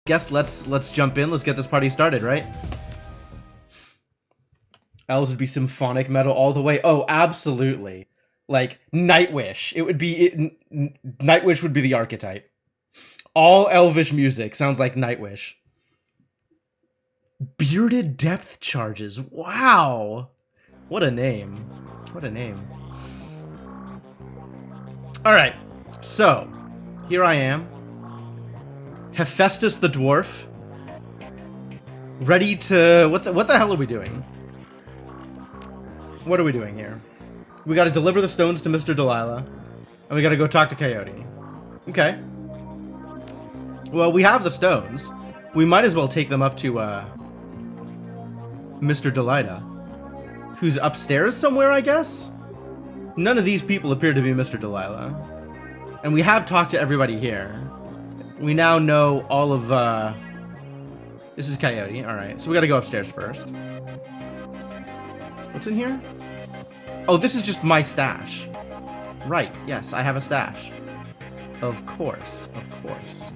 Guess let's jump in. Let's get this party started, right? Elves would be symphonic metal all the way. Oh, absolutely. Like Nightwish. It would be Nightwish would be the archetype. All elvish music sounds like Nightwish. Bearded Depth Charges. Wow. What a name. What a name. All right. So, here I am. Hephaestus the dwarf. Ready to... What the hell are we doing? What are we doing here? We gotta deliver the stones to Mr. Delilah. And we gotta go talk to Coyote. Okay. Well, we have the stones. We might as well take them up to, Mr. Delilah. Who's upstairs somewhere, I guess? None of these people appear to be Mr. Delilah. And we have talked to everybody here. We now know all of, This is Coyote. Alright, so we gotta go upstairs first. What's in here? Oh, this is just my stash. Right, yes, I have a stash. Of course, of course.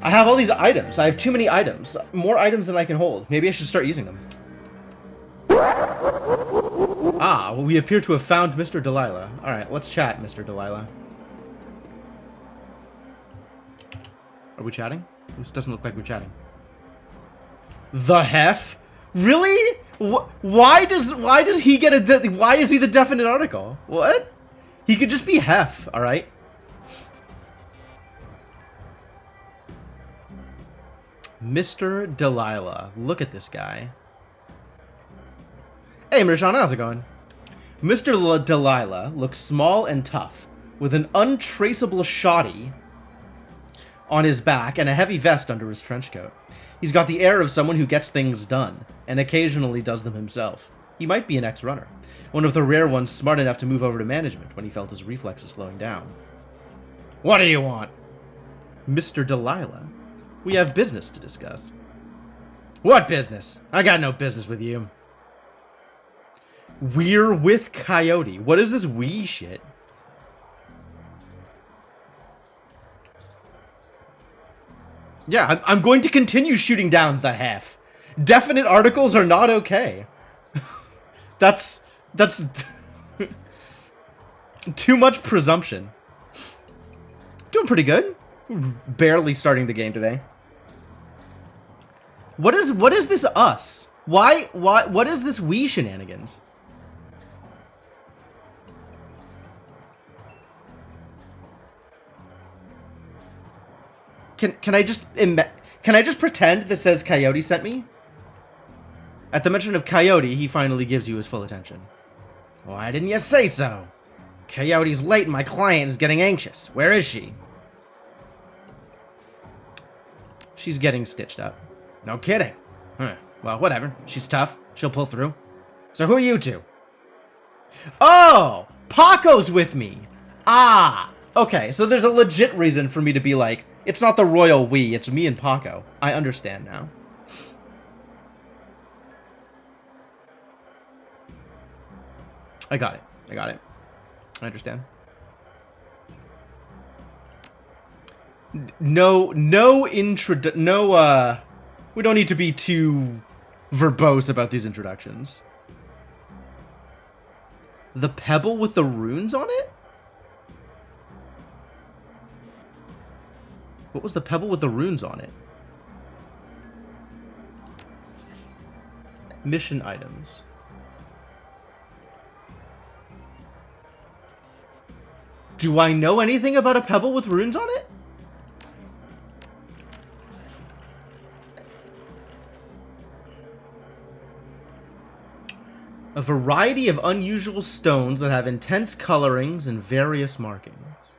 I have all these items. I have too many items. More items than I can hold. Maybe I should start using them. Ah, well, we appear to have found Mr. Delilah. Alright, let's chat, Mr. Delilah. Are we chatting? This doesn't look like we're chatting. The hef? Really? Why does he get a... Why is he the definite article? What? He could just be hef, alright? Mr. Delilah. Look at this guy. Hey, Mirshawn, how's it going? Mr. Delilah looks small and tough, with an untraceable shoddy on his back and a heavy vest under his trench coat. He's got the air of someone who gets things done, and occasionally does them himself. He might be an ex-runner, one of the rare ones smart enough to move over to management when he felt his reflexes slowing down. What do you want? Mr. Delilah. We have business to discuss. What business? I got no business with you. We're with Coyote. What is this we shit? Yeah, I'm going to continue shooting down the hef. Definite articles are not okay. That's too much presumption. Doing pretty good. Barely starting the game today. What is this us? What is this we shenanigans? Can I just pretend this says Coyote sent me? At the mention of Coyote, he finally gives you his full attention. Why didn't you say so? Coyote's late and my client is getting anxious. Where is she? She's getting stitched up. No kidding. Huh. Well, whatever. She's tough. She'll pull through. So who are you two? Oh! Paco's with me! Ah! Okay, so there's a legit reason for me to be like, it's not the royal we, it's me and Paco. I understand now. I got it. I got it. I understand. No, we don't need to be too verbose about these introductions. The pebble with the runes on it? What was the pebble with the runes on it? Mission items. Do I know anything about a pebble with runes on it? A variety of unusual stones that have intense colorings and various markings.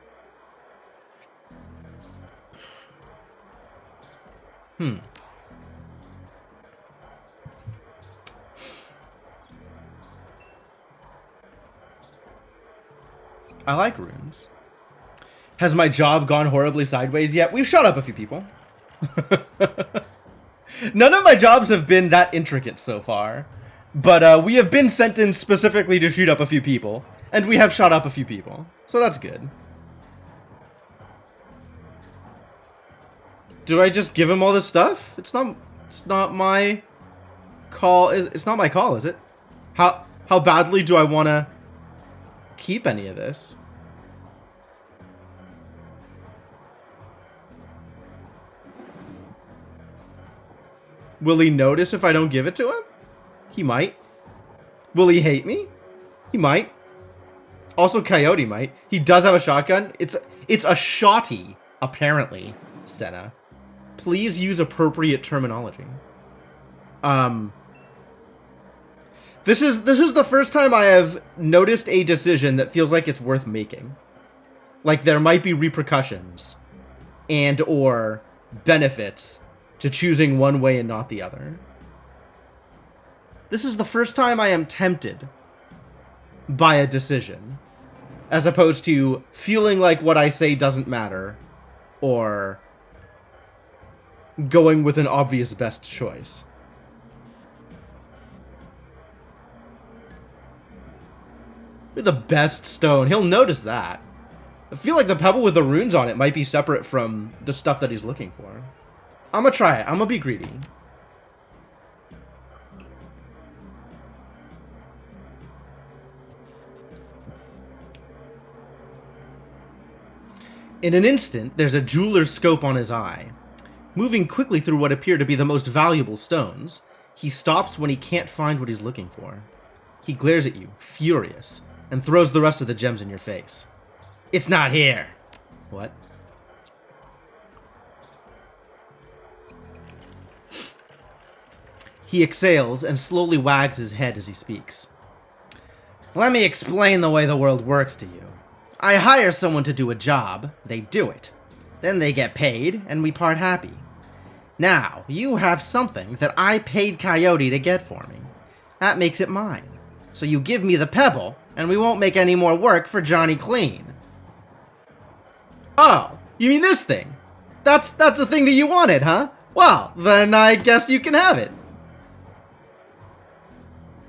I like runes. Has my job gone horribly sideways yet? We've shot up a few people. None of my jobs have been that intricate so far. But we have been sent in specifically to shoot up a few people. And we have shot up a few people. So that's good. Do I just give him all this stuff? It's not my call. It's not my call, is it? How badly do I want to keep any of this? Will he notice if I don't give it to him? He might. Will he hate me? He might. Also, Coyote might. He does have a shotgun. It's a shotty, apparently, Senna. Please use appropriate terminology. This is the first time I have noticed a decision that feels like it's worth making. Like there might be repercussions and or benefits to choosing one way and not the other. This is the first time I am tempted by a decision, as opposed to feeling like what I say doesn't matter, or going with an obvious best choice. The best stone. He'll notice that. I feel like the pebble with the runes on it might be separate from the stuff that he's looking for. I'm gonna try it. I'm gonna be greedy. In an instant, there's a jeweler's scope on his eye. Moving quickly through what appear to be the most valuable stones, he stops when he can't find what he's looking for. He glares at you, furious, and throws the rest of the gems in your face. It's not here. What? He exhales and slowly wags his head as he speaks. Let me explain the way the world works to you. I hire someone to do a job, they do it. Then they get paid, and we part happy. Now, you have something that I paid Coyote to get for me. That makes it mine. So you give me the pebble, and we won't make any more work for Johnny Clean. Oh, you mean this thing? That's the thing that you wanted, huh? Well, then I guess you can have it.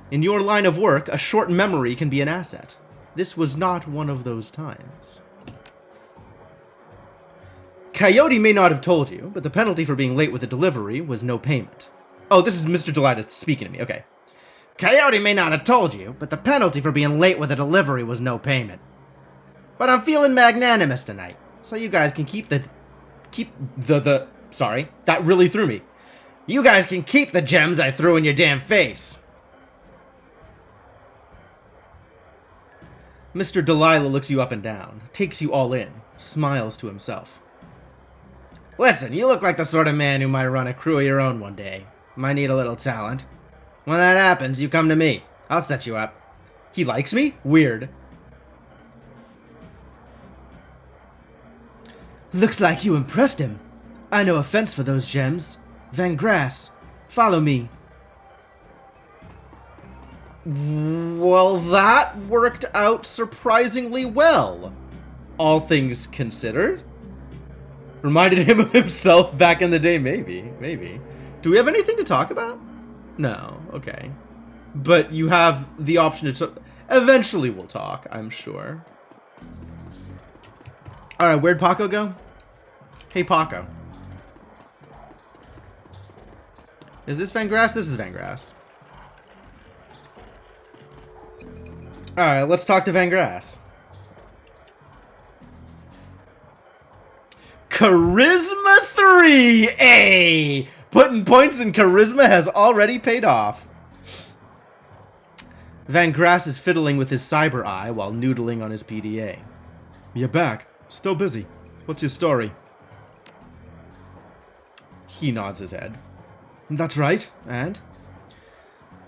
In your line of work, a short memory can be an asset. This was not one of those times. Coyote may not have told you, but the penalty for being late with the delivery was no payment. Oh, this is Mr. Delight speaking to me. Okay. Coyote may not have told you, but the penalty for being late with the delivery was no payment. But I'm feeling magnanimous tonight, so you guys can sorry, that really threw me. You guys can keep the gems I threw in your damn face. Mr. Delilah looks you up and down, takes you all in, smiles to himself. Listen, you look like the sort of man who might run a crew of your own one day. Might need a little talent. When that happens, you come to me. I'll set you up. He likes me? Weird. Looks like you impressed him. I no offense for those gems. Van Grass, follow me. Well, that worked out surprisingly well, all things considered. Reminded him of himself back in the day, maybe. Do we have anything to talk about? No, okay. But you have the option to... Eventually we'll talk, I'm sure. Alright, where'd Paco go? Hey, Paco. Is this Van Grass? This is Van Grass. Alright, let's talk to Van Grass. Charisma 3! Ay! Putting points in charisma has already paid off. Van Grass is fiddling with his cyber eye while noodling on his PDA. You're back. Still busy. What's your story? He nods his head. That's right. And?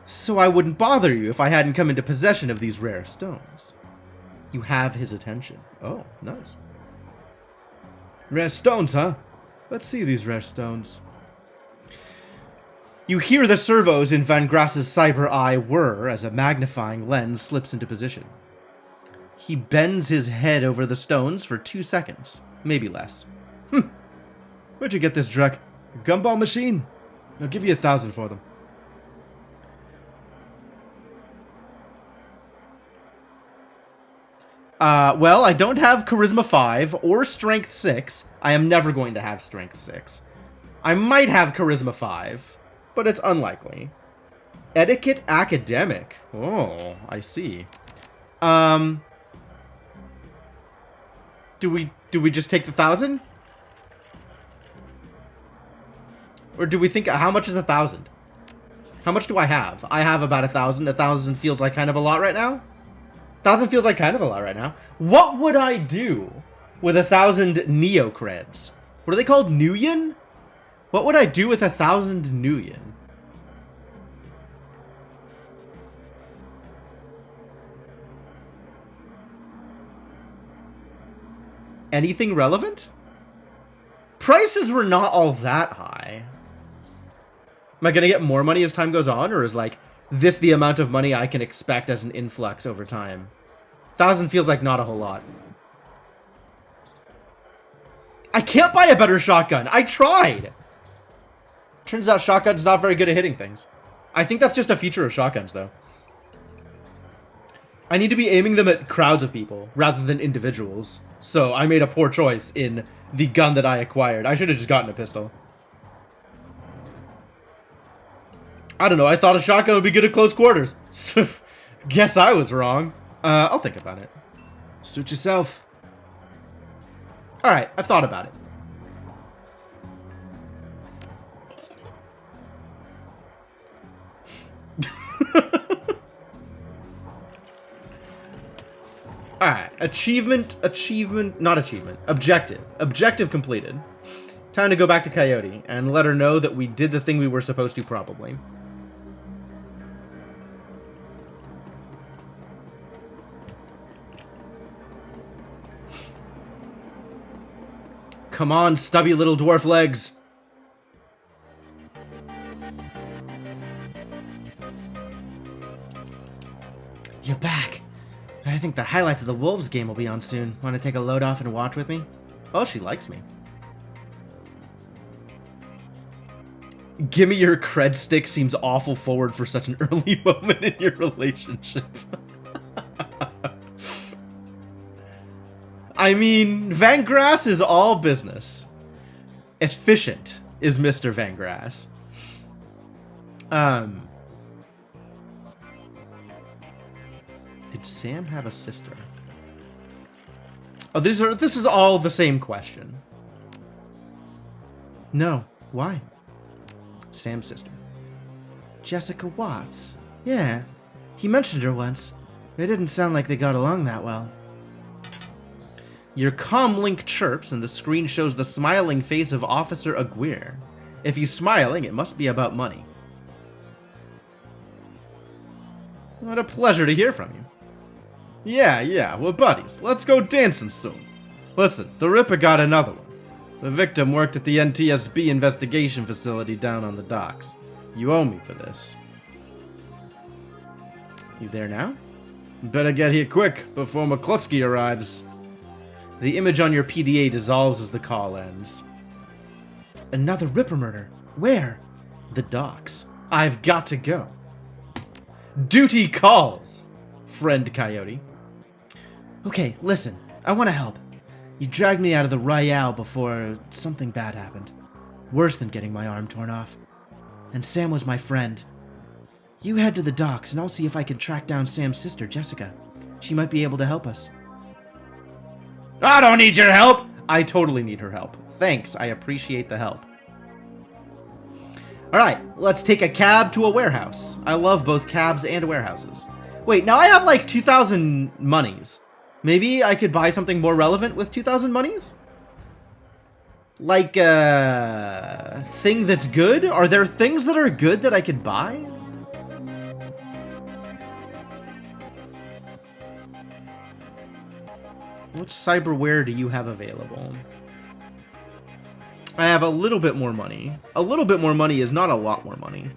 So I wouldn't bother you if I hadn't come into possession of these rare stones. You have his attention. Oh, nice. Rare stones, huh? Let's see these rare stones. You hear the servos in Van Grass's cyber eye whir as a magnifying lens slips into position. He bends his head over the stones for 2 seconds, maybe less. Where'd you get this, Drek? A gumball machine? I'll give you 1,000 for them. Well, I don't have Charisma 5 or Strength 6. I am never going to have Strength 6. I might have Charisma 5, but it's unlikely. Etiquette Academic. Oh, I see. Do we just take the 1,000? Or do we think, how much is 1,000? How much do I have? I have about 1,000. 1,000 feels like kind of a lot right now. 1,000 feels like kind of a lot right now. What would I do with 1,000 Neo creds? What are they called? Nuyen? What would I do with 1,000 Nuyen? Anything relevant? Prices were not all that high. Am I gonna get more money as time goes on, or is like this the amount of money I can expect as an influx over time? 1,000 feels like not a whole lot. I can't buy a better shotgun. I tried. Turns out shotgun's not very good at hitting things. I think that's just a feature of shotguns, though. I need to be aiming them at crowds of people rather than individuals. So I made a poor choice in the gun that I acquired. I should have just gotten a pistol. I don't know, I thought a shotgun would be good at close quarters. Guess I was wrong. I'll think about it. Suit yourself. Alright, I've thought about it. Alright, Objective completed. Time to go back to Coyote and let her know that we did the thing we were supposed to, probably. Come on, stubby little dwarf legs. You're back. I think the highlights of the Wolves game will be on soon. Want to take a load off and watch with me? Oh, she likes me. Gimme your cred stick seems awful forward for such an early moment in your relationship. I mean, Van Grass is all business. Efficient is Mr. Van Grass. Did Sam have a sister? Oh, this is all the same question. No. Why? Sam's sister. Jessica Watts. Yeah. He mentioned her once. It didn't sound like they got along that well. Your comm link chirps and the screen shows the smiling face of Officer Aguirre. If he's smiling, it must be about money. What a pleasure to hear from you. Yeah, we're buddies. Let's go dancing soon. Listen, the Ripper got another one. The victim worked at the NTSB investigation facility down on the docks. You owe me for this. You there now? Better get here quick before McCluskey arrives. The image on your PDA dissolves as the call ends. Another Ripper murder. Where? The docks. I've got to go. Duty calls, friend Coyote. Okay, listen. I want to help. You dragged me out of the Royale before something bad happened. Worse than getting my arm torn off. And Sam was my friend. You head to the docks and I'll see if I can track down Sam's sister, Jessica. She might be able to help us. I don't need your help! I totally need her help. Thanks, I appreciate the help. Alright, let's take a cab to a warehouse. I love both cabs and warehouses. Wait, now I have like 2,000 monies. Maybe I could buy something more relevant with 2,000 monies? Like a thing that's good? Are there things that are good that I could buy? What cyberware do you have available? I have a little bit more money. A little bit more money is not a lot more money.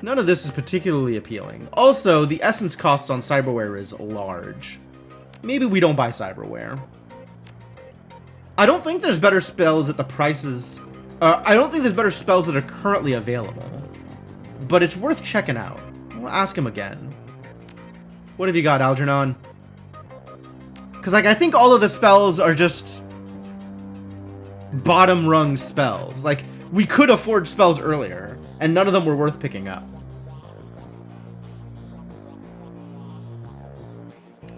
None of this is particularly appealing. Also, the essence cost on cyberware is large. Maybe we don't buy cyberware. I don't think there's better spells at the prices... I don't think there's better spells that are currently available. But it's worth checking out. We'll ask him again. What have you got, Algernon? Because, like, I think all of the spells are just bottom rung spells. Like, we could afford spells earlier, and none of them were worth picking up.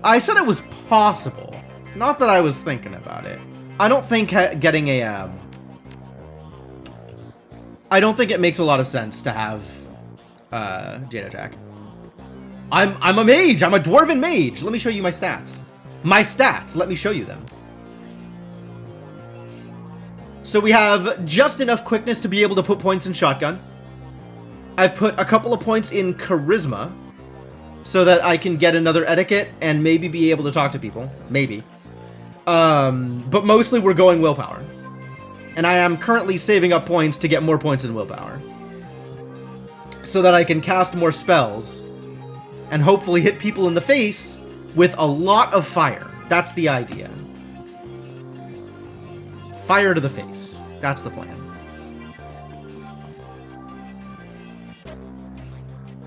I said it was possible. Not that I was thinking about it. I don't think getting a... I don't think it makes a lot of sense to have Jada Jack. I'm a mage! I'm a dwarven mage! Let me show you my stats. My stats! Let me show you them. So we have just enough quickness to be able to put points in shotgun. I've put a couple of points in charisma, so that I can get another etiquette and maybe be able to talk to people. Maybe. But mostly we're going willpower. And I am currently saving up points to get more points in willpower, so that I can cast more spells and hopefully hit people in the face with a lot of fire. That's the idea. Fire to the face. That's the plan.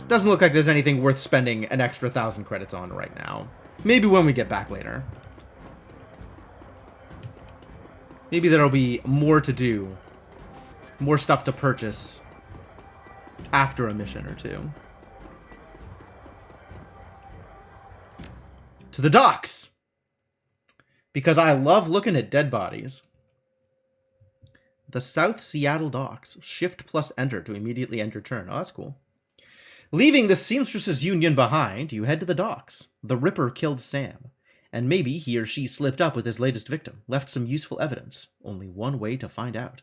Doesn't look like there's anything worth spending an extra 1,000 credits on right now. Maybe when we get back later. Maybe there'll be more to do. More stuff to purchase after a mission or two. To the docks! Because I love looking at dead bodies. The South Seattle docks. Shift plus enter to immediately end your turn. Oh, that's cool. Leaving the seamstress's union behind, you head to the docks. The Ripper killed Sam, and maybe he or she slipped up with his latest victim, left some useful evidence. Only one way to find out.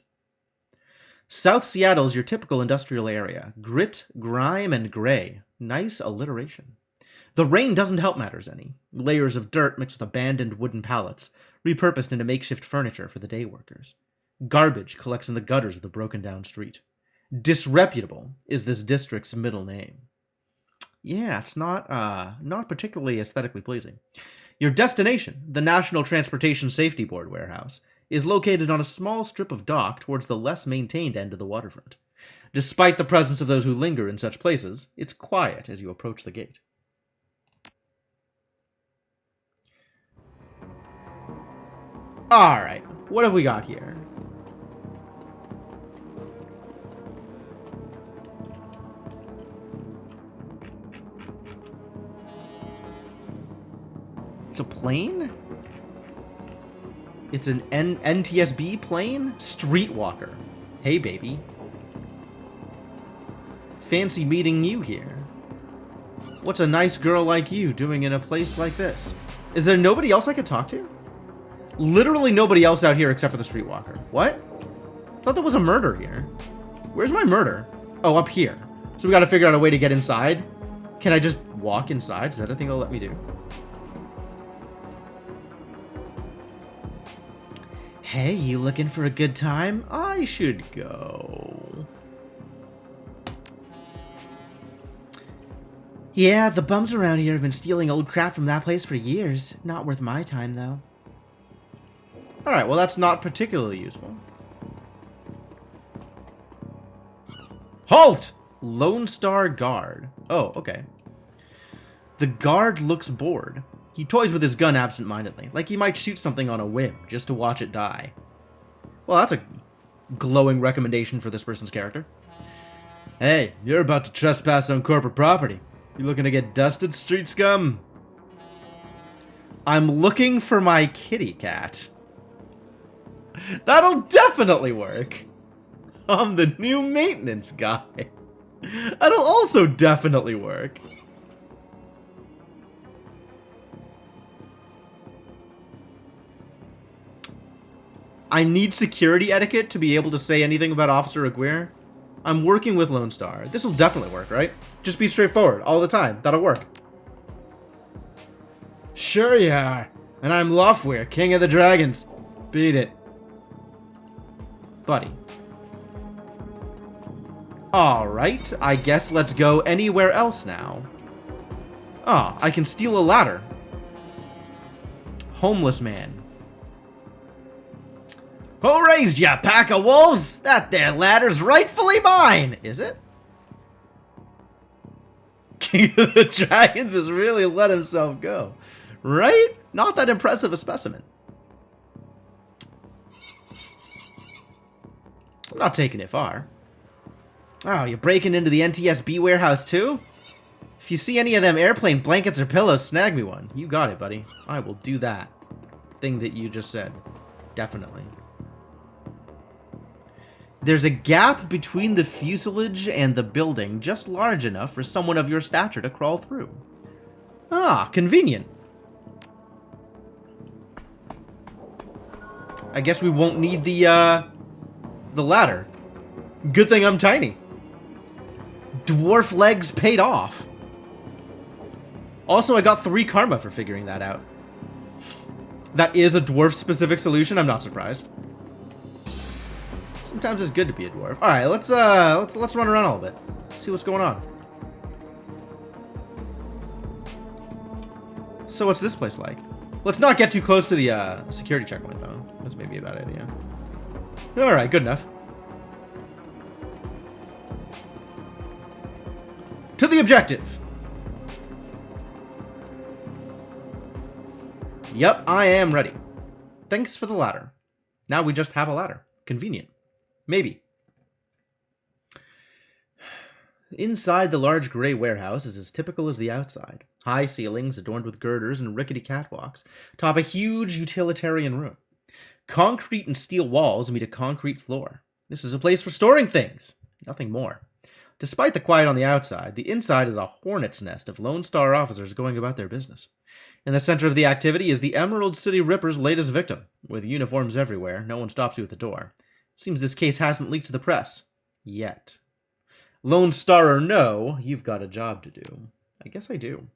South Seattle's your typical industrial area. Grit, grime, and gray. Nice alliteration. The rain doesn't help matters any. Layers of dirt mixed with abandoned wooden pallets, repurposed into makeshift furniture for the day workers. Garbage collects in the gutters of the broken-down street. Disreputable is this district's middle name. Yeah, it's not particularly aesthetically pleasing. Your destination, the National Transportation Safety Board warehouse, is located on a small strip of dock towards the less maintained end of the waterfront. Despite the presence of those who linger in such places, it's quiet as you approach the gate. Alright, what have we got here? It's a plane? It's an NTSB plane? Streetwalker. Hey, baby. Fancy meeting you here. What's a nice girl like you doing in a place like this? Is there nobody else I could talk to? Literally nobody else out here except for the streetwalker. What? I thought there was a murder here. Where's my murder? Oh, up here. So we gotta figure out a way to get inside. Can I just walk inside? Is that a thing they'll let me do? Hey, you looking for a good time? I should go. Yeah, the bums around here have been stealing old crap from that place for years. Not worth my time, though. Alright, well that's not particularly useful. Halt! Lone Star Guard. Oh, okay. The guard looks bored. He toys with his gun absent-mindedly, like he might shoot something on a whim, just to watch it die. Well, that's a glowing recommendation for this person's character. Hey, you're about to trespass on corporate property. You looking to get dusted, street scum? I'm looking for my kitty cat. That'll definitely work. I'm the new maintenance guy. That'll also definitely work. I need security etiquette to be able to say anything about Officer Aguirre. I'm working with Lone Star. This will definitely work, right? Just be straightforward all the time. That'll work. Sure you are. And I'm Lofweir, King of the Dragons. Beat it. Buddy. Alright, I guess let's go anywhere else now. Ah, I can steal a ladder. Homeless man. Who raised ya, pack of wolves? That there ladder's rightfully mine, is it? King of the Dragons has really let himself go. Right? Not that impressive a specimen. I'm not taking it far. Oh, you're breaking into the NTSB warehouse too? If you see any of them airplane blankets or pillows, snag me one. You got it, buddy. I will do that thing that you just said. Definitely. There's a gap between the fuselage and the building just large enough for someone of your stature to crawl through. Ah, convenient. I guess we won't need the ladder. Good thing I'm tiny. Dwarf legs paid off. Also, I got 3 karma for figuring that out. That is a dwarf-specific solution. I'm not surprised. Sometimes it's good to be a dwarf. All right, let's run around a little bit. See what's going on. So what's this place like? Let's not get too close to the security checkpoint, though. That's maybe a bad idea. All right, good enough. To the objective. Yep, I am ready. Thanks for the ladder. Now we just have a ladder. Convenient. Maybe. Inside the large gray warehouse is as typical as the outside. High ceilings adorned with girders and rickety catwalks top a huge utilitarian room. Concrete and steel walls meet a concrete floor. This is a place for storing things. Nothing more. Despite the quiet on the outside, the inside is a hornet's nest of Lone Star officers going about their business. In the center of the activity is the Emerald City Ripper's latest victim. With uniforms everywhere, no one stops you at the door. Seems this case hasn't leaked to the press. Yet. Lone Star or no, you've got a job to do. I guess I do.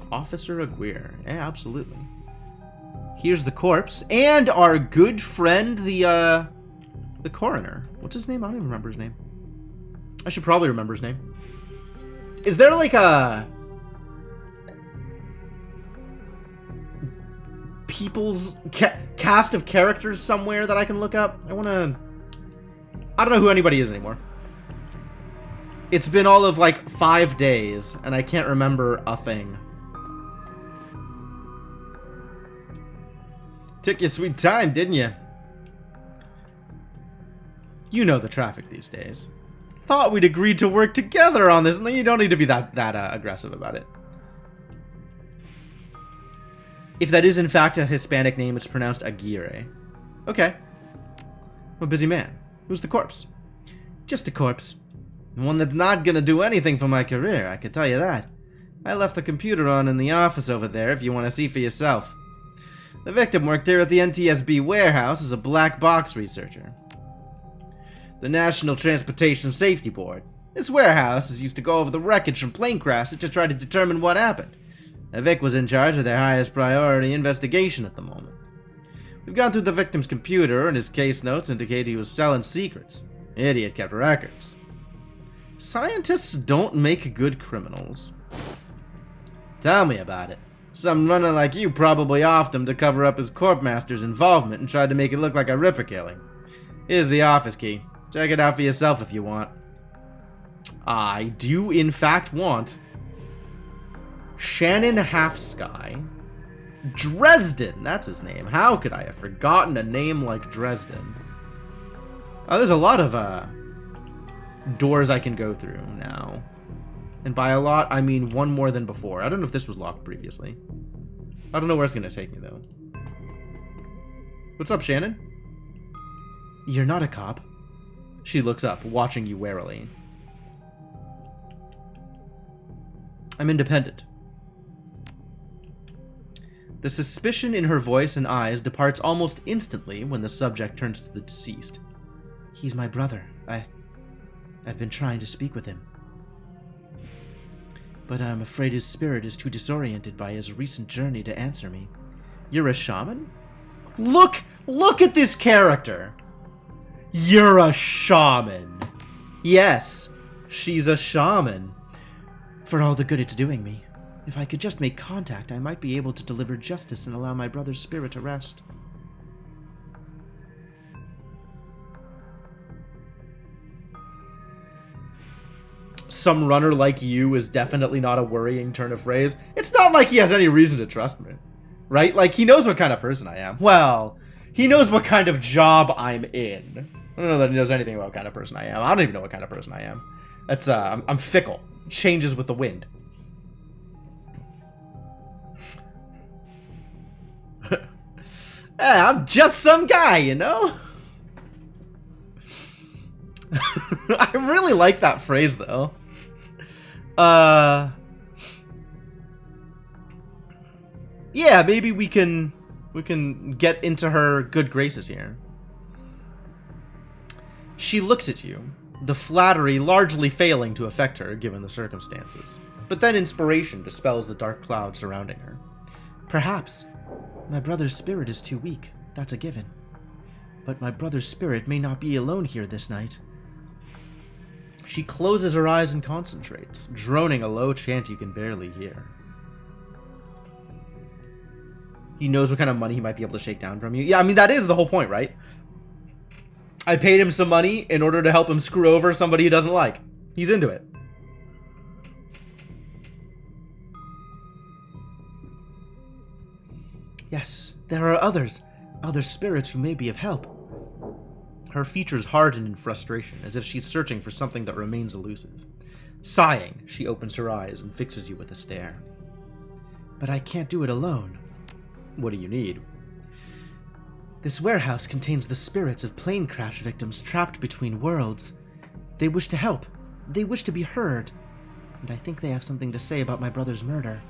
Officer Aguirre. Yeah, absolutely. Here's the corpse, and our good friend, the coroner. What's his name? I don't even remember his name. I should probably remember his name. Is there like a people's cast of characters somewhere that I can look up? I don't know who anybody is anymore. It's been all of like 5 days, and I can't remember a thing. Took you sweet time, didn't you? You know the traffic these days. Thought we'd agreed to work together on this. No, you don't need to be that aggressive about it. If that is in fact a Hispanic name, it's pronounced Aguirre. Okay. I'm a busy man. Who's the corpse? Just a corpse. One that's not gonna do anything for my career, I can tell you that. I left the computer on in the office over there if you want to see for yourself. The victim worked here at the NTSB warehouse as a black box researcher. The National Transportation Safety Board. This warehouse is used to go over the wreckage from plane crashes to try to determine what happened. Vic was in charge of their highest priority investigation at the moment. We've gone through the victim's computer, and his case notes indicate he was selling secrets. Idiot kept records. Scientists don't make good criminals. Tell me about it. Some runner like you probably offed him to cover up his corp master's involvement and tried to make it look like a Ripper killing. Here's the office key. Check it out for yourself if you want. I do in fact want Shannon Halfsky. Dresden, that's his name. How could I have forgotten a name like Dresden? Oh, there's a lot of doors I can go through now. And by a lot, I mean one more than before. I don't know if this was locked previously. I don't know where it's going to take me, though. What's up, Shannon? You're not a cop. She looks up, watching you warily. I'm independent. The suspicion in her voice and eyes departs almost instantly when the subject turns to the deceased. He's my brother. I've been trying to speak with him. But I'm afraid his spirit is too disoriented by his recent journey to answer me. You're a shaman? Look at this character! You're a shaman! Yes, she's a shaman. For all the good it's doing me. If I could just make contact, I might be able to deliver justice and allow my brother's spirit to rest. some runner like you is definitely not a worrying turn of phrase. It's not like he has any reason to trust me, right? Like, he knows what kind of person I am. Well, he knows what kind of job I'm in. I don't know that he knows anything about what kind of person I am. I don't even know what kind of person I am. That's, I'm fickle. Changes with the wind. I'm just some guy, you know? I really like that phrase, though. Yeah, maybe we can get into her good graces here. She looks at you, the flattery largely failing to affect her given the circumstances. But then inspiration dispels the dark cloud surrounding her. Perhaps my brother's spirit is too weak, that's a given. But my brother's spirit may not be alone here this night. She closes her eyes and concentrates, droning a low chant you can barely hear. He knows what kind of money he might be able to shake down from you. Yeah, I mean, that is the whole point, right? I paid him some money in order to help him screw over somebody he doesn't like. He's into it. Yes, there are others. Other spirits who may be of help. Her features harden in frustration, as if she's searching for something that remains elusive. Sighing, she opens her eyes and fixes you with a stare. But I can't do it alone. What do you need? This warehouse contains the spirits of plane crash victims trapped between worlds. They wish to help. They wish to be heard. And I think they have something to say about my brother's murder.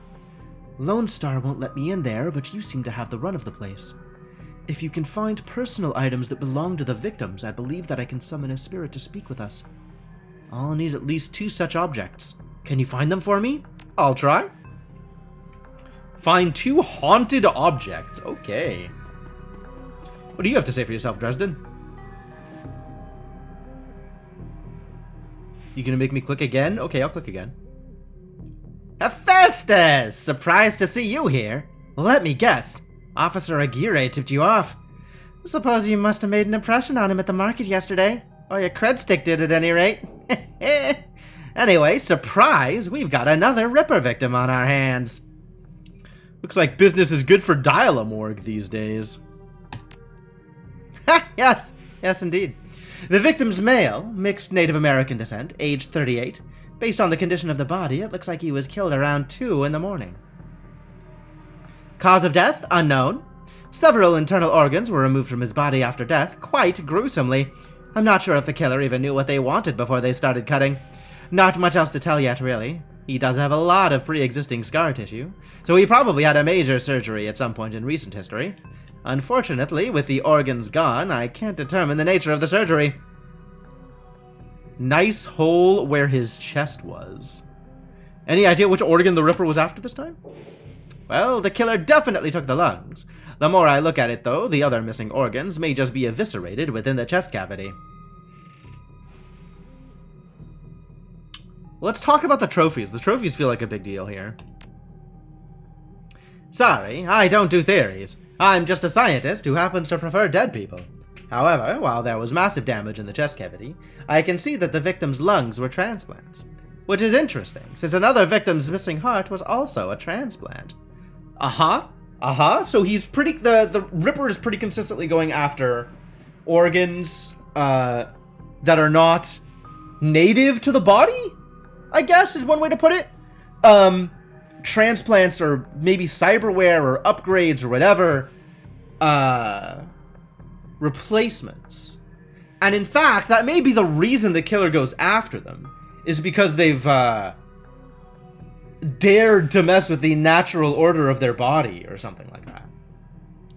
Lone Star won't let me in there, but you seem to have the run of the place. If you can find personal items that belong to the victims, I believe that I can summon a spirit to speak with us. I'll need at least 2 such objects. Can you find them for me? I'll try. Find 2 haunted objects. Okay. What do you have to say for yourself, Dresden? You gonna make me click again? Okay, I'll click again. Hephaestus! Surprised to see you here. Let me guess. Officer Aguirre tipped you off. Suppose you must have made an impression on him at the market yesterday. Or your cred stick did at any rate. Anyway, surprise! We've got another Ripper victim on our hands. Looks like business is good for Dial-A-Morgue these days. Yes, indeed. The victim's male, mixed Native American descent, age 38. Based on the condition of the body, it looks like he was killed around 2 in the morning. Cause of death, unknown. Several internal organs were removed from his body after death, quite gruesomely. I'm not sure if the killer even knew what they wanted before they started cutting. Not much else to tell yet, really. He does have a lot of pre-existing scar tissue, so he probably had a major surgery at some point in recent history. Unfortunately, with the organs gone, I can't determine the nature of the surgery. Nice hole where his chest was. Any idea which organ the Ripper was after this time? Well, the killer definitely took the lungs. The more I look at it, though, the other missing organs may just be eviscerated within the chest cavity. Let's talk about the trophies. The trophies feel like a big deal here. Sorry, I don't do theories. I'm just a scientist who happens to prefer dead people. However, while there was massive damage in the chest cavity, I can see that the victim's lungs were transplants. Which is interesting, since another victim's missing heart was also a transplant. So he's pretty... The Ripper is pretty consistently going after organs that are not native to the body, I guess is one way to put it. Transplants or maybe cyberware or upgrades or whatever. Replacements. And in fact, that may be the reason the killer goes after them, is because they've dared to mess with the natural order of their body or something like that.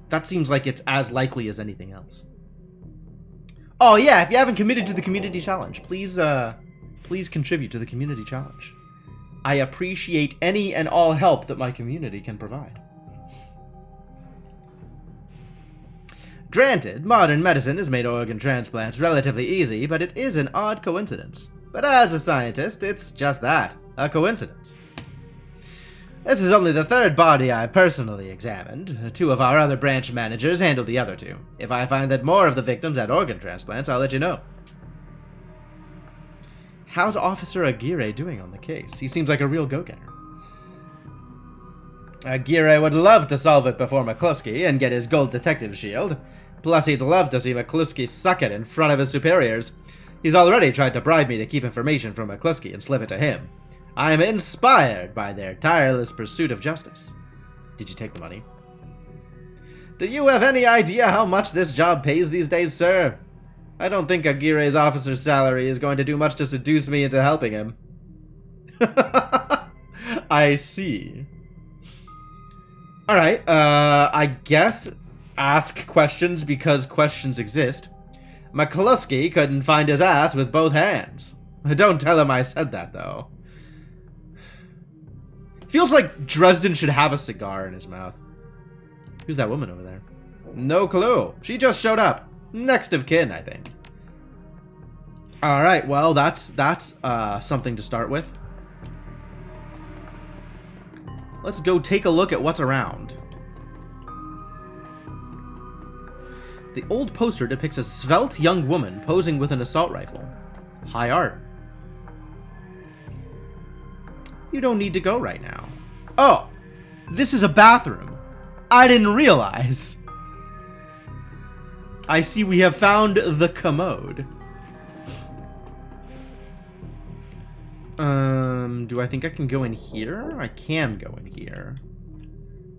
That seems like it's as likely as anything else. Oh yeah, if you haven't committed to the community challenge, please contribute to the community challenge. I appreciate any and all help that my community can provide. Granted, modern medicine has made organ transplants relatively easy, but it is an odd coincidence. But as a scientist, it's just that, a coincidence. This is only the 3rd body I've personally examined. 2 of our other branch managers handled the other 2. If I find that more of the victims had organ transplants, I'll let you know. How's Officer Aguirre doing on the case? He seems like a real go-getter. Aguirre would love to solve it before McCluskey and get his gold detective shield. Plus, he'd love to see McCluskey suck it in front of his superiors. He's already tried to bribe me to keep information from McCluskey and slip it to him. I am inspired by their tireless pursuit of justice. Did you take the money? Do you have any idea how much this job pays these days, sir? I don't think Aguirre's officer's salary is going to do much to seduce me into helping him. I see. Alright, I guess ask questions because questions exist. McCluskey couldn't find his ass with both hands. Don't tell him I said that, though. Feels like Dresden should have a cigar in his mouth. Who's that woman over there? No clue. She just showed up. Next of kin, I think. Alright, well, that's something to start with. Let's go take a look at what's around. The old poster depicts a svelte young woman posing with an assault rifle. High art. You don't need to go right now. Oh, this is a bathroom. I didn't realize. I see we have found the commode. Do I think I can go in here? I can go in here.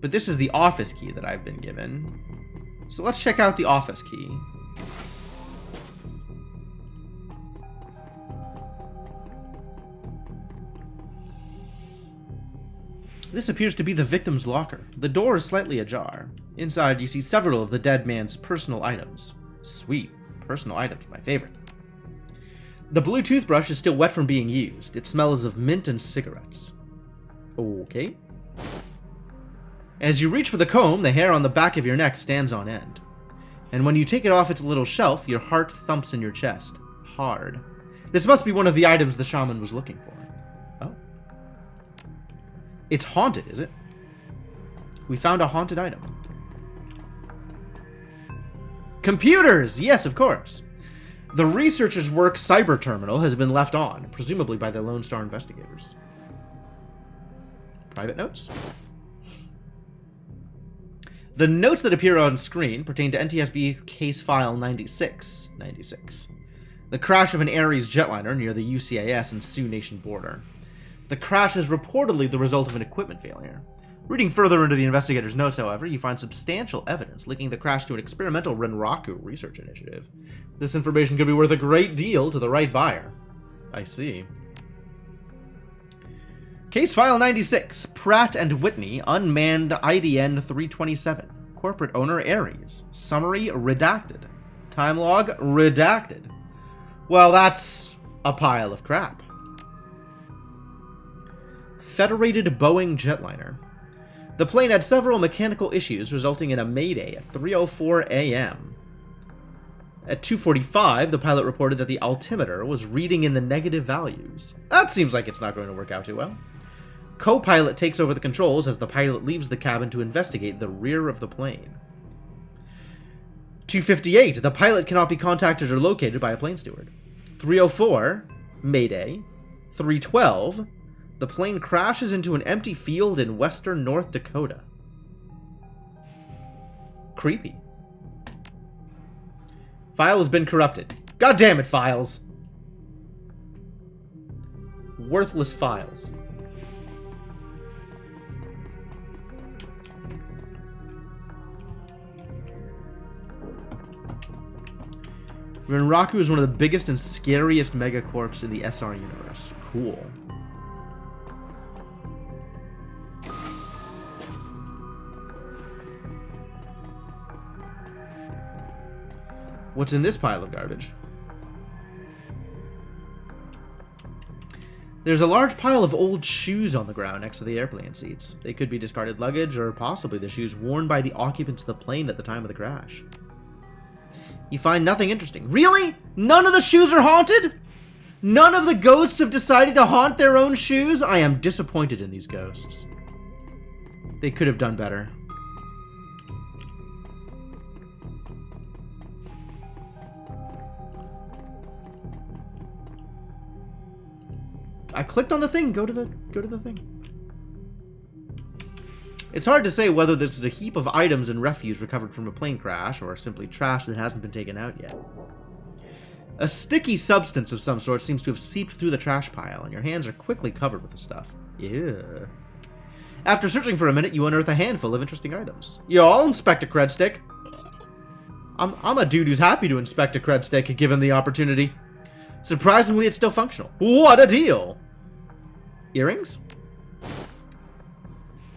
But this is the office key that I've been given. So let's check out the office key. This appears to be the victim's locker. The door is slightly ajar. Inside, you see several of the dead man's personal items. Sweet. Personal items, my favorite. The blue toothbrush is still wet from being used. It smells of mint and cigarettes. Okay. As you reach for the comb, the hair on the back of your neck stands on end. And when you take it off its little shelf, your heart thumps in your chest. Hard. This must be one of the items the shaman was looking for. Oh. It's haunted, is it? We found a haunted item. Computers! Yes, of course. The researcher's work cyber terminal has been left on, presumably by the Lone Star investigators. Private notes? The notes that appear on screen pertain to NTSB case file 96. The crash of an Ares jetliner near the UCAS and Sioux Nation border. The crash is reportedly the result of an equipment failure. Reading further into the investigator's notes, however, you find substantial evidence linking the crash to an experimental Renraku research initiative. This information could be worth a great deal to the right buyer. I see. Case File 96, Pratt & Whitney, Unmanned IDN 327. Corporate owner Ares. Summary redacted. Time log redacted. Well, that's a pile of crap. Federated Boeing jetliner. The plane had several mechanical issues, resulting in a mayday at 3:04 a.m. At 2:45, the pilot reported that the altimeter was reading in the negative values. That seems like it's not going to work out too well. Co-pilot takes over the controls as the pilot leaves the cabin to investigate the rear of the plane. 2:58, the pilot cannot be contacted or located by a plane steward. 3:04, mayday. 3:12, the plane crashes into an empty field in western North Dakota. Creepy. File has been corrupted. God damn it, files. Worthless files. Renraku is one of the biggest and scariest megacorps in the SR universe. Cool. What's in this pile of garbage? There's a large pile of old shoes on the ground next to the airplane seats. They could be discarded luggage or possibly the shoes worn by the occupants of the plane at the time of the crash. You find nothing interesting. Really? None of the shoes are haunted? None of the ghosts have decided to haunt their own shoes? I am disappointed in these ghosts. They could have done better. I clicked on the thing. Go to the thing. It's hard to say whether this is a heap of items and refuse recovered from a plane crash, or simply trash that hasn't been taken out yet. A sticky substance of some sort seems to have seeped through the trash pile, and your hands are quickly covered with the stuff. Ew. After searching for a minute, you unearth a handful of interesting items. Yo, I'll inspect a cred stick. I'm a dude who's happy to inspect a cred stick given the opportunity. Surprisingly, it's still functional. What a deal! Earrings?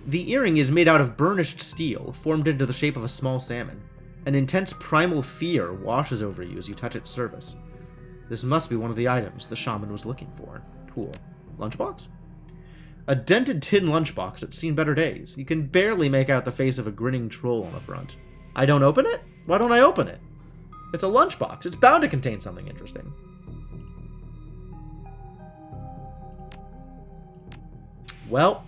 The earring is made out of burnished steel, formed into the shape of a small salmon. An intense primal fear washes over you as you touch its surface. This must be one of the items the shaman was looking for. Cool. Lunchbox? A dented tin lunchbox that's seen better days. You can barely make out the face of a grinning troll on the front. I don't open it? Why don't I open it? It's a lunchbox. It's bound to contain something interesting. Well,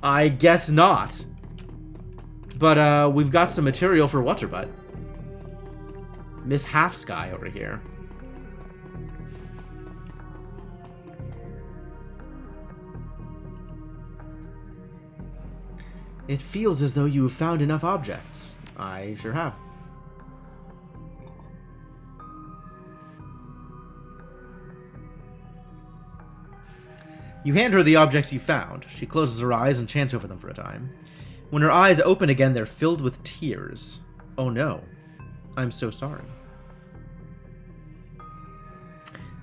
I guess not. But, we've got some material for What's-Her-Butt. Miss Half-Sky over here. It feels as though you have found enough objects. I sure have. You hand her the objects you found. She closes her eyes and chants over them for a time. When her eyes open again, they're filled with tears. Oh no. I'm so sorry.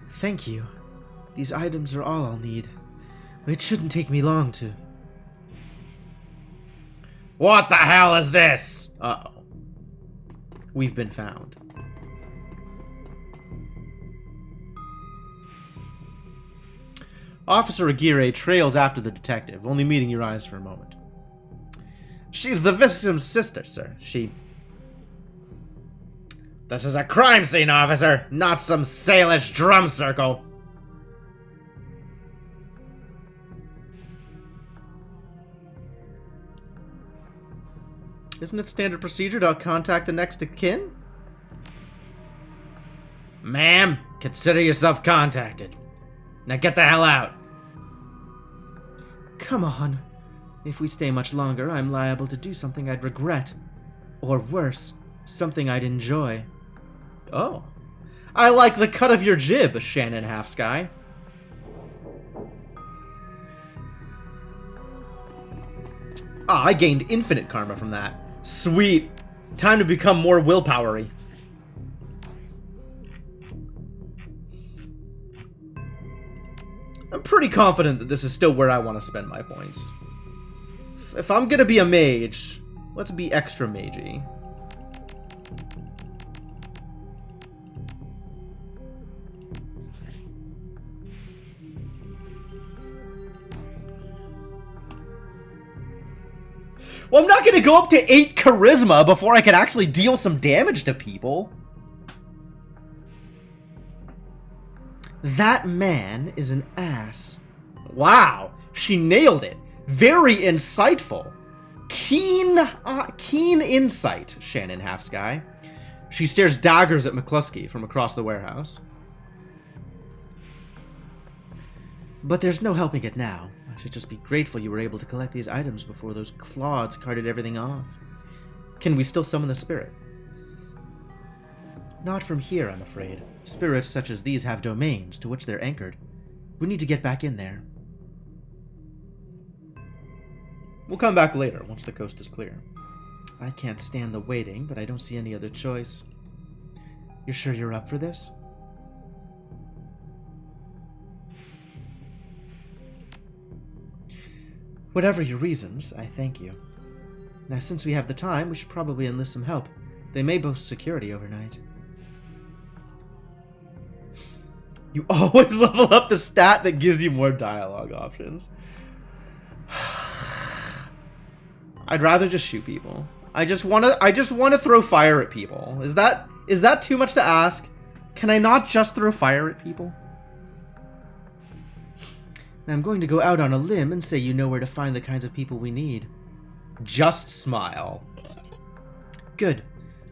Thank you. These items are all I'll need. It shouldn't take me long to... What the hell is this? Uh-oh. We've been found. Officer Aguirre trails after the detective, only meeting your eyes for a moment. She's the victim's sister, sir. This is a crime scene, officer, not some Salish drum circle. Isn't it standard procedure to contact the next of kin? Ma'am, consider yourself contacted. Now get the hell out. Come on. If we stay much longer, I'm liable to do something I'd regret. Or worse, something I'd enjoy. Oh. I like the cut of your jib, Shannon Half-Sky. Ah, I gained infinite karma from that. Sweet. Time to become more willpower-y. I'm pretty confident that this is still where I want to spend my points. If I'm gonna be a mage, let's be extra magey. Well, I'm not gonna go up to 8 charisma before I can actually deal some damage to people. That man is an ass. Wow, she nailed it. Very insightful. Keen insight, Shannon Half-Sky. She stares daggers at McCluskey from across the warehouse. But there's no helping it now. I should just be grateful you were able to collect these items before those clods carted everything off. Can we still summon the spirit? Not from here, I'm afraid. Spirits such as these have domains to which they're anchored. We need to get back in there. We'll come back later, once the coast is clear. I can't stand the waiting, but I don't see any other choice. You're sure you're up for this? Whatever your reasons, I thank you. Now, since we have the time, we should probably enlist some help. They may boast security overnight. You always level up the stat that gives you more dialogue options. I'd rather just shoot people. I just want to throw fire at people. Is that too much to ask? Can I not just throw fire at people? Now I'm going to go out on a limb and say you know where to find the kinds of people we need. Just smile. Good.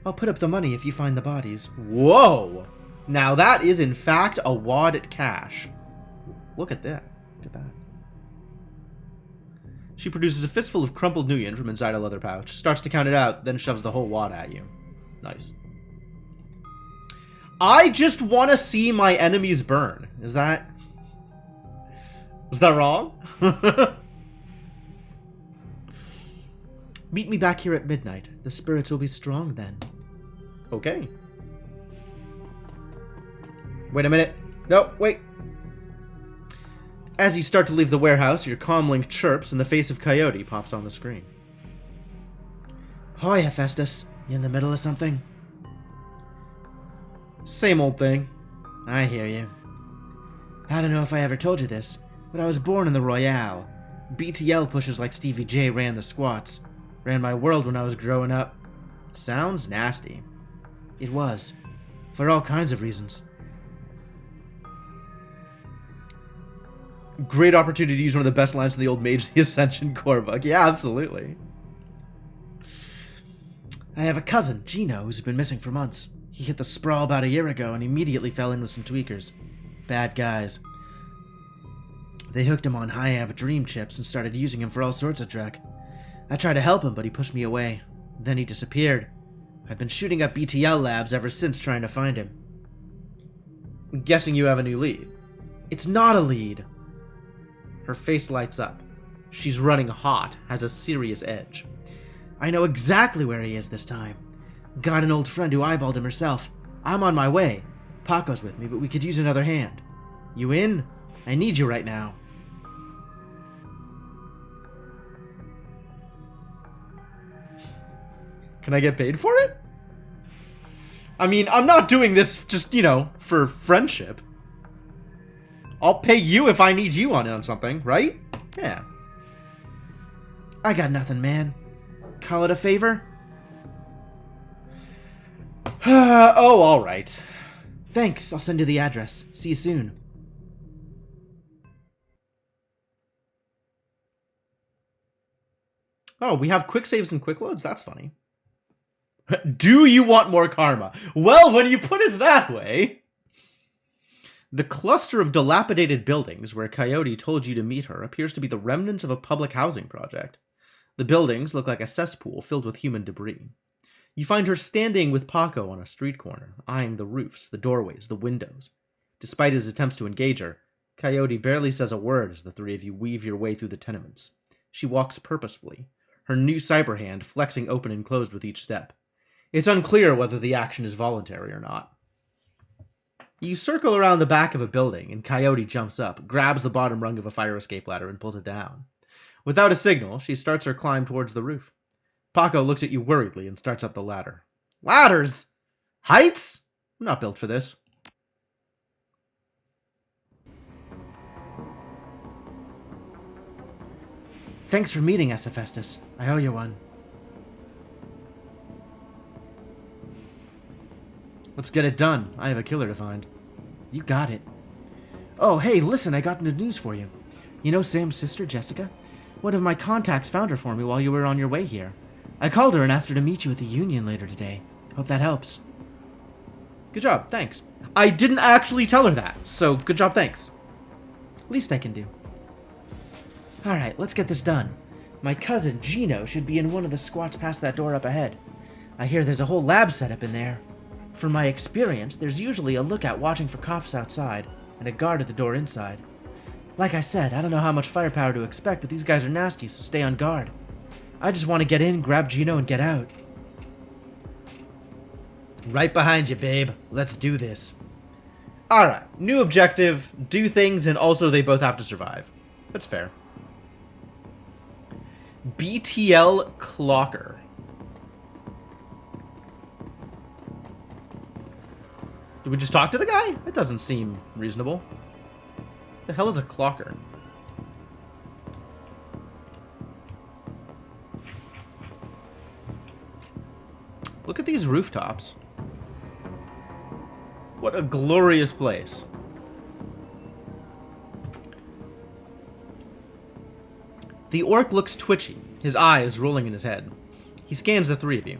I'll put up the money if you find the bodies. Whoa! Now that is in fact a wad at cash. look at that. Look at that. She produces a fistful of crumpled nougat from inside a leather pouch, starts to count it out, then shoves the whole wad at you. Nice. I just want to see my enemies burn. Is that wrong? Meet me back here at midnight. The spirits will be strong then. Okay. Wait a minute. No, wait. As you start to leave the warehouse, your comlink chirps and the face of Coyote pops on the screen. Hi, Hephaestus. You in the middle of something? Same old thing. I hear you. I don't know if I ever told you this, but I was born in the Royale. BTL pushers like Stevie J ran the squats. Ran my world when I was growing up. Sounds nasty. It was. For all kinds of reasons. Great opportunity to use one of the best lines from the old Mage the Ascension core book. Yeah, absolutely. I have a cousin, Gino, who's been missing for months. He hit the sprawl about a year ago and immediately fell in with some tweakers. Bad guys. They hooked him on high-amp dream chips and started using him for all sorts of dreck. I tried to help him, but he pushed me away. Then he disappeared. I've been shooting up BTL labs ever since trying to find him. I'm guessing you have a new lead. It's not a lead. Her face lights up. She's running hot, has a serious edge. I know exactly where he is this time. Got an old friend who eyeballed him herself. I'm on my way. Paco's with me, but we could use another hand. You in? I need you right now. Can I get paid for it? I mean, I'm not doing this just, you know, for friendship. I'll pay you if I need you on something, right? Yeah. I got nothing, man. Call it a favor? Oh, alright. Thanks, I'll send you the address. See you soon. Oh, we have quick saves and quick loads? That's funny. Do you want more karma? Well, when you put it that way... The cluster of dilapidated buildings where Coyote told you to meet her appears to be the remnants of a public housing project. The buildings look like a cesspool filled with human debris. You find her standing with Paco on a street corner, eyeing the roofs, the doorways, the windows. Despite his attempts to engage her, Coyote barely says a word as the three of you weave your way through the tenements. She walks purposefully, her new cyber hand flexing open and closed with each step. It's unclear whether the action is voluntary or not. You circle around the back of a building, and Coyote jumps up, grabs the bottom rung of a fire escape ladder, and pulls it down. Without a signal, she starts her climb towards the roof. Paco looks at you worriedly and starts up the ladder. Ladders? Heights? I'm not built for this. Thanks for meeting us, Hephaestus. I owe you one. Let's get it done. I have a killer to find. You got it. Oh, hey, listen, I got news for you. You know Sam's sister, Jessica? One of my contacts found her for me while you were on your way here. I called her and asked her to meet you at the Union later today. Hope that helps. Good job, thanks. I didn't actually tell her that, so good job, thanks. Least I can do. Alright, let's get this done. My cousin, Gino, should be in one of the squats past that door up ahead. I hear there's a whole lab set up in there. From my experience, there's usually a lookout watching for cops outside, and a guard at the door inside. Like I said, I don't know how much firepower to expect, but these guys are nasty, so stay on guard. I just want to get in, grab Gino, and get out. Right behind you, babe. Let's do this. Alright, new objective, do things, and also they both have to survive. That's fair. BTL Clocker. Did we just talk to the guy? That doesn't seem reasonable. The hell is a clocker? Look at these rooftops. What a glorious place. The orc looks twitchy, his eyes rolling in his head. He scans the three of you,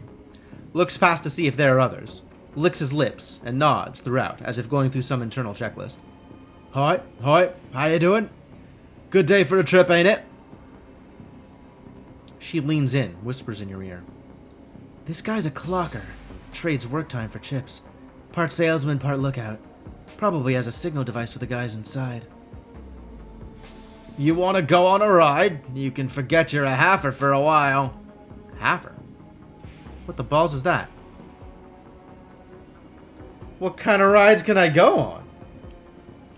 looks past to see if there are others, licks his lips, and nods throughout, as if going through some internal checklist. Hi, how you doing? Good day for a trip, ain't it? She leans in, whispers in your ear. This guy's a clocker. Trades work time for chips. Part salesman, part lookout. Probably has a signal device for the guys inside. You want to go on a ride? You can forget you're a halfer for a while. Halfer? What the balls is that? What kind of rides can I go on?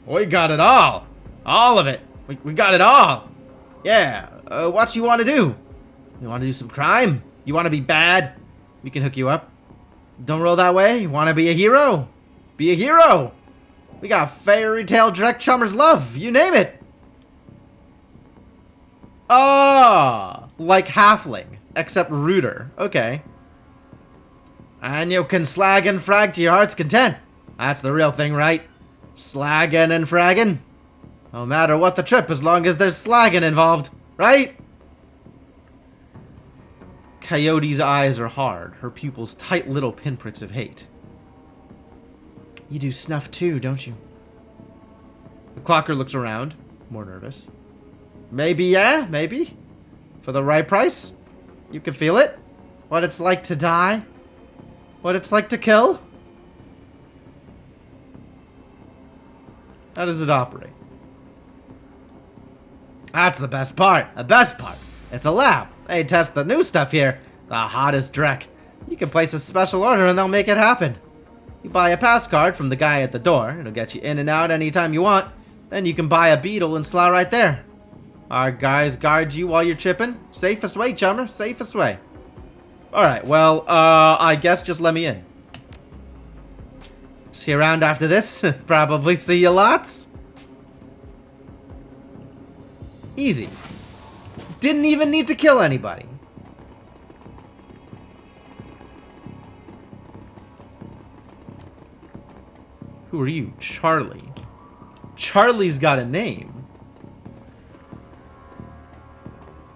We got it all. All of it. We got it all. Yeah. What you want to do? You want to do some crime? You want to be bad? We can hook you up. Don't roll that way. You want to be a hero? Be a hero. We got fairy tale direct chummers love. You name it. Ah, like halfling, except ruder. Okay. And you can slag and frag to your heart's content. That's the real thing, right? Slagging and fragging. No matter what the trip, as long as there's slagging involved, right? Coyote's eyes are hard, her pupils tight little pinpricks of hate. You do snuff too, don't you? The clocker looks around, more nervous. Maybe, yeah, maybe. For the right price. You can feel it. What it's like to die. What it's like to kill. How does it operate? That's the best part. The best part. It's a lab. They test the new stuff here. The hottest dreck. You can place a special order and they'll make it happen. You buy a pass card from the guy at the door. It'll get you in and out anytime you want. Then you can buy a beetle and slough right there. Our guys guard you while you're chipping. Safest way, chummer. Safest way. Alright, well, I guess just let me in. See you around after this. Probably see you lots. Easy. Didn't even need to kill anybody. Who are you? Charlie. Charlie's got a name.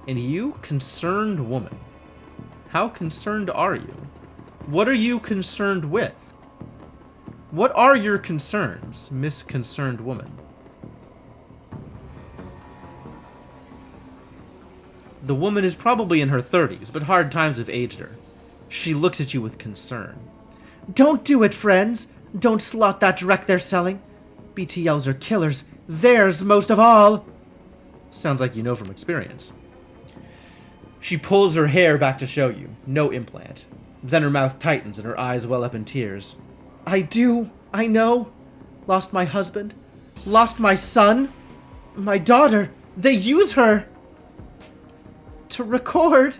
And you? Concerned woman. How concerned are you? What are you concerned with? What are your concerns, Miss Concerned Woman? The woman is probably in her 30s, but hard times have aged her. She looks at you with concern. Don't do it, friends! Don't slot that dreck they're selling. BTLs are killers. Theirs most of all. Sounds like you know from experience. She pulls her hair back to show you. No implant. Then her mouth tightens and her eyes well up in tears. I do. I know. Lost my husband. Lost my son. My daughter. They use her to record.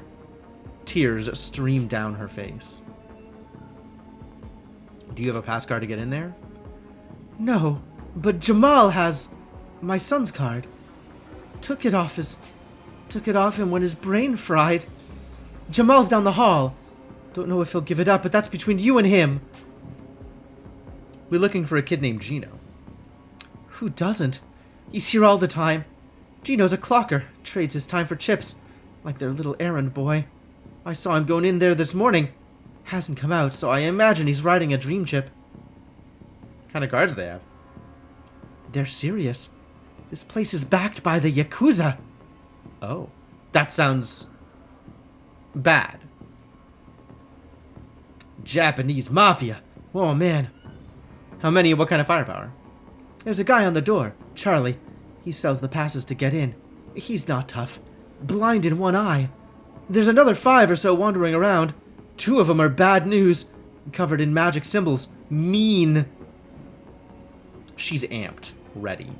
Tears stream down her face. Do you have a pass card to get in there? No, but Jamal has my son's card. Took it off him when his brain fried. Jamal's down the hall. Don't know if he'll give it up, but that's between you and him. We're looking for a kid named Gino. Who doesn't? He's here all the time. Gino's a clocker. Trades his time for chips. Like their little errand boy. I saw him going in there this morning. Hasn't come out, so I imagine he's riding a dream chip. What kind of guards they have? They're serious. This place is backed by the Yakuza. Oh. That sounds bad. Japanese mafia. Oh, man. How many and what kind of firepower? There's a guy on the door, Charlie. He sells the passes to get in. He's not tough. Blind in one eye. There's another 5 or so wandering around. 2 of them are bad news. Covered in magic symbols. Mean. She's amped. Ready.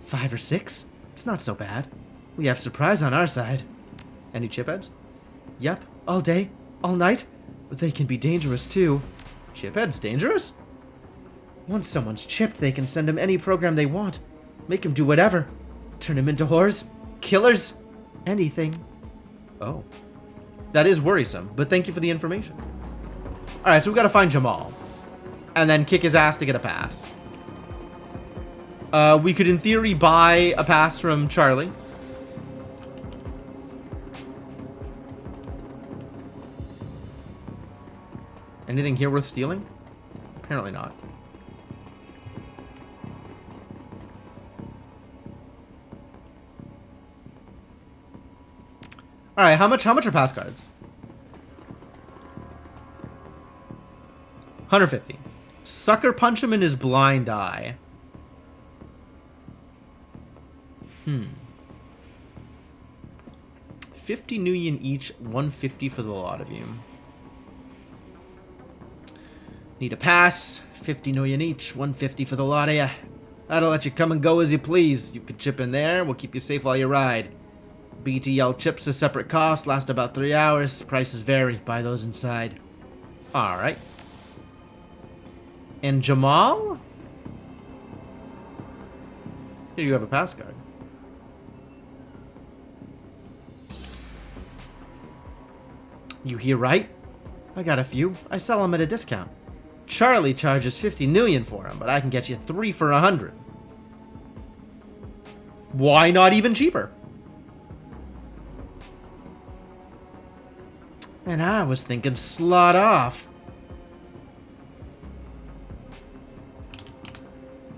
5 or 6? It's not so bad. We have surprise on our side. Any chipheads? Yep. All day. All night. But they can be dangerous too. Chipheads dangerous? Once someone's chipped, they can send them any program they want. Make them do whatever. Turn them into whores. Killers. Anything. Oh. That is worrisome, but thank you for the information. Alright, so we gotta find Jamal. And then kick his ass to get a pass. We could, in theory, buy a pass from Charlie. Anything here worth stealing? Apparently not. All right, how much are pass cards? 150. Sucker punch him in his blind eye. 50 new yen each, 150 for the lot of you. Need a pass, 50 new yen each, 150 for the lot of you. That'll let you come and go as you please. You can chip in there, we'll keep you safe while you ride. BTL chips a separate cost, last about 3 hours. Prices vary, buy those inside. Alright. And Jamal? Here you have a pass card. You hear right? I got a few. I sell them at a discount. Charlie charges 50 million for them, but I can get you 3 for 100. Why not even cheaper? And I was thinking slot off.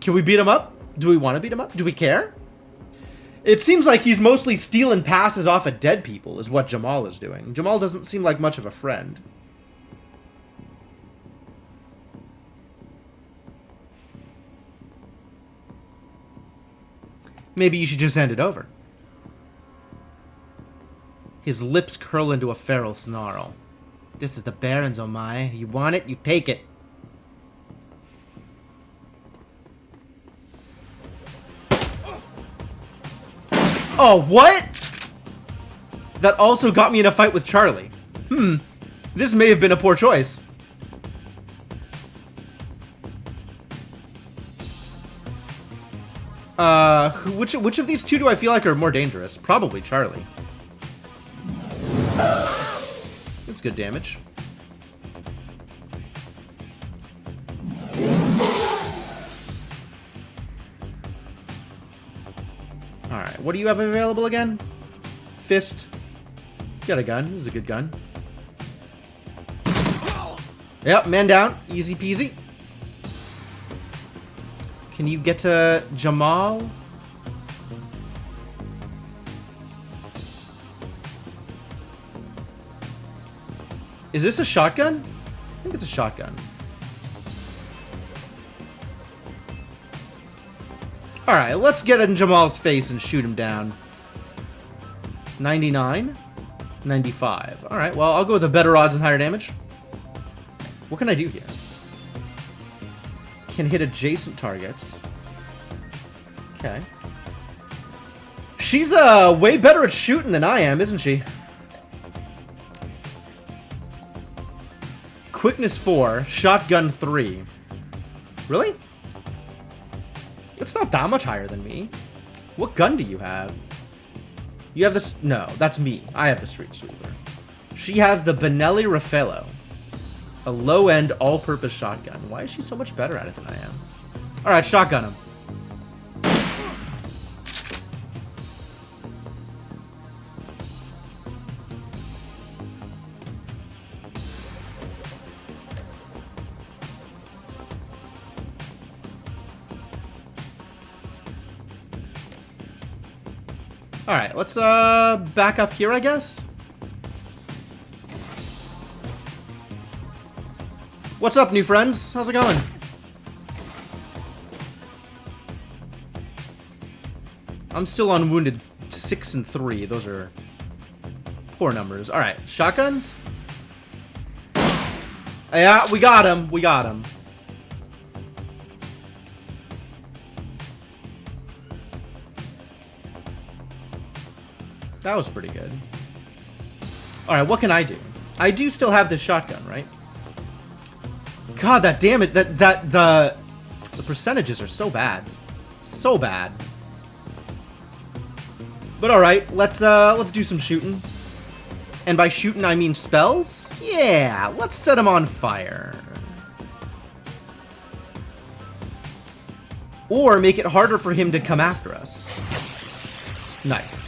Can we beat him up? Do we want to beat him up? Do we care? It seems like he's mostly stealing passes off of dead people, is what Jamal is doing. Jamal doesn't seem like much of a friend. Maybe you should just hand it over. His lips curl into a feral snarl. This is the Baron's, oh my. You want it? You take it. Oh, what? That also got me in a fight with Charlie. This may have been a poor choice. Which of these two do I feel like are more dangerous? Probably Charlie. That's good damage. Alright, what do you have available again? Fist. You got a gun. This is a good gun. Yep, man down. Easy peasy. Can you get to Jamal? Is this a shotgun? I think it's a shotgun. Alright, let's get in Jamal's face and shoot him down. 99? 95. Alright, well, I'll go with the better odds and higher damage. What can I do here? Can hit adjacent targets. Okay. She's way better at shooting than I am, isn't she? Quickness 4, shotgun 3. Really? It's not that much higher than me. What gun do you have? You have this... No, that's me. I have the Street Sweeper. She has the Benelli Raffaello. A low-end, all-purpose shotgun. Why is she so much better at it than I am? Alright, shotgun him. Alright, let's back up here, I guess. What's up, new friends? How's it going? I'm still on wounded 6 and 3. Those are poor numbers. Alright, shotguns? Yeah, we got him. We got him. That was pretty good. Alright, what can I do? I do still have this shotgun, right? God, that damn it, the percentages are so bad. So bad. But alright, let's do some shooting. And by shooting I mean spells? Yeah, let's set him on fire. Or make it harder for him to come after us. Nice.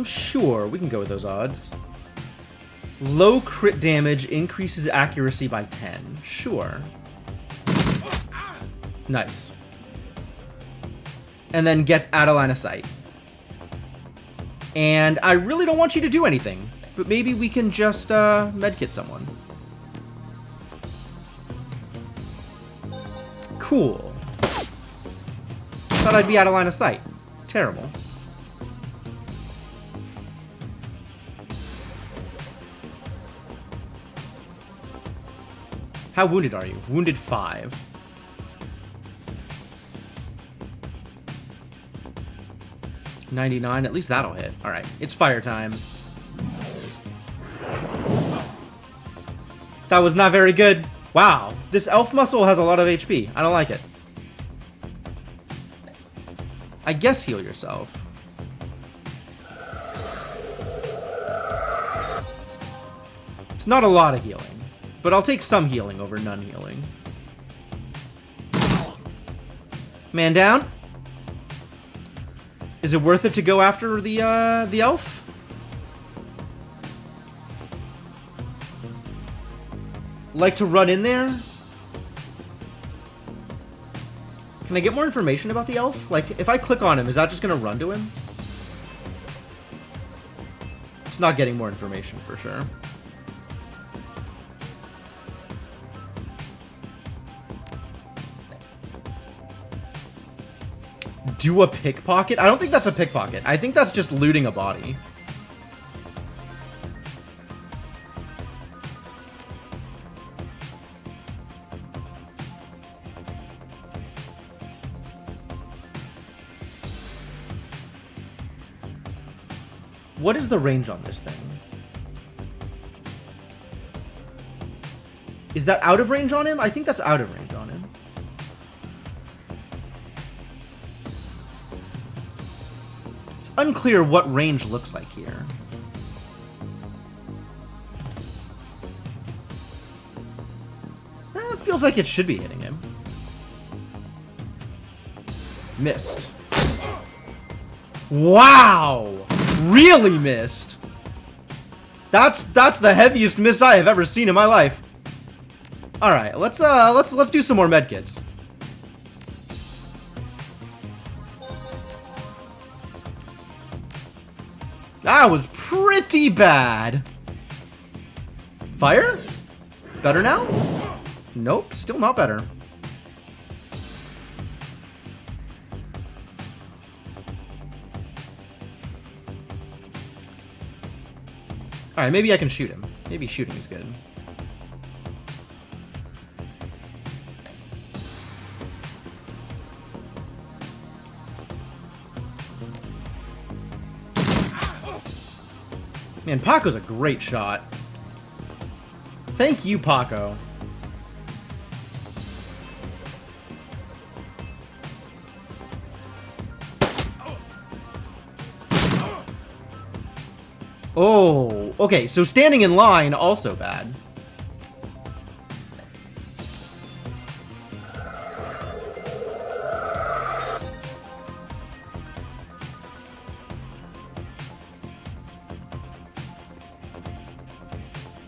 Sure, we can go with those odds. Low crit damage increases accuracy by 10. Sure. Nice. And then get out of line of sight. And I really don't want you to do anything, but maybe we can just medkit someone. Cool. Thought I'd be out of line of sight. Terrible. How wounded are you? Wounded 5. $99. At least that'll hit. Alright, it's fire time. That was not very good. Wow, this elf muscle has a lot of HP. I don't like it. I guess heal yourself. It's not a lot of healing, but I'll take some healing over none healing. Man down. Is it worth it to go after the elf? Like to run in there? Can I get more information about the elf? Like, if I click on him, is that just gonna run to him? It's not getting more information for sure. Do a pickpocket? I don't think that's a pickpocket. I think that's just looting a body. What is the range on this thing? Is that out of range on him? I think that's out of range on him. It's unclear what range looks like here. It feels like it should be hitting him. Missed. Wow! Really missed. That's the heaviest miss I have ever seen in my life. All right, let's do some more medkits. That was pretty bad. Fire? Better now? Nope, still not better. Alright, maybe I can shoot him. Maybe shooting is good. Man, Paco's a great shot. Thank you, Paco. Oh, okay, so standing in line, also bad.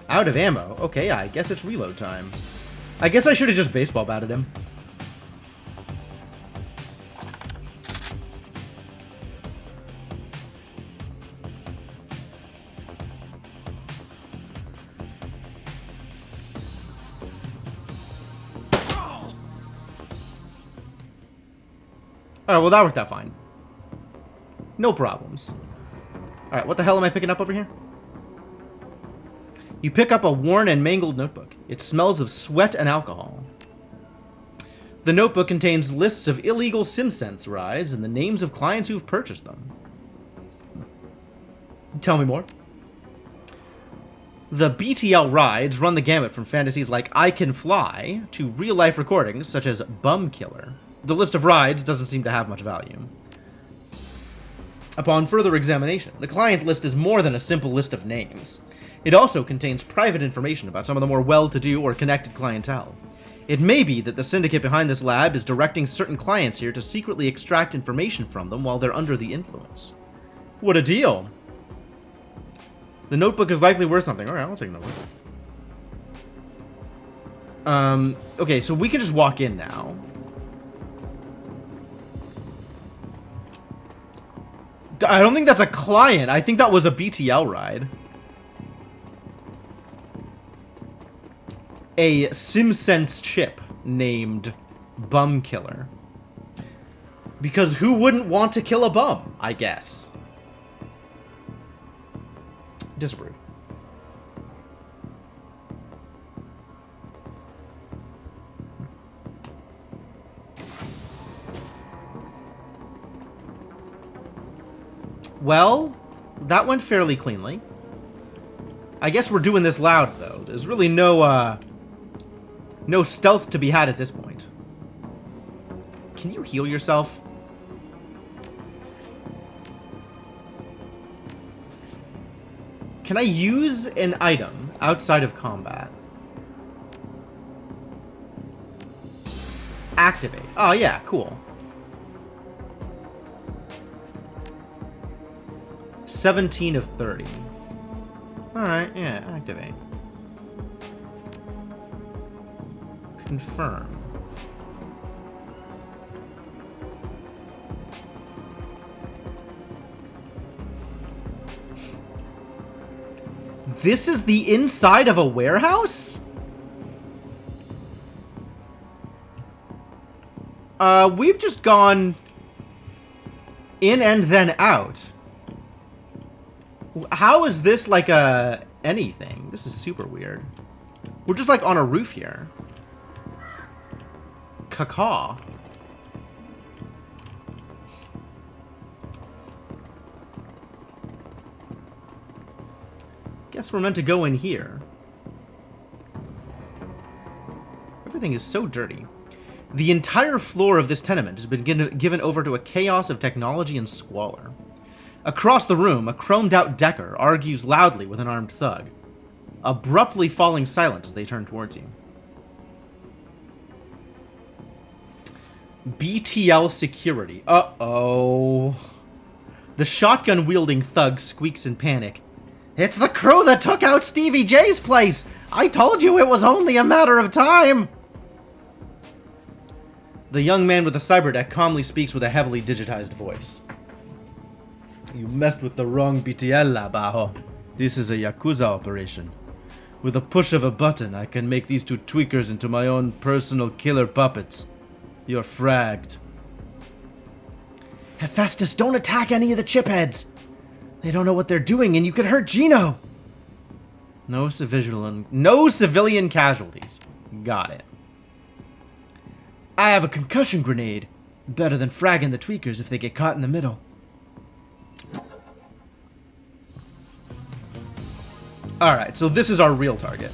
Out of ammo. Okay, I guess it's reload time. I guess I should have just baseball batted him. Alright, well that worked out fine. No problems. Alright, what the hell am I picking up over here? You pick up a worn and mangled notebook. It smells of sweat and alcohol. The notebook contains lists of illegal SimSense rides and the names of clients who've purchased them. Tell me more. The BTL rides run the gamut from fantasies like I Can Fly to real-life recordings such as Bum Killer. The list of rides doesn't seem to have much value. Upon further examination, the client list is more than a simple list of names. It also contains private information about some of the more well-to-do or connected clientele. It may be that the syndicate behind this lab is directing certain clients here to secretly extract information from them while they're under the influence. What a deal! The notebook is likely worth something. Alright, I'll take a notebook. Okay, so we can just walk in now. I don't think that's a client. I think that was a BTL ride. A SimSense chip named Bum Killer. Because who wouldn't want to kill a bum, I guess. Disapprove. Well, that went fairly cleanly. I guess we're doing this loud, though. There's really no stealth to be had at this point. Can you heal yourself? Can I use an item outside of combat? Activate. Oh, yeah, cool. 17 of 30. Alright, yeah, activate. Confirm. This is the inside of a warehouse? We've just gone in and then out. How is this like a anything? This is super weird. We're just like on a roof here. Caca. Guess we're meant to go in here. Everything is so dirty. The entire floor of this tenement has been given over to a chaos of technology and squalor. Across the room, a chromed-out Decker argues loudly with an armed thug, abruptly falling silent as they turn towards you. BTL security. Uh-oh. The shotgun-wielding thug squeaks in panic. It's the crew that took out Stevie J's place! I told you it was only a matter of time! The young man with the cyberdeck calmly speaks with a heavily digitized voice. You messed with the wrong BTL, Bajo. This is a Yakuza operation. With a push of a button, I can make these two tweakers into my own personal killer puppets. You're fragged. Hephaestus, don't attack any of the chipheads! They don't know what they're doing, and you could hurt Gino! No civilian casualties. Got it. I have a concussion grenade. Better than fragging the tweakers if they get caught in the middle. Alright, so this is our real target.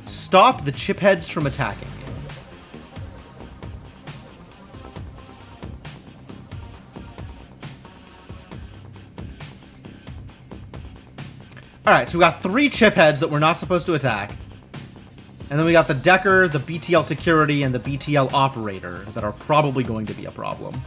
Stop the chipheads from attacking. Alright, so we got 3 chipheads that we're not supposed to attack. And then we got the Decker, the BTL security, and the BTL operator that are probably going to be a problem.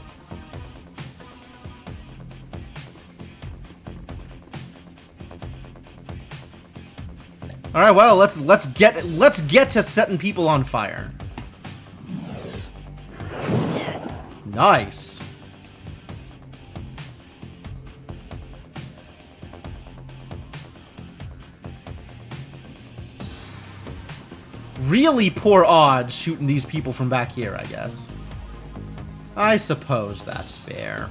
Alright, well, let's get to setting people on fire. Nice. Really poor odds shooting these people from back here, I guess. I suppose that's fair.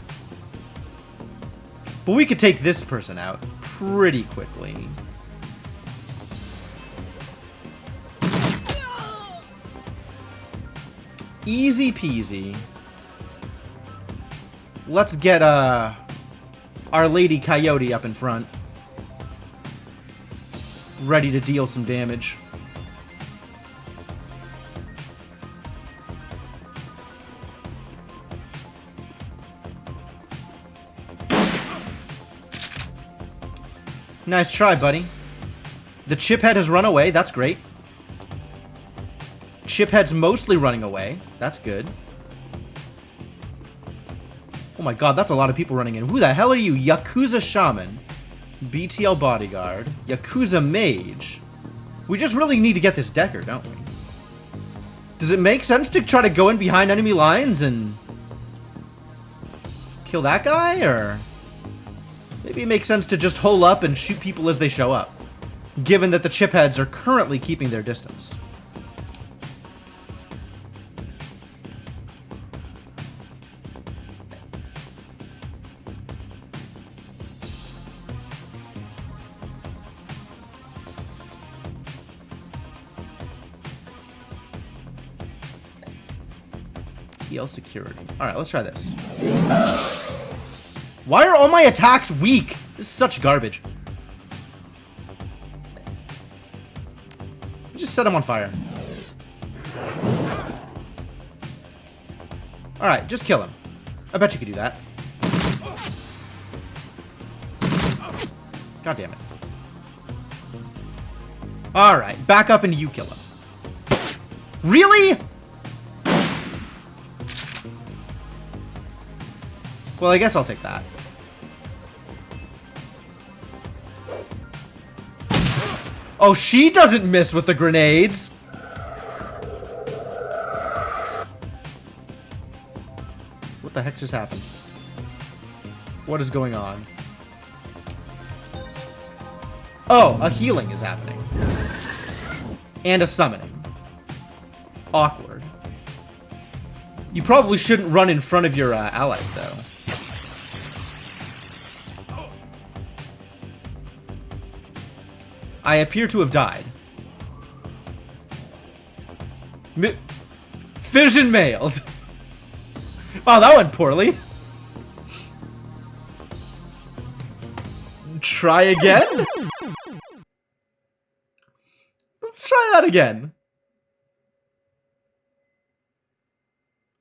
But we could take this person out pretty quickly. Easy peasy. Let's get Our Lady Coyote up in front. Ready to deal some damage. Nice try, buddy. The chiphead has run away. That's great. Chiphead's mostly running away. That's good. Oh my god, that's a lot of people running in. Who the hell are you? Yakuza Shaman. BTL Bodyguard. Yakuza Mage. We just really need to get this Decker, don't we? Does it make sense to try to go in behind enemy lines and kill that guy, or maybe it makes sense to just hole up and shoot people as they show up, given that the chipheads are currently keeping their distance? TL security. Alright, let's try this. Why are all my attacks weak? This is such garbage. Just set him on fire. Alright, just kill him. I bet you could do that. God damn it. Alright, back up and you kill him. Really? Well, I guess I'll take that. Oh, she doesn't miss with the grenades. What the heck just happened? What is going on? Oh, a healing is happening. And a summoning. Awkward. You probably shouldn't run in front of your allies, though. I appear to have died. Fission mailed. Wow, that went poorly. Try again? Let's try that again.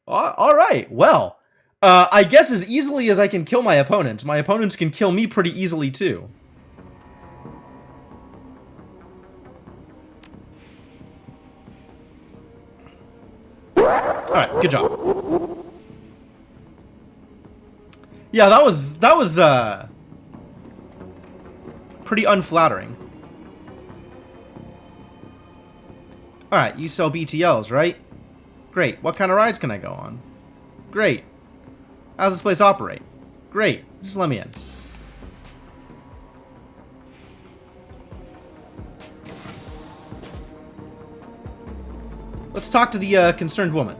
Alright, well. I guess as easily as I can kill my opponents can kill me pretty easily too. Alright, good job. Yeah, that was pretty unflattering. Alright, you sell BTLs, right? Great. What kind of rides can I go on? Great. How's this place operate? Great. Just let me in. Let's talk to the concerned woman.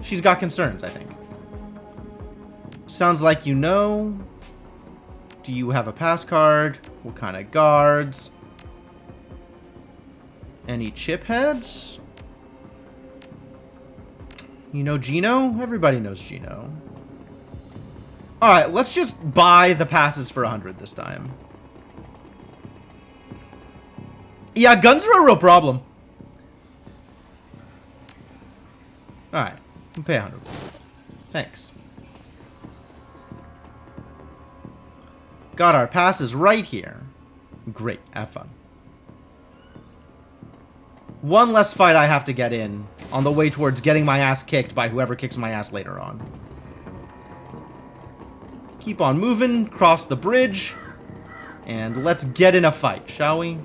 She's got concerns, I think. Sounds like you know. Do you have a pass card? What kind of guards? Any chip heads? You know Gino? Everybody knows Gino. Alright, let's just buy the passes for 100 this time. Yeah, guns are a real problem. Alright, we'll pay 100. Thanks. Got our passes right here. Great, have fun. One less fight I have to get in on the way towards getting my ass kicked by whoever kicks my ass later on. Keep on moving, cross the bridge, and let's get in a fight, shall we?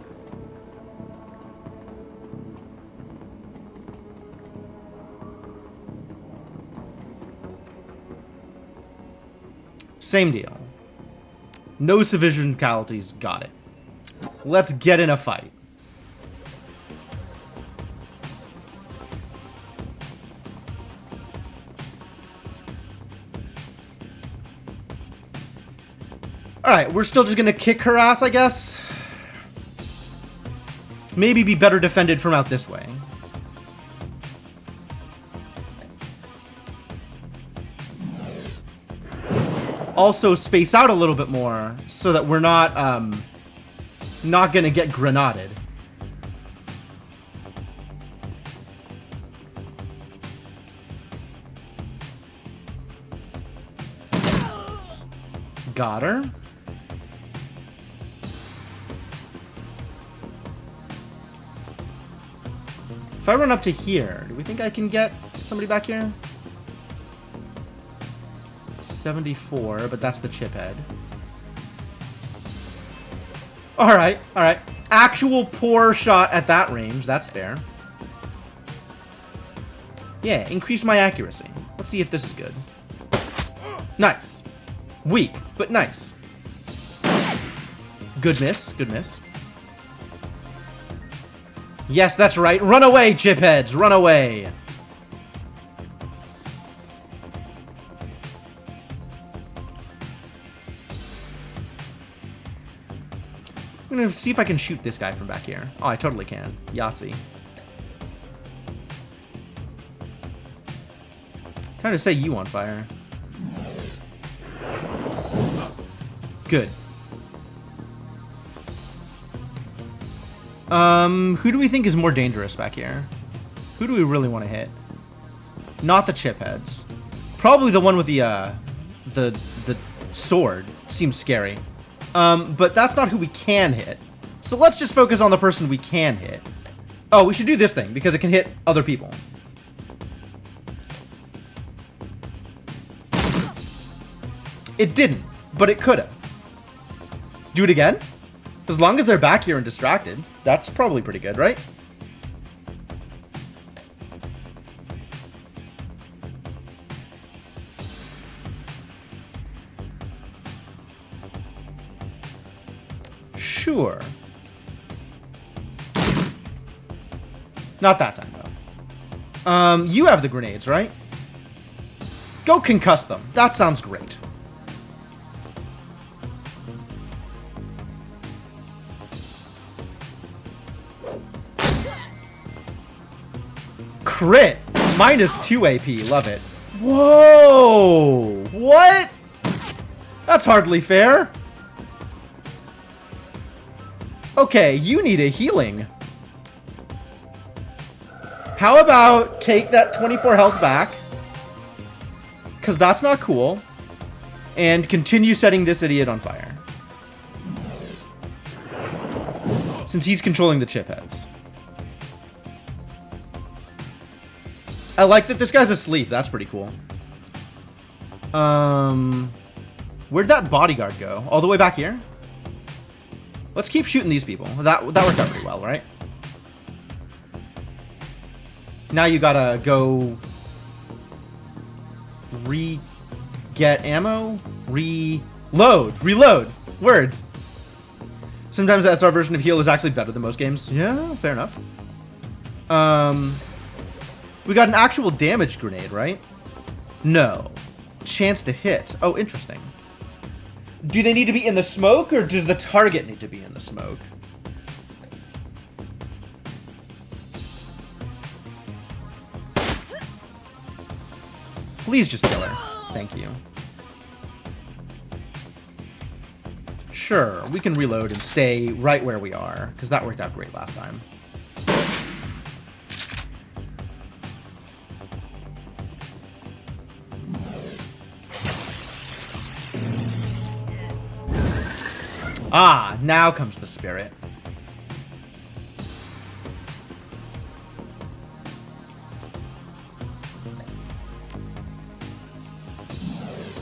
Same deal. No civilian casualties, got it. Let's get in a fight. Alright, we're still just gonna kick her ass, I guess. Maybe be better defended from out this way. Also space out a little bit more so that we're not gonna get grenaded. Got her. If I run up to here, do we think I can get somebody back here? 74, but that's the chip head. Alright, alright. Actual poor shot at that range. That's fair. Yeah, increase my accuracy. Let's see if this is good. Nice. Weak, but nice. Good miss, good miss. Yes, that's right. Run away, chipheads! Run away! I'm gonna see if I can shoot this guy from back here. Oh, I totally can. Yahtzee. Trying to say you on fire. Good. Who do we think is more dangerous back here? Who do we really want to hit? Not the chip heads. Probably the one with the sword. Seems scary. But that's not who we can hit. So let's just focus on the person we can hit. Oh, we should do this thing, because it can hit other people. It didn't, but it could have. Do it again? As long as they're back here and distracted, that's probably pretty good, right? Sure. Not that time, though. You have the grenades, right? Go concuss them. That sounds great. Crit! -2 AP. Love it. Whoa! What? That's hardly fair. Okay, you need a healing. How about take that 24 health back? Because that's not cool. And continue setting this idiot on fire. Since he's controlling the chip heads. I like that this guy's asleep. That's pretty cool. Where'd that bodyguard go? All the way back here? Let's keep shooting these people. That worked out pretty well, right? Now you gotta go... get ammo? Reload! Reload! Words! Sometimes the SR version of heal is actually better than most games. Yeah, fair enough. We got an actual damage grenade, right? No. Chance to hit. Oh, interesting. Do they need to be in the smoke, or does the target need to be in the smoke? Please just kill her. Thank you. Sure, we can reload and stay right where we are, because that worked out great last time. Ah, now comes the spirit.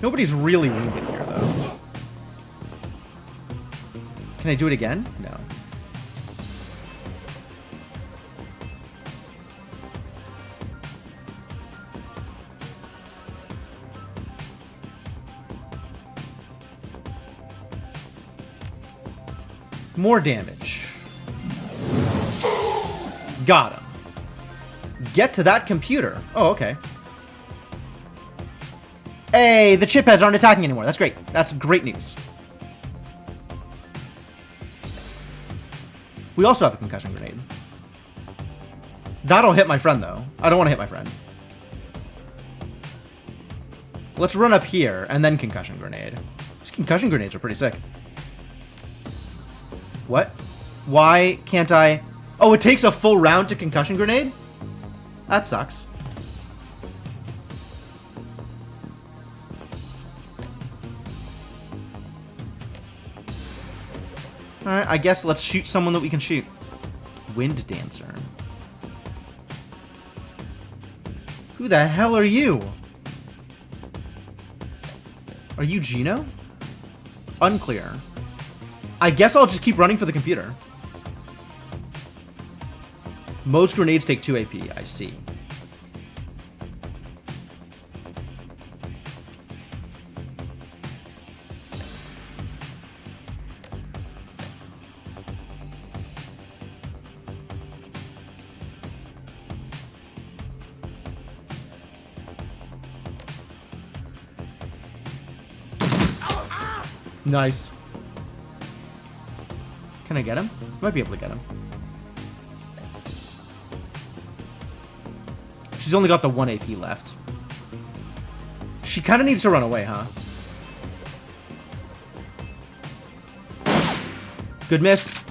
Nobody's really wounded here, though. Can I do it again? No. More damage. Got him. Get to that computer. Oh, okay. Hey, the chip heads aren't attacking anymore. That's great. That's great news. We also have a concussion grenade. That'll hit my friend, though. I don't want to hit my friend. Let's run up here and then concussion grenade. These concussion grenades are pretty sick. What? Why can't I... Oh, it takes a full round to concussion grenade? That sucks. Alright, I guess let's shoot someone that we can shoot. Wind Dancer. Who the hell are you? Are you Gino? Unclear. I guess I'll just keep running for the computer. Most grenades take 2 AP. I see. Nice. Can I get him? Might be able to get him. She's only got the 1 AP left. She kind of needs to run away, huh? Good miss.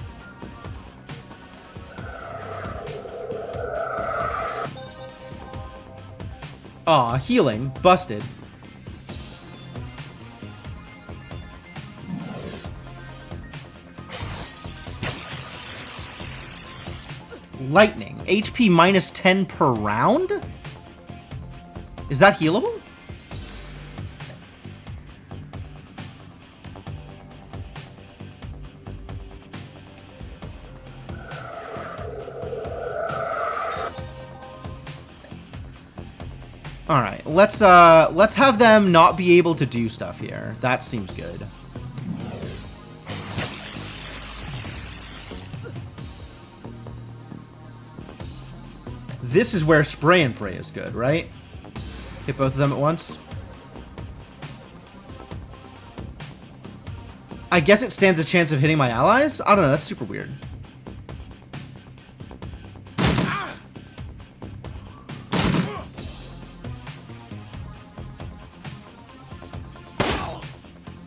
Aw, healing. Busted. Lightning. HP minus 10 per round? Is that healable? Alright, let's have them not be able to do stuff here. That seems good. This is where spray and pray is good, right? Hit both of them at once. I guess it stands a chance of hitting my allies? I don't know, that's super weird.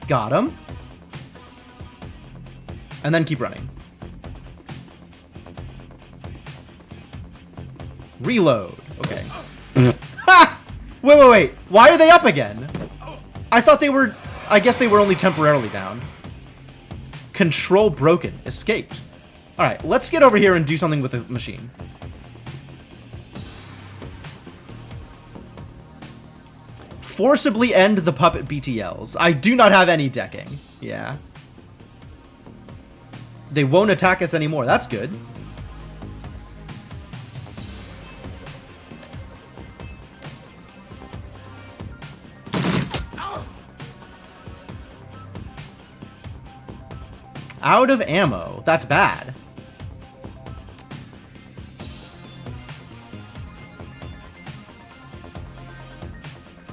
Got him. And then keep running. Reload. Okay. Ha! Wait. Why are they up again? I thought they were... I guess they were only temporarily down. Control broken. Escaped. Alright, let's get over here and do something with the machine. Forcibly end the puppet BTLs. I do not have any decking. Yeah. They won't attack us anymore. That's good. Out of ammo. That's bad.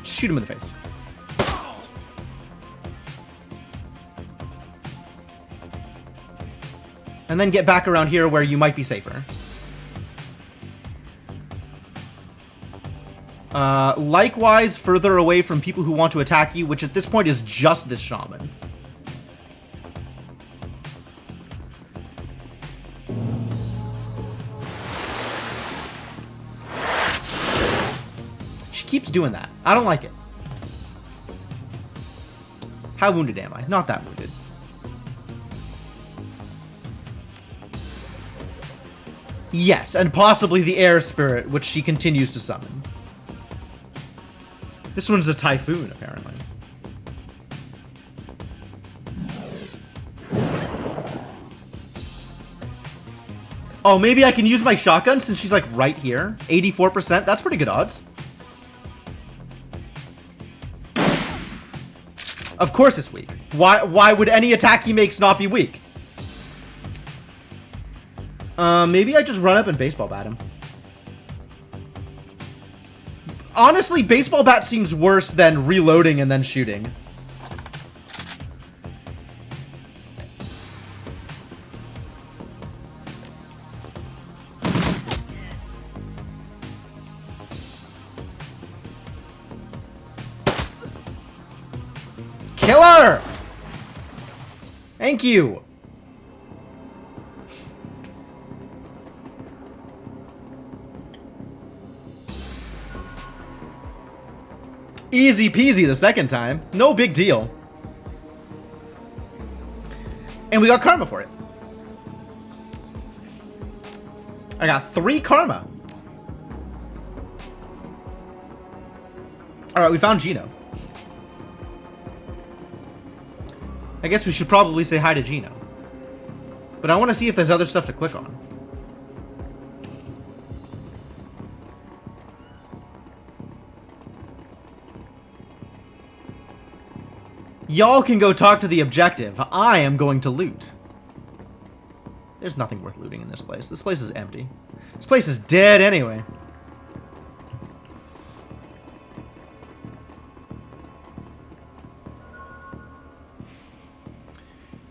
Shoot him in the face. And then get back around here where you might be safer. Likewise, further away from people who want to attack you, which at this point is just this shaman. Keeps doing that. I don't like it. How wounded am I? Not that wounded. Yes, and possibly the air spirit, which she continues to summon. This one's a typhoon, apparently. Oh, maybe I can use my shotgun since she's like right here. 84%. That's pretty good odds. Of course it's weak. Why would any attack he makes not be weak? Maybe I just run up and baseball bat him. Honestly, baseball bat seems worse than reloading and then shooting. Killer! Thank you. Easy peasy the second time. No big deal. And we got karma for it. I got 3 karma. Alright, we found Gino. I guess we should probably say hi to Gino. But I want to see if there's other stuff to click on. Y'all can go talk to the objective. I am going to loot. There's nothing worth looting in this place. This place is empty. This place is dead anyway.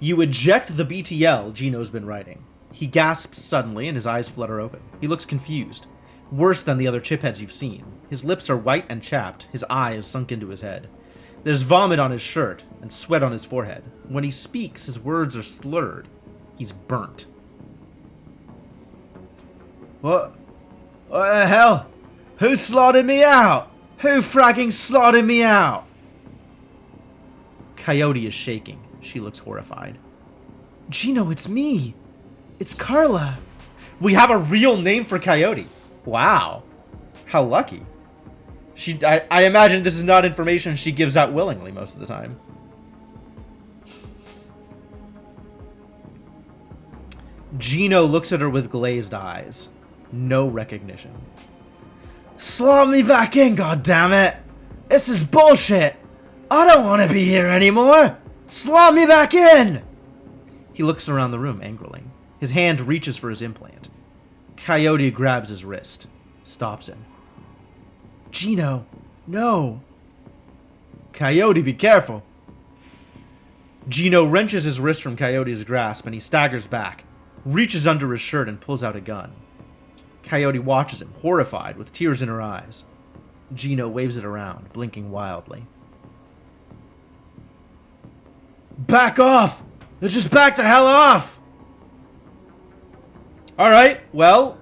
You eject the BTL Gino's been writing. He gasps suddenly and his eyes flutter open. He looks confused. Worse than the other chipheads you've seen. His lips are white and chapped. His eye is sunk into his head. There's vomit on his shirt and sweat on his forehead. When he speaks, his words are slurred. He's burnt. What the hell? Who slaughtered me out? Who fragging slaughtered me out? Coyote is shaking. She looks horrified. Gino, it's me. It's Carla. We have a real name for Coyote. Wow. How lucky. I imagine this is not information she gives out willingly most of the time. Gino looks at her with glazed eyes. No recognition. Slot me back in, goddammit! This is bullshit! I don't want to be here anymore! Slot me back in! He looks around the room angrily. His hand reaches for his implant. Coyote grabs his wrist. Stops him. Gino, no. Coyote, be careful. Gino wrenches his wrist from Coyote's grasp and he staggers back, reaches under his shirt and pulls out a gun. Coyote watches him, horrified, with tears in her eyes. Gino waves it around, blinking wildly. Back off! Just back the hell off! Alright, well,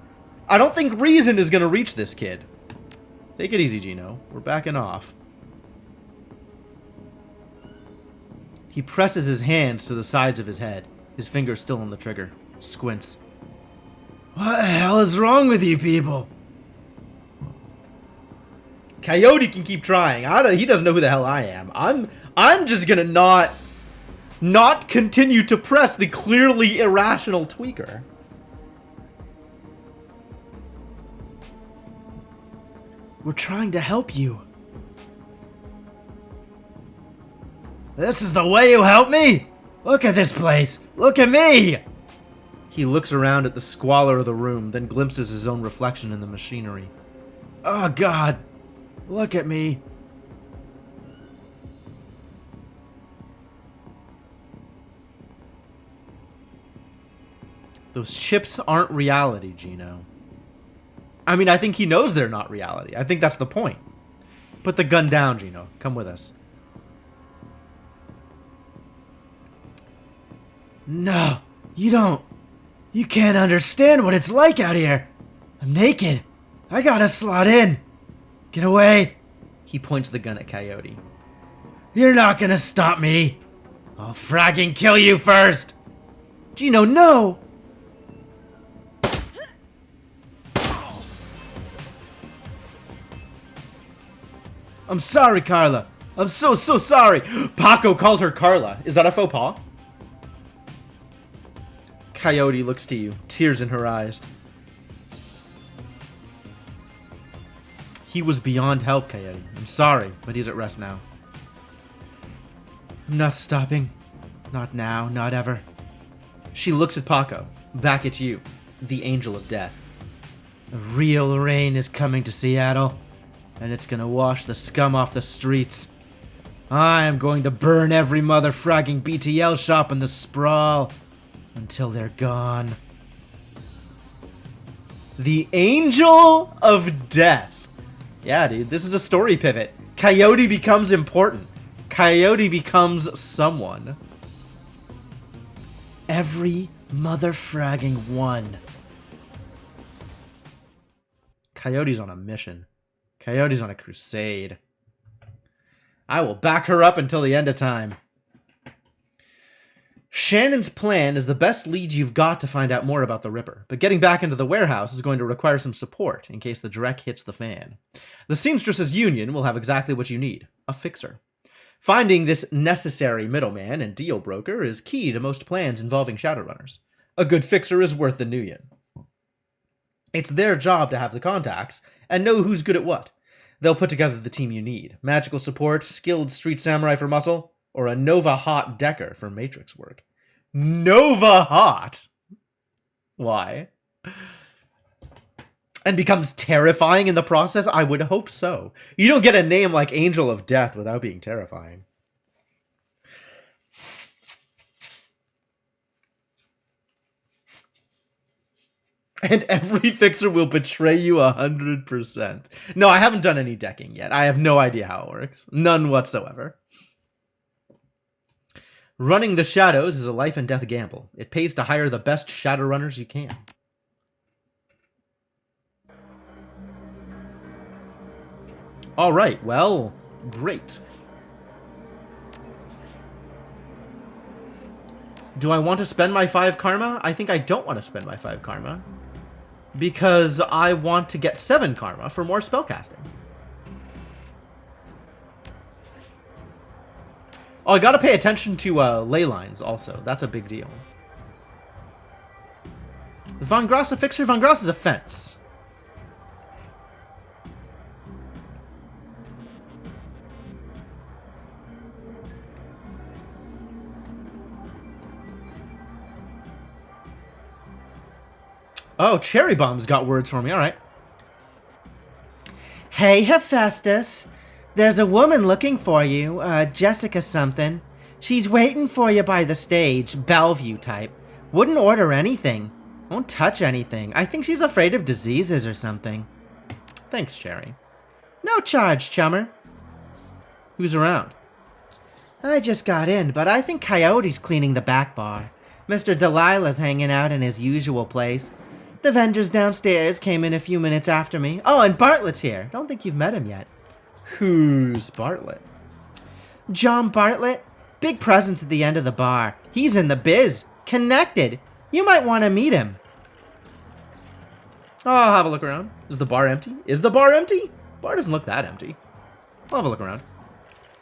I don't think reason is gonna reach this kid. Take it easy, Gino. We're backing off. He presses his hands to the sides of his head, his fingers still on the trigger. Squints. What the hell is wrong with you people? Coyote can keep trying. He doesn't know who the hell I am. I'm just gonna not continue to press the clearly irrational tweaker. We're trying to help you. This is the way you help me? Look at this place. Look at me. He looks around at the squalor of the room, then glimpses his own reflection in the machinery. Oh, God. Look at me. Those chips aren't reality, Gino. I mean, I think he knows they're not reality. I think that's the point. Put the gun down, Gino. Come with us. No, you don't. You can't understand what it's like out here. I'm naked. I gotta slot in. Get away. He points the gun at Coyote. You're not gonna stop me. I'll fragging kill you first. Gino, no. I'm sorry, Carla. I'm so sorry. Paco called her Carla. Is that a faux pas? Coyote looks to you, tears in her eyes. He was beyond help, Coyote. I'm sorry, but he's at rest now. I'm not stopping. Not now, not ever. She looks at Paco, back at you, the angel of death. A real rain is coming to Seattle, and it's gonna wash the scum off the streets. I am going to burn every mother fragging BTL shop in the sprawl. Until they're gone. The Angel of Death. Yeah, dude, this is a story pivot. Coyote becomes important. Coyote becomes someone. Every mother-fragging one. Coyote's on a mission. Coyote's on a crusade. I will back her up until the end of time. Shannon's plan is the best lead you've got to find out more about the Ripper, but getting back into the warehouse is going to require some support in case the dreck hits the fan. The Seamstresses Union will have exactly what you need, a fixer. Finding this necessary middleman and deal broker is key to most plans involving Shadowrunners. A good fixer is worth the Nuyen. It's their job to have the contacts and know who's good at what. They'll put together the team you need. Magical support, skilled street samurai for muscle, or a Nova Hot Decker for Matrix work. Nova Hot? Why? And becomes terrifying in the process? I would hope so. You don't get a name like Angel of Death without being terrifying. And every fixer will betray you 100%. No, I haven't done any decking yet. I have no idea how it works. None whatsoever. Running the Shadows is a life and death gamble. It pays to hire the best Shadowrunners you can. Alright, well, great. Do I want to spend my 5 karma? I think I don't want to spend my 5 karma. Because I want to get 7 karma for more spellcasting. Oh, I gotta pay attention to ley lines also. That's a big deal. Is Von Gross a fixer? Von Gross is a fence. Oh, Cherry Bomb's got words for me. All right. Hey, Hephaestus. There's a woman looking for you. Jessica something. She's waiting for you by the stage. Bellevue type. Wouldn't order anything. Won't touch anything. I think she's afraid of diseases or something. Thanks, Cherry. No charge, chummer. Who's around? I just got in, but I think Coyote's cleaning the back bar. Mr. Delilah's hanging out in his usual place. The vendors downstairs came in a few minutes after me. Oh, and Bartlett's here. Don't think you've met him yet. Who's Bartlett? John Bartlett. Big presence at the end of the bar. He's in the biz. Connected. You might want to meet him. Oh, I'll have a look around. Is the bar empty? Is the bar empty? Bar doesn't look that empty. I'll have a look around.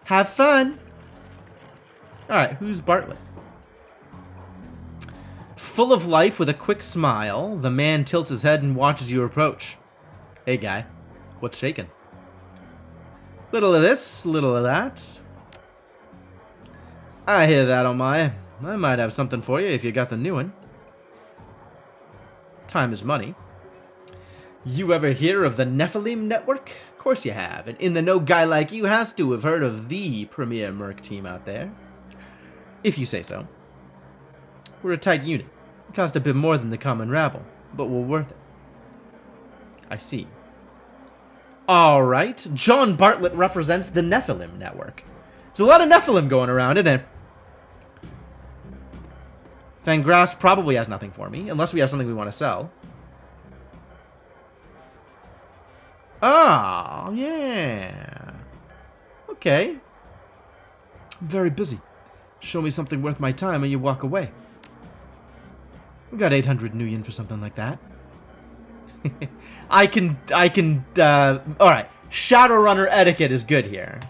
Have fun. Alright, who's Bartlett? Full of life with a quick smile, the man tilts his head and watches you approach. Hey guy, what's shaking? Little of this, little of that. I hear that, oh my. I might have something for you if you got the new one. Time is money. You ever hear of the Nephilim Network? Of course you have. An in-the-know guy like you has to have heard of the premier merc team out there. If you say so. We're a tight unit. It cost a bit more than the common rabble, but we're worth it. I see. Alright, John Bartlett represents the Nephilim Network. There's a lot of Nephilim going around, isn't it? Fangras probably has nothing for me, unless we have something we want to sell. Ah, yeah. Okay. I'm very busy. Show me something worth my time and you walk away. We got 800 Nuyen for something like that. I can, alright. Shadowrunner etiquette is good here.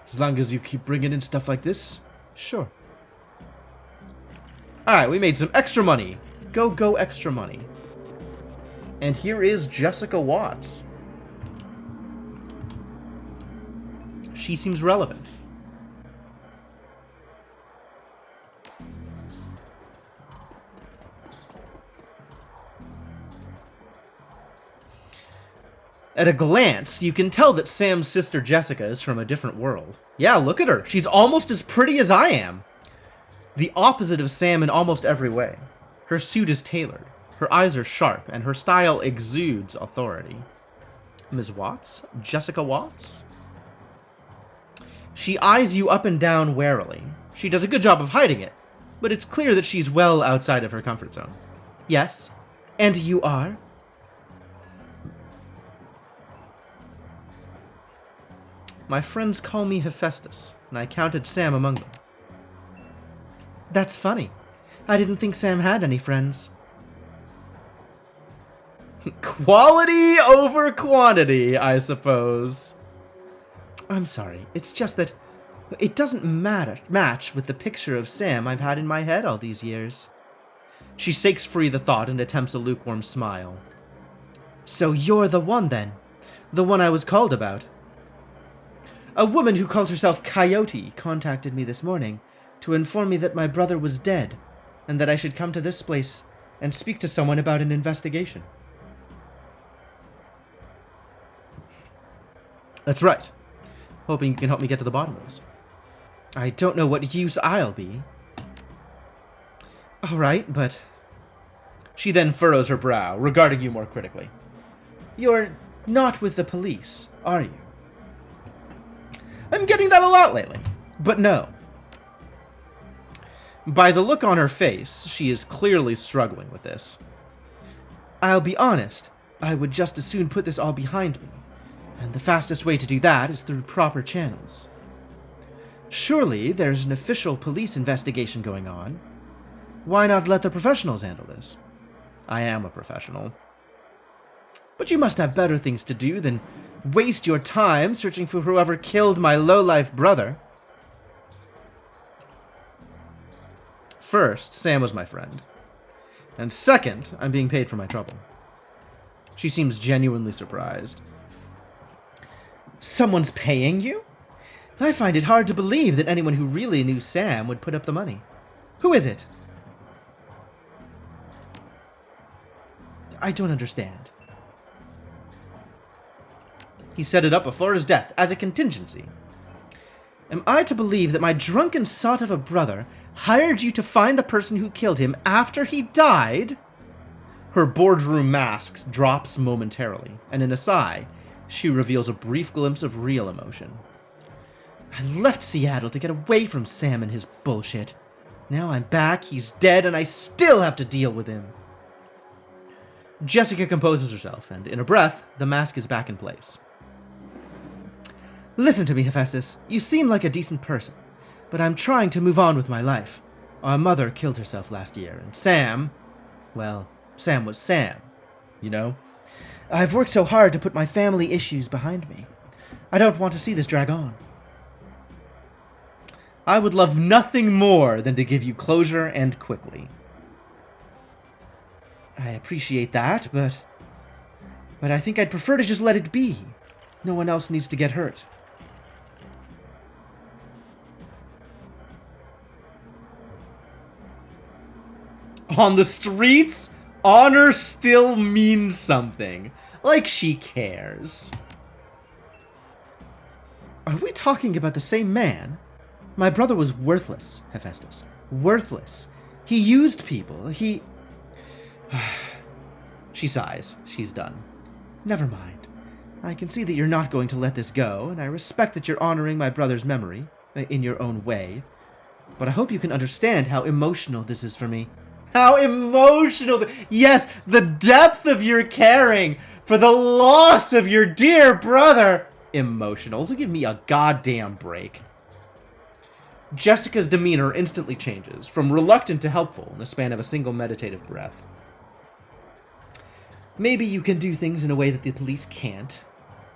As long as you keep bringing in stuff like this, sure. Alright, we made some extra money. Go extra money. And here is Jessica Watts. She seems relevant. At a glance, you can tell that Sam's sister Jessica is from a different world. Yeah, look at her. She's almost as pretty as I am. The opposite of Sam in almost every way. Her suit is tailored. Her eyes are sharp, and her style exudes authority. Ms. Watts? Jessica Watts? She eyes you up and down warily. She does a good job of hiding it, but it's clear that she's well outside of her comfort zone. Yes? And you are? My friends call me Hephaestus, and I counted Sam among them. That's funny. I didn't think Sam had any friends. Quality over quantity, I suppose. I'm sorry. It's just that it doesn't match with the picture of Sam I've had in my head all these years. She shakes free the thought and attempts a lukewarm smile. So you're the one, then? The one I was called about? A woman who called herself Coyote contacted me this morning to inform me that my brother was dead, and that I should come to this place and speak to someone about an investigation. That's right. Hoping you can help me get to the bottom of this. I don't know what use I'll be. Alright, but... She then furrows her brow, regarding you more critically. You're not with the police, are you? I'm getting that a lot lately, but no. By the look on her face, she is clearly struggling with this. I'll be honest, I would just as soon put this all behind me, and the fastest way to do that is through proper channels. Surely there's an official police investigation going on. Why not let the professionals handle this? I am a professional. But you must have better things to do than waste your time searching for whoever killed my low-life brother. First, Sam was my friend. And second, I'm being paid for my trouble. She seems genuinely surprised. Someone's paying you? I find it hard to believe that anyone who really knew Sam would put up the money. Who is it? I don't understand. He set it up before his death as a contingency. Am I to believe that my drunken sot of a brother hired you to find the person who killed him after he died? Her boardroom mask drops momentarily, and in a sigh, she reveals a brief glimpse of real emotion. I left Seattle to get away from Sam and his bullshit. Now I'm back, he's dead, and I still have to deal with him. Jessica composes herself, and in a breath, the mask is back in place. Listen to me, Hephaestus. You seem like a decent person, but I'm trying to move on with my life. Our mother killed herself last year, and Sam... well, Sam was Sam, you know? I've worked so hard to put my family issues behind me. I don't want to see this drag on. I would love nothing more than to give you closure and quickly. I appreciate that, but I think I'd prefer to just let it be. No one else needs to get hurt. On the streets, honor still means something. Like she cares. Are we talking about the same man? My brother was worthless, Hephaestus. Worthless. He used people. He... She sighs. She's done. Never mind. I can see that you're not going to let this go, and I respect that you're honoring my brother's memory, in your own way. But I hope you can understand how emotional this is for me. How emotional! Yes, the depth of your caring for the loss of your dear brother! Emotional. To give me a goddamn break. Jessica's demeanor instantly changes, from reluctant to helpful in the span of a single meditative breath. Maybe you can do things in a way that the police can't.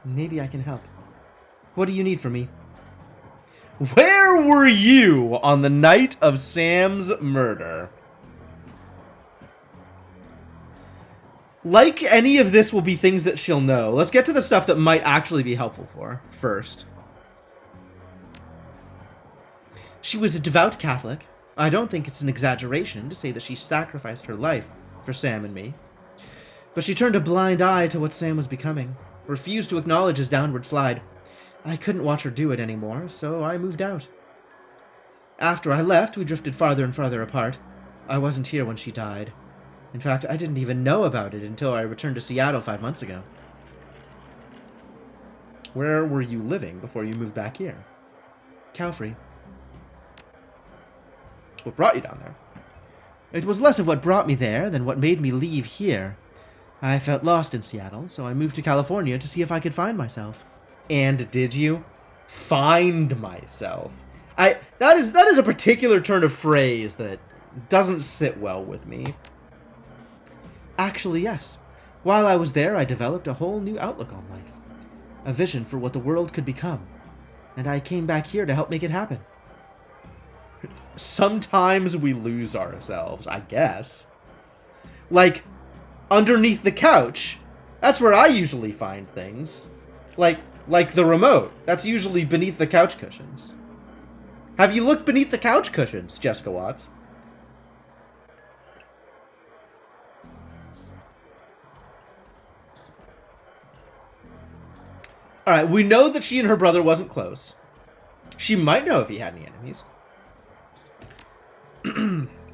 Maybe I can help. What do you need from me? Where were you on the night of Sam's murder? Like any of this will be things that she'll know. Let's get to the stuff that might actually be helpful for her first. She was a devout Catholic. I don't think it's an exaggeration to say that she sacrificed her life for Sam and me. But she turned a blind eye to what Sam was becoming, refused to acknowledge his downward slide. I couldn't watch her do it anymore, so I moved out. After I left, we drifted farther and farther apart. I wasn't here when she died. In fact, I didn't even know about it until I returned to Seattle 5 months ago. Where were you living before you moved back here? Calfrey. What brought you down there? It was less of what brought me there than what made me leave here. I felt lost in Seattle, so I moved to California to see if I could find myself. And did you? Find myself. That is a particular turn of phrase that doesn't sit well with me. Actually, yes. While I was there, I developed a whole new outlook on life. A vision for what the world could become. and I came back here to help make it happen. Sometimes we lose ourselves, I guess. Like, underneath the couch, that's where I usually find things. Like the remote, that's usually beneath the couch cushions. Have you looked beneath the couch cushions, Jessica Watts? Alright, we know that she and her brother wasn't close. She might know if he had any enemies.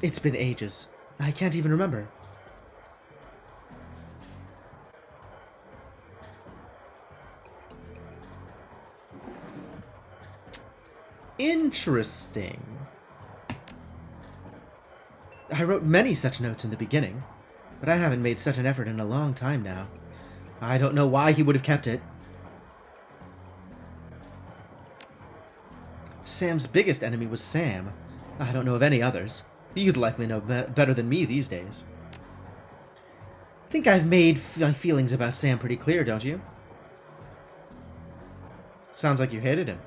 It's been ages. I can't even remember. Interesting. I wrote many such notes in the beginning, but I haven't made such an effort in a long time now. I don't know why he would have kept it. Sam's biggest enemy was Sam. I don't know of any others. You'd likely know better than me these days. I think I've made my feelings about Sam pretty clear, don't you? Sounds like you hated him.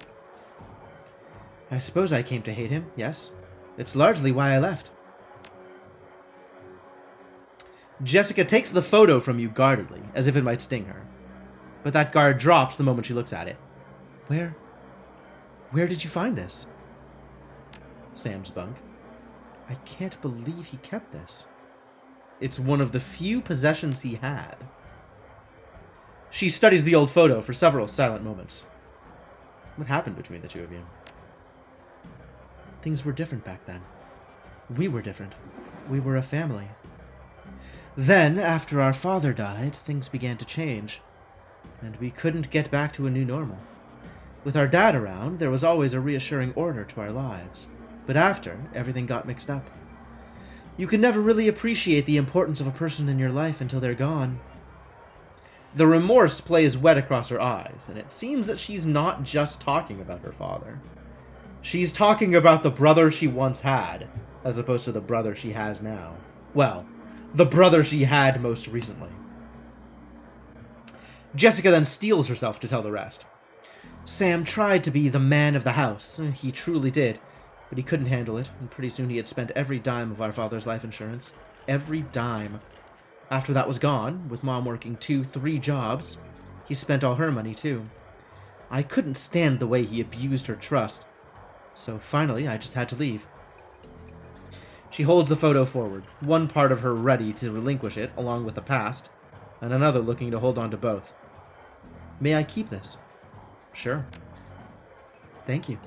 I suppose I came to hate him, yes. It's largely why I left. Jessica takes the photo from you guardedly, as if it might sting her. But that guard drops the moment she looks at it. Where did you find this? Sam's bunk. I can't believe he kept this. It's one of the few possessions he had. She studies the old photo for several silent moments. What happened between the two of you? Things were different back then. We were different. We were a family. Then, after our father died, things began to change, and we couldn't get back to a new normal. With our dad around, there was always a reassuring order to our lives, but after, everything got mixed up. You can never really appreciate the importance of a person in your life until they're gone. The remorse plays wet across her eyes, and it seems that she's not just talking about her father. She's talking about the brother she once had, as opposed to the brother she has now. Well, the brother she had most recently. Jessica then steels herself to tell the rest. Sam tried to be the man of the house. He truly did. But he couldn't handle it, and pretty soon he had spent every dime of our father's life insurance. Every dime. After that was gone, with Mom working 2-3 jobs, he spent all her money too. I couldn't stand the way he abused her trust. So finally, I just had to leave. She holds the photo forward, one part of her ready to relinquish it, along with the past, and another looking to hold on to both. May I keep this? Sure. Thank you.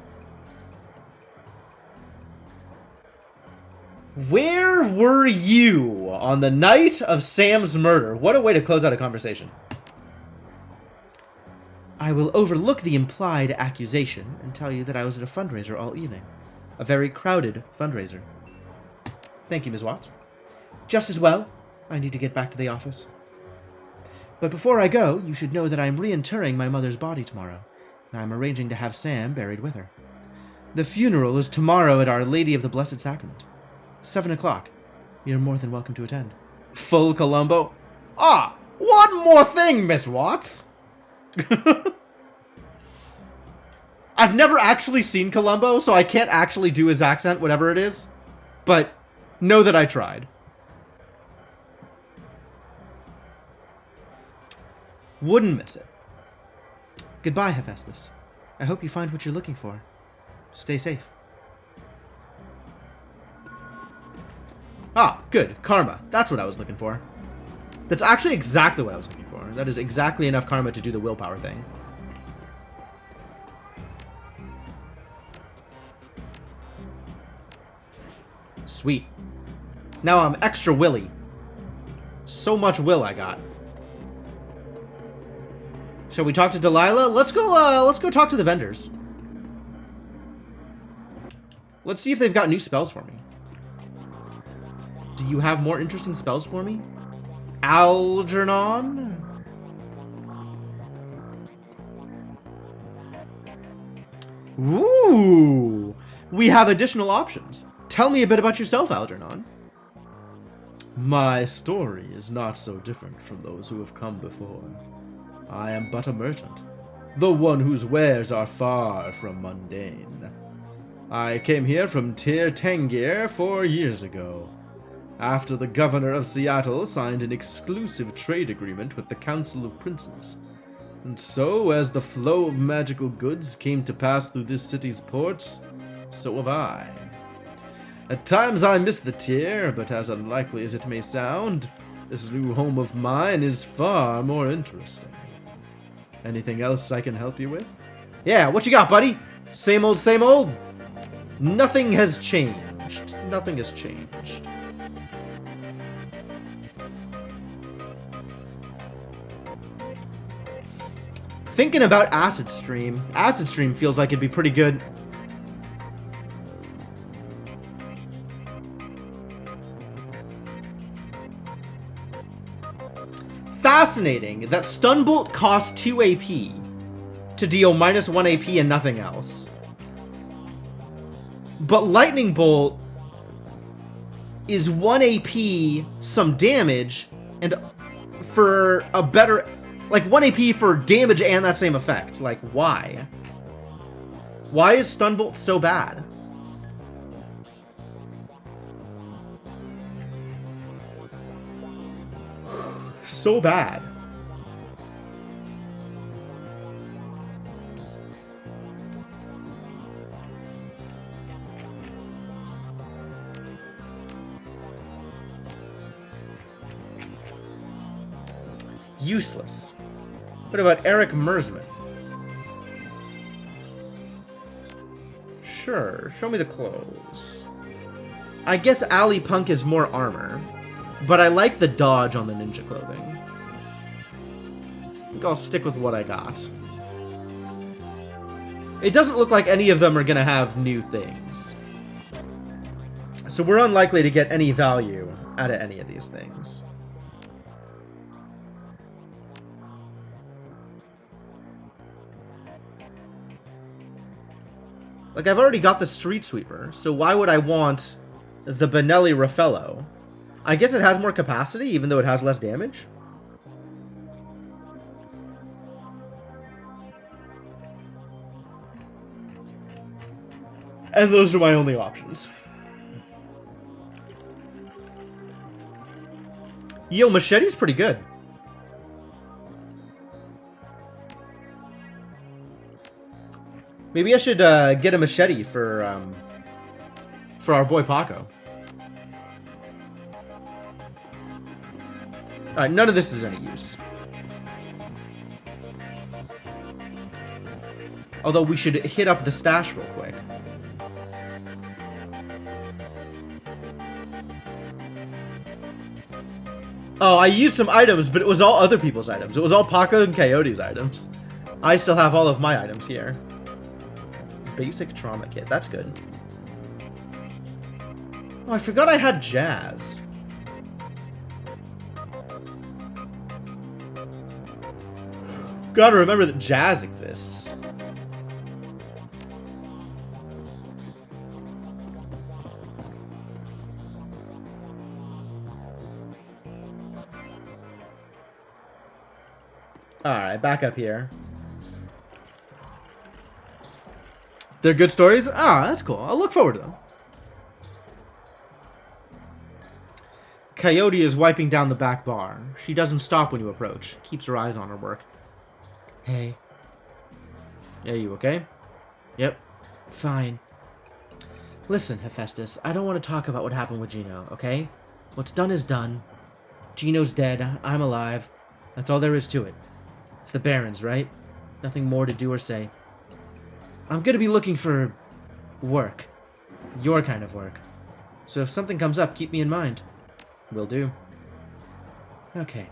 Where were you on the night of Sam's murder? What a way to close out a conversation. I will overlook the implied accusation and tell you that I was at a fundraiser all evening. A very crowded fundraiser. Thank you, Ms. Watts. Just as well. I need to get back to the office. But before I go, you should know that I'm reinterring my mother's body tomorrow, and I'm arranging to have Sam buried with her. The funeral is tomorrow at Our Lady of the Blessed Sacrament. 7 o'clock. You're more than welcome to attend. Full Columbo? Ah, one more thing, Miss Watts. I've never actually seen Columbo, so I can't actually do his accent, whatever it is. But know that I tried. Wouldn't miss it. Goodbye, Hephaestus. I hope you find what you're looking for. Stay safe. Ah, good. Karma. That's what I was looking for. That's actually exactly what I was looking for. That is exactly enough karma to do the willpower thing. Sweet. Now I'm extra willy. So much will I got. Shall we talk to Delilah? Let's go talk to the vendors. Let's see if they've got new spells for me. Do you have more interesting spells for me? Algernon? Ooh! We have additional options. Tell me a bit about yourself, Algernon. My story is not so different from those who have come before. I am but a merchant, The one whose wares are far from mundane. I came here from Tir Tengir 4 years ago, after the governor of Seattle signed an exclusive trade agreement with the Council of Princes. And so, as the flow of magical goods came to pass through this city's ports, so have I. At times I miss the Tir, but as unlikely as it may sound, this new home of mine is far more interesting. Anything else I can help you with? Yeah, what you got, buddy? Same old, same old? Nothing has changed. Nothing has changed. Thinking about Acid Stream. Acid Stream feels like it'd be pretty good. Fascinating that Stun Bolt costs 2 AP to deal minus 1 AP and nothing else. But Lightning Bolt is 1 AP, some damage, and for a better... Like, 1 AP for damage and that same effect. Like, why? Why is Stun Bolt so bad? So bad. Useless. What about Eric Mersman? Sure, show me the clothes. I guess Ali Punk is more armor, but I like the dodge on the ninja clothing. I think I'll stick with what I got. It doesn't look like any of them are gonna have new things. So we're unlikely to get any value out of any of these things. Like, I've already got the Street Sweeper, so why would I want the Benelli Raffaello? I guess it has more capacity, even though it has less damage? And those are my only options. Yo, Machete's pretty good. Maybe I should get a machete for our boy Paco. None of this is any use. Although we should hit up the stash real quick. Oh, I used some items, but it was all other people's items. It was all Paco and Coyote's items. I still have all of my items here. Basic trauma kit. That's good. Oh, I forgot I had Jazz. Gotta remember that Jazz exists. Alright, back up here. They're good stories? Ah, that's cool. I'll look forward to them. Coyote is wiping down the back bar. She doesn't stop when you approach. Keeps her eyes on her work. Hey. Yeah, you okay? Yep. Fine. Listen, Hephaestus, I don't want to talk about what happened with Gino, okay? What's done is done. Gino's dead. I'm alive. That's all there is to it. It's the Barons, right? Nothing more to do or say. I'm gonna be looking for work. Your kind of work. So if something comes up, keep me in mind. Will do. Okay.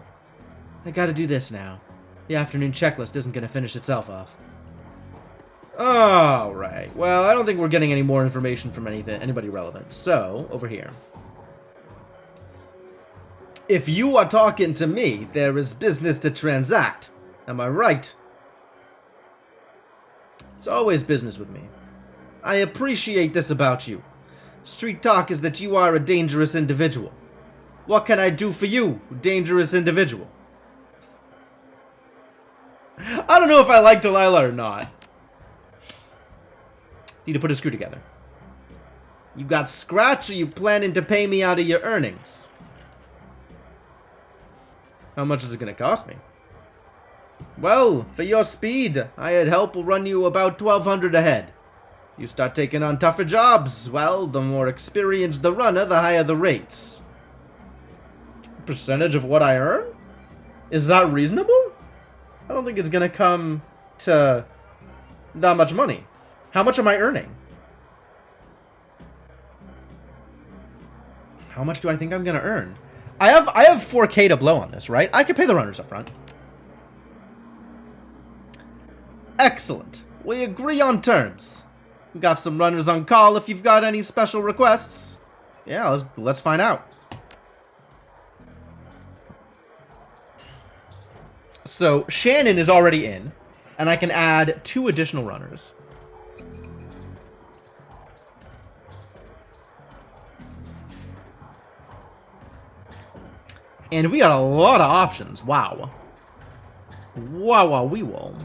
I gotta do this now. The afternoon checklist isn't gonna finish itself off. Alright. Well, I don't think we're getting any more information from anybody relevant. So, over here. If you are talking to me, there is business to transact. Am I right? It's always business with me. I appreciate this about you. Street talk is that you are a dangerous individual. What can I do for you, dangerous individual? I don't know if I like Delilah or not. Need to put a screw together. You got scratch, or you planning to pay me out of your earnings? How much is it going to cost me? Well, for your speed, hired help will run you about 1,200 a head. You start taking on tougher jobs, well, the more experienced the runner, the higher the rates. Percentage of what I earn? Is that reasonable? I don't think it's gonna come to that much money. How much am I earning? How much do I think I'm gonna earn? I have 4K to blow on this, right? I could pay the runners up front. Excellent. We agree on terms. We got some runners on call if you've got any special requests. Yeah, let's find out. So, Shannon is already in, and I can add 2 additional runners. And we got a lot of options. Wow. Wow, we will.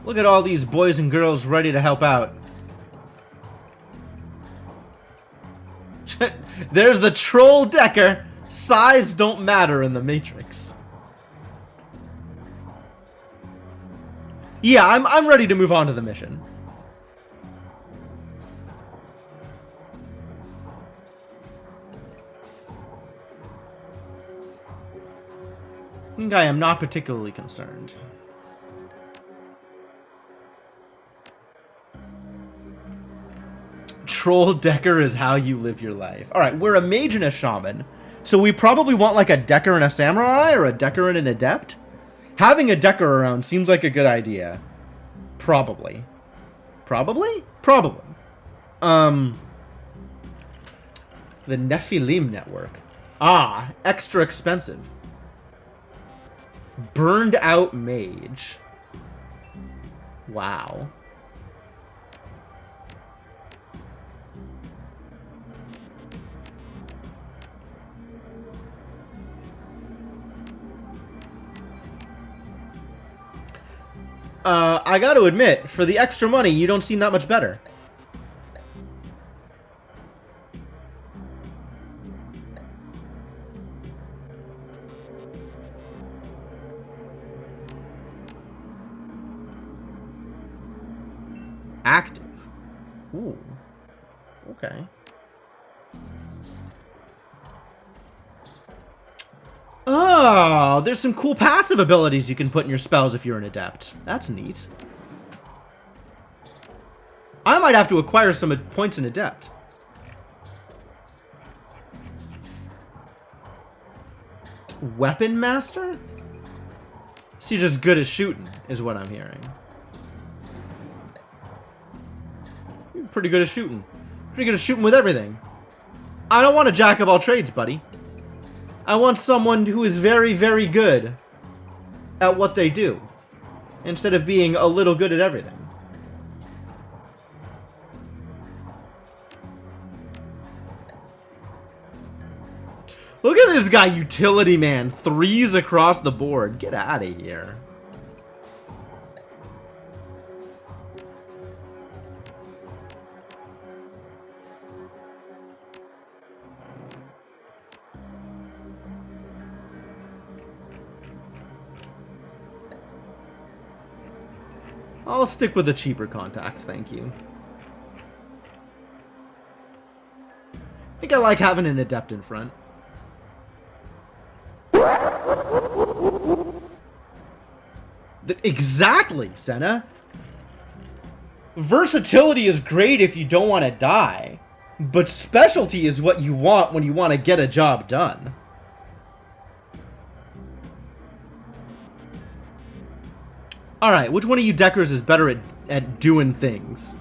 Look at all these boys and girls ready to help out. There's the troll Decker. Size don't matter in the Matrix. Yeah, I'm ready to move on to the mission. I think I am not particularly concerned. Troll Decker is how you live your life. Alright, we're a mage and a shaman. So we probably want like a Decker and a samurai, or a Decker and an adept? Having a Decker around seems like a good idea. Probably. Probably? Probably. The Nephilim network. Ah, extra expensive. Burned out mage. Wow. I gotta admit, for the extra money, you don't seem that much better. Active. Ooh. Okay. Oh, there's some cool passive abilities you can put in your spells if you're an adept. That's neat. I might have to acquire some points in adept. Weapon master? So you're just good at shooting, is what I'm hearing. You're pretty good at shooting. Pretty good at shooting with everything. I don't want a jack of all trades, buddy. I want someone who is very, very good at what they do, instead of being a little good at everything. Look at this guy, utility man. 3s across the board. Get out of here. I'll stick with the cheaper contacts, thank you. I think I like having an adept in front. Exactly, Senna. Versatility is great if you don't want to die, but specialty is what you want when you want to get a job done. Alright, which one of you Deckers is better at doing things?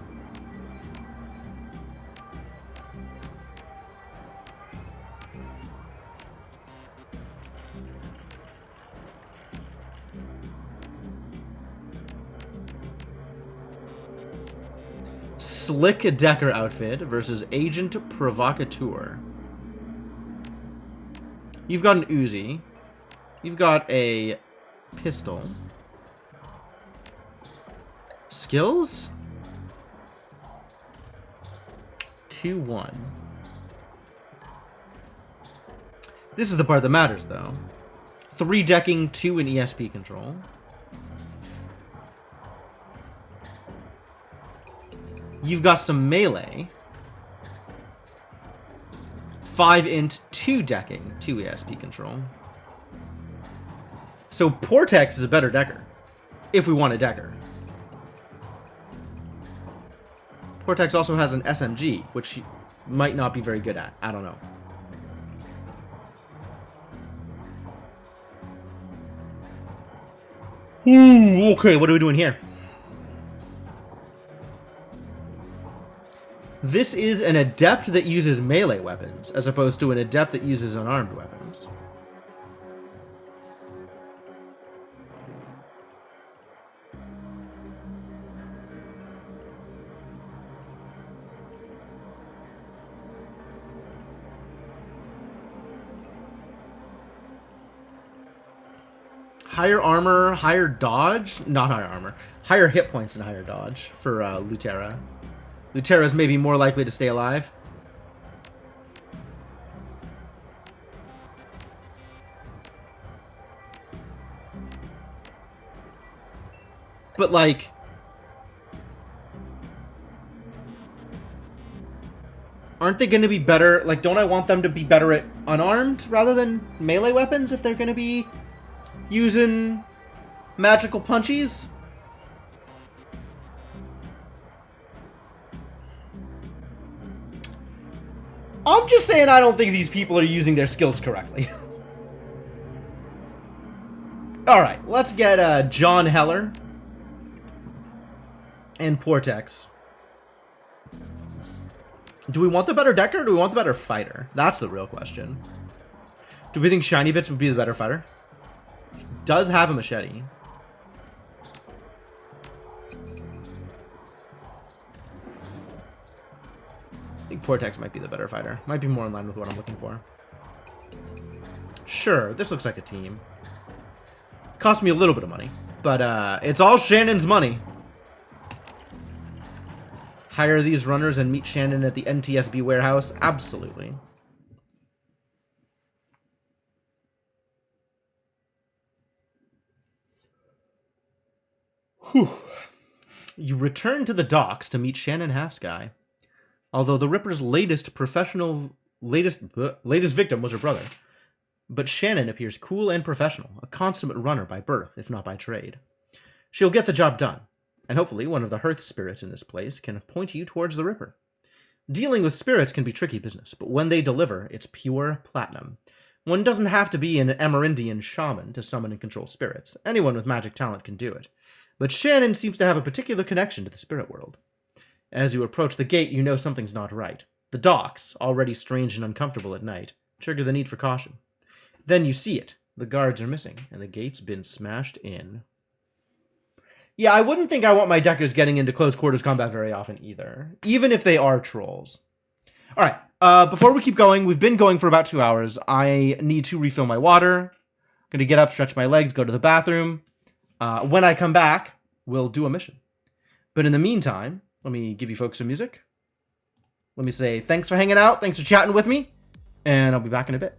Slick Decker outfit versus Agent Provocateur. You've got an Uzi. You've got a pistol. Skills? 2-1. This is the part that matters, though. 3 decking, 2 in ESP control. You've got some melee. 5 int, 2 decking, 2 ESP control. So Portex is a better decker, if we want a decker. Portex also has an SMG, which he might not be very good at. I don't know. Ooh, okay, what are we doing here? This is an adept that uses melee weapons, as opposed to an adept that uses unarmed weapons. Higher armor, higher dodge? Not higher armor. Higher hit points and higher dodge for Lutera. Lutera's maybe more likely to stay alive. But, like... aren't they going to be better? Like, don't I want them to be better at unarmed rather than melee weapons if they're going to be using magical punchies? I'm just saying I don't think these people are using their skills correctly. Alright, let's get John Heller and Portex. Do we want the better decker or do we want the better fighter? That's the real question. Do we think Shiny Bits would be the better fighter? Does have a machete. I think Portex might be the better fighter. Might be more in line with what I'm looking for. Sure, this looks like a team. Cost me a little bit of money, but it's all Shannon's money. Hire these runners and meet Shannon at the NTSB warehouse? Absolutely. Whew. You return to the docks to meet Shannon Halfsky. Although the Ripper's latest victim was her brother. But Shannon appears cool and professional, a consummate runner by birth, if not by trade. She'll get the job done, and hopefully one of the hearth spirits in this place can point you towards the Ripper. Dealing with spirits can be tricky business, but when they deliver, it's pure platinum. One doesn't have to be an Amerindian shaman to summon and control spirits. Anyone with magic talent can do it. But Shannon seems to have a particular connection to the spirit world. As you approach the gate, you know something's not right. The docks, already strange and uncomfortable at night, trigger the need for caution. Then you see it. The guards are missing, and the gate's been smashed in. Yeah, I wouldn't think I want my deckers getting into close quarters combat very often either, even if they are trolls. Alright, before we keep going, we've been going for about 2 hours. I need to refill my water. I'm going to get up, stretch my legs, go to the bathroom. When I come back, we'll do a mission. But in the meantime, let me give you folks some music. Let me say thanks for hanging out, thanks for chatting with me, and I'll be back in a bit.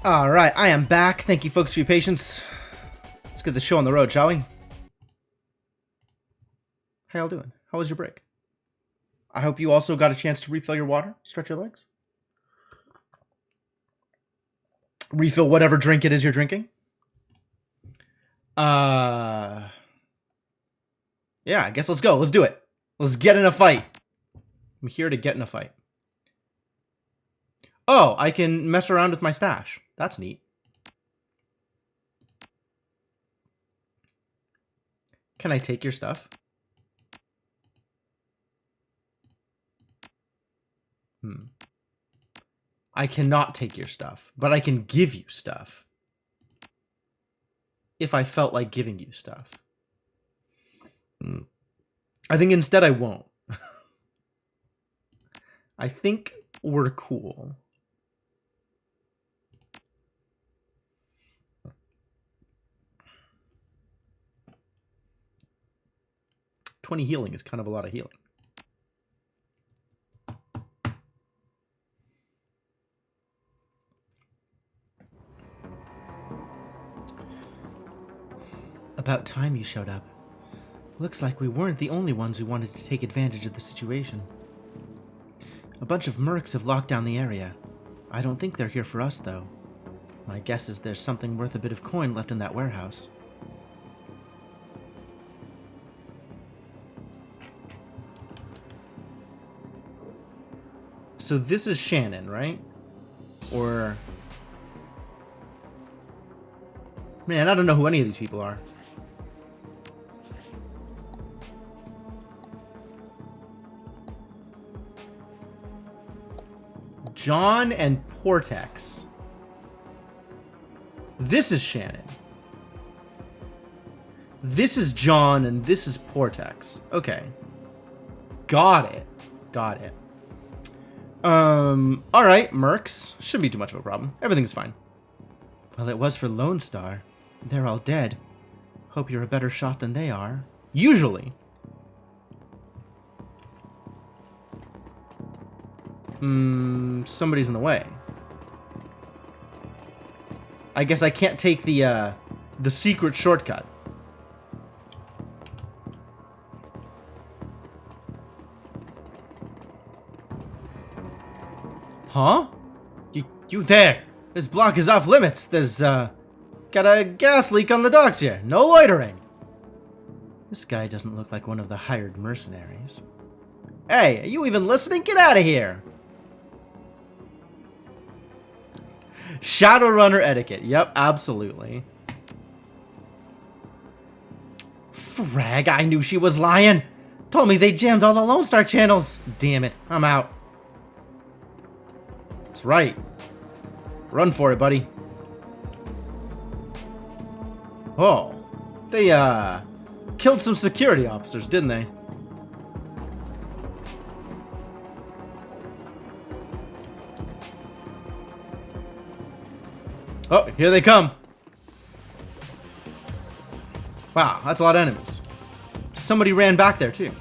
All right, I am back. Thank you, folks, for your patience. Let's get the show on the road, shall we? How y'all doing? How was your break? I hope you also got a chance to refill your water, stretch your legs, refill whatever drink it is you're drinking. Yeah, I guess let's go. Let's do it. Let's get in a fight. I'm here to get in a fight. Oh, I can mess around with my stash. That's neat. Can I take your stuff? I cannot take your stuff, but I can give you stuff. If I felt like giving you stuff. I think instead I won't. I think we're cool. $20 healing is kind of a lot of healing. About time you showed up. Looks like we weren't the only ones who wanted to take advantage of the situation. A bunch of mercs have locked down the area. I don't think they're here for us, though. My guess is there's something worth a bit of coin left in that warehouse. So this is Shannon, right? Or... Man, I don't know who any of these people are. John and Portex. This is Shannon. This is John and this is Portex. Okay. Got it. Got it. Alright, mercs. Shouldn't be too much of a problem. Everything's fine. Well, it was for Lone Star. They're all dead. Hope you're a better shot than they are. Usually. Somebody's in the way. I guess I can't take the secret shortcut. Huh? You there! This block is off limits. There's, got a gas leak on the docks here. No loitering. This guy doesn't look like one of the hired mercenaries. Hey, are you even listening? Get out of here! Shadowrunner etiquette. Yep, absolutely. Frag, I knew she was lying. Told me they jammed all the Lone Star channels. Damn it, I'm out. That's right. Run for it, buddy. Oh. They, killed some security officers, didn't they? Oh, here they come. Wow, that's a lot of enemies. Somebody ran back there, too.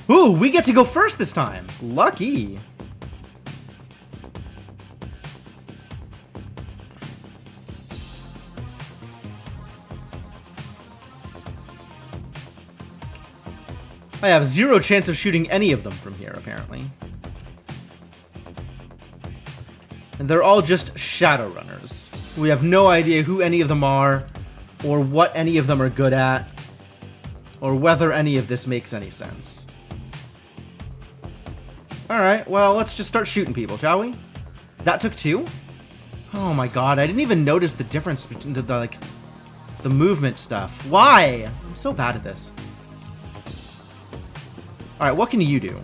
Ooh, we get to go first this time. Lucky. I have zero chance of shooting any of them from here, apparently. And they're all just Shadowrunners. We have no idea who any of them are, or what any of them are good at, or whether any of this makes any sense. Alright, well, let's just start shooting people, shall we? That took 2? Oh my god, I didn't even notice the difference between the movement stuff. Why? I'm so bad at this. Alright, what can you do?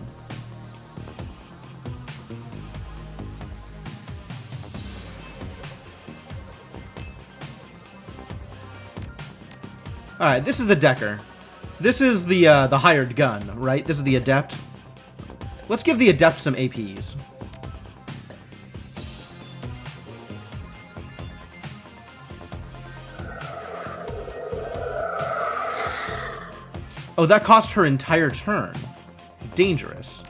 Alright, this is the Decker. This is the hired gun, right? This is the Adept. Let's give the Adept some APs. Oh, that cost her entire turn. Dangerous.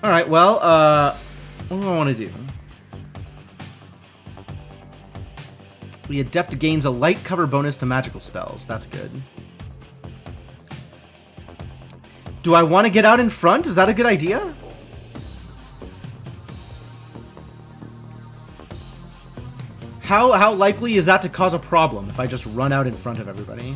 Alright, well, what do I want to do? The Adept gains a light cover bonus to magical spells. That's good. Do I want to get out in front? Is that a good idea? How likely is that to cause a problem if I just run out in front of everybody?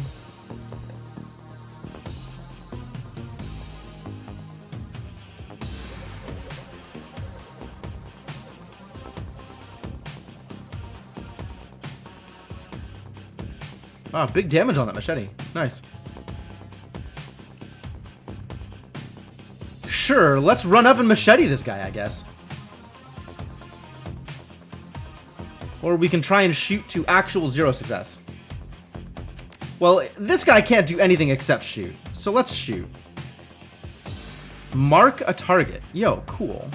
Wow, big damage on that machete. Nice. Sure, let's run up and machete this guy, I guess. Or we can try and shoot to actual 0 success. Well, this guy can't do anything except shoot. So let's shoot. Mark a target. Yo, cool.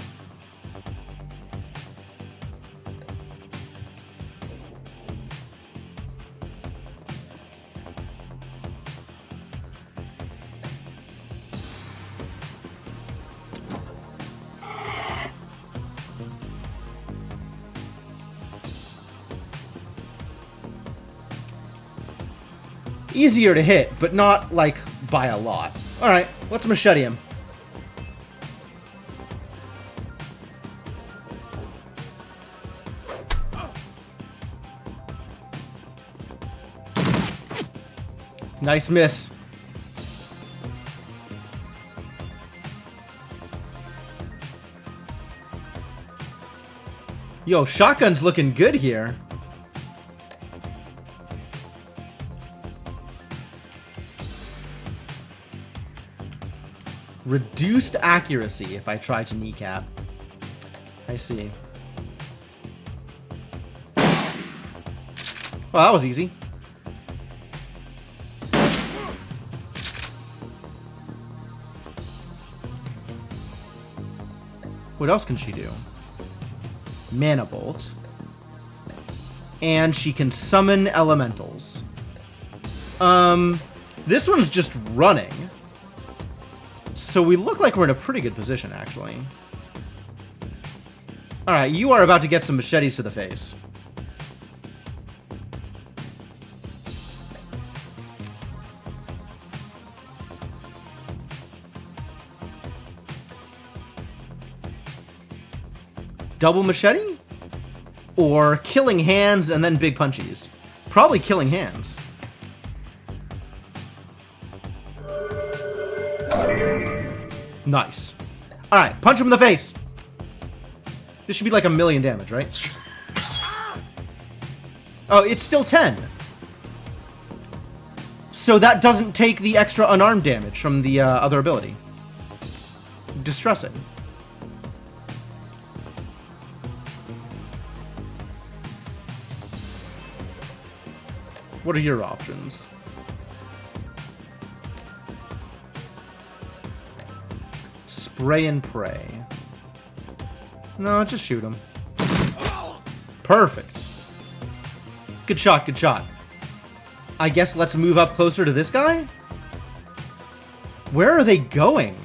Easier to hit, but not, like, by a lot. Alright, let's machete him. Nice miss. Yo, shotgun's looking good here. Reduced accuracy if I try to kneecap. I see. Well, that was easy. What else can she do? Mana Bolt. And she can summon elementals. This one's just running. So we look like we're in a pretty good position, actually. Alright, you are about to get some machetes to the face. Double machete? Or killing hands and then big punchies? Probably killing hands. Nice. Alright, punch him in the face! This should be like 1,000,000 damage, right? Oh, it's still 10. So that doesn't take the extra unarmed damage from the other ability. Distressing. What are your options? Spray and pray. No, just shoot him. Perfect. Good shot, good shot. I guess let's move up closer to this guy? Where are they going?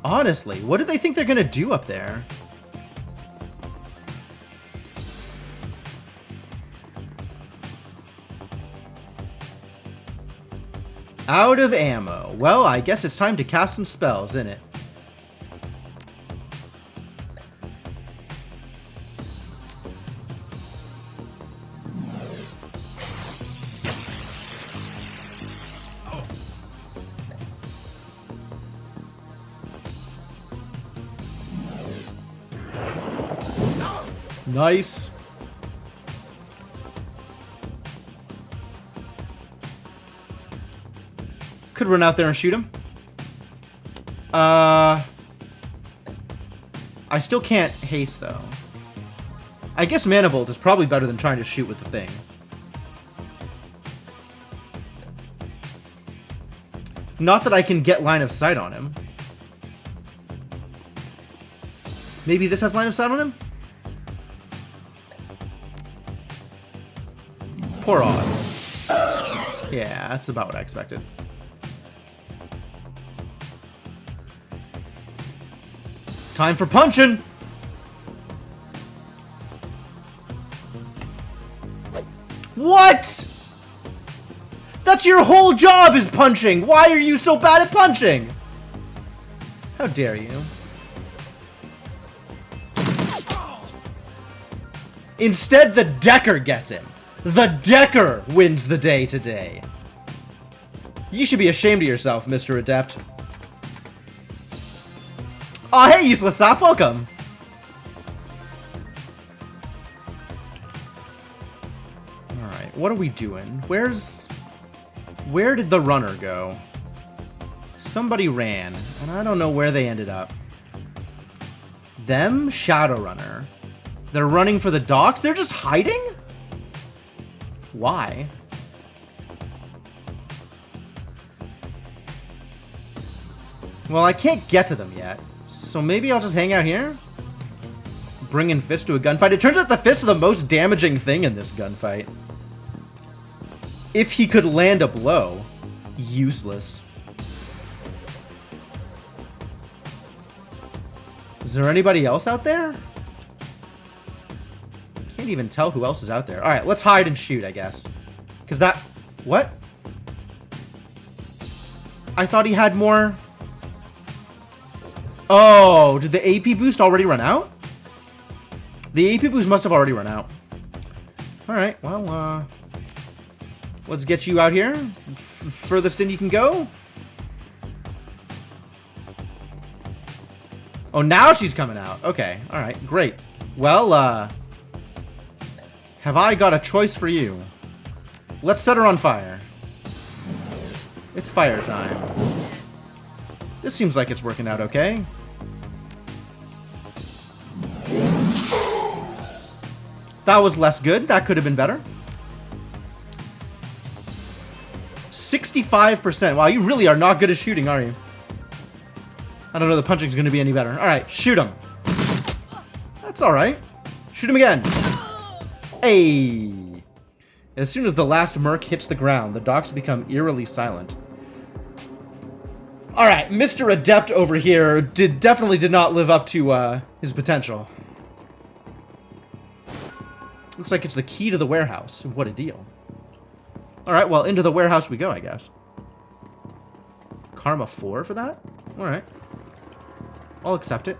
Honestly, what do they think they're gonna do up there? Out of ammo. Well, I guess it's time to cast some spells, isn't it? Nice. Could run out there and shoot him. I still can't haste, though. I guess Mana Bolt is probably better than trying to shoot with the thing. Not that I can get line of sight on him. Maybe this has line of sight on him? Poor odds. Yeah, that's about what I expected. Time for punching! What?! That's your whole job is punching! Why are you so bad at punching? How dare you? Instead, the Decker gets him. The Decker wins the day today. You should be ashamed of yourself, Mr. Adept. Oh, hey, Useless Saf, welcome. Alright, what are we doing? Where did the runner go? Somebody ran, and I don't know where they ended up. Them? Shadowrunner. They're running for the docks? They're just hiding? Why? Well, I can't get to them yet. So maybe I'll just hang out here? Bringing Fist to a gunfight. It turns out the Fist is the most damaging thing in this gunfight. If he could land a blow. Useless. Is there anybody else out there? Can't even tell who else is out there. Alright, let's hide and shoot, I guess. Because that... What? I thought he had more... Oh, did the AP boost already run out? The AP boost must have already run out. Alright, well, let's get you out here. Furthest in you can go. Oh, now she's coming out. Okay, alright, great. Well, have I got a choice for you? Let's set her on fire. It's fire time. This seems like it's working out okay. That was less good. That could have been better. 65%. Wow, you really are not good at shooting, are you? I don't know the punching's going to be any better. Alright, shoot him. That's alright. Shoot him again. Hey. As soon as the last merc hits the ground, the docks become eerily silent. Alright, Mr. Adept over here definitely did not live up to his potential. Looks like it's the key to the warehouse. What a deal. Alright, well, into the warehouse we go, I guess. Karma 4 for that? Alright. I'll accept it.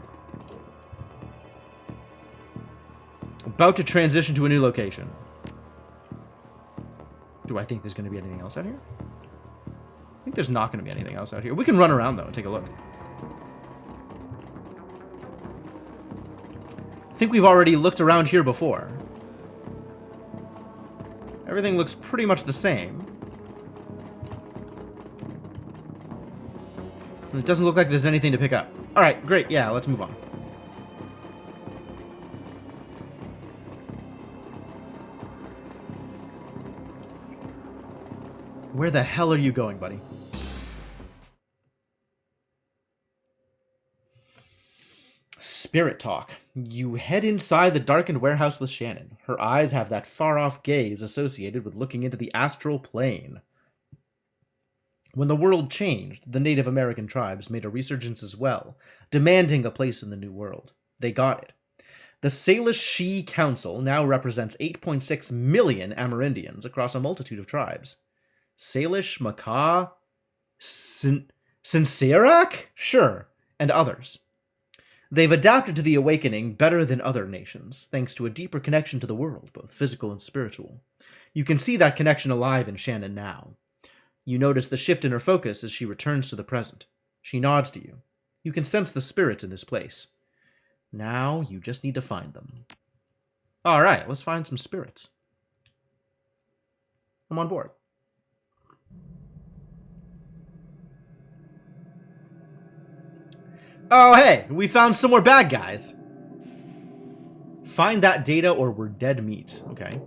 About to transition to a new location. Do I think there's going to be anything else out here? I think there's not going to be anything else out here. We can run around, though, and take a look. I think we've already looked around here before. Everything looks pretty much the same. It doesn't look like there's anything to pick up. Alright, great. Yeah, let's move on. Where the hell are you going, buddy? Spirit talk. You head inside the darkened warehouse with Shannon. Her eyes have that far-off gaze associated with looking into the astral plane. When the world changed, the Native American tribes made a resurgence as well, demanding a place in the New World. They got it. The Salish Shi Council now represents 8.6 million Amerindians across a multitude of tribes. Salish, Makah, Sinserak? Sure, and others. They've adapted to the awakening better than other nations, thanks to a deeper connection to the world, both physical and spiritual. You can see that connection alive in Shannon now. You notice the shift in her focus as she returns to the present. She nods to you. You can sense the spirits in this place. Now you just need to find them. Alright, let's find some spirits. I'm on board. Oh, hey, we found some more bad guys. Find that data or we're dead meat. Okay.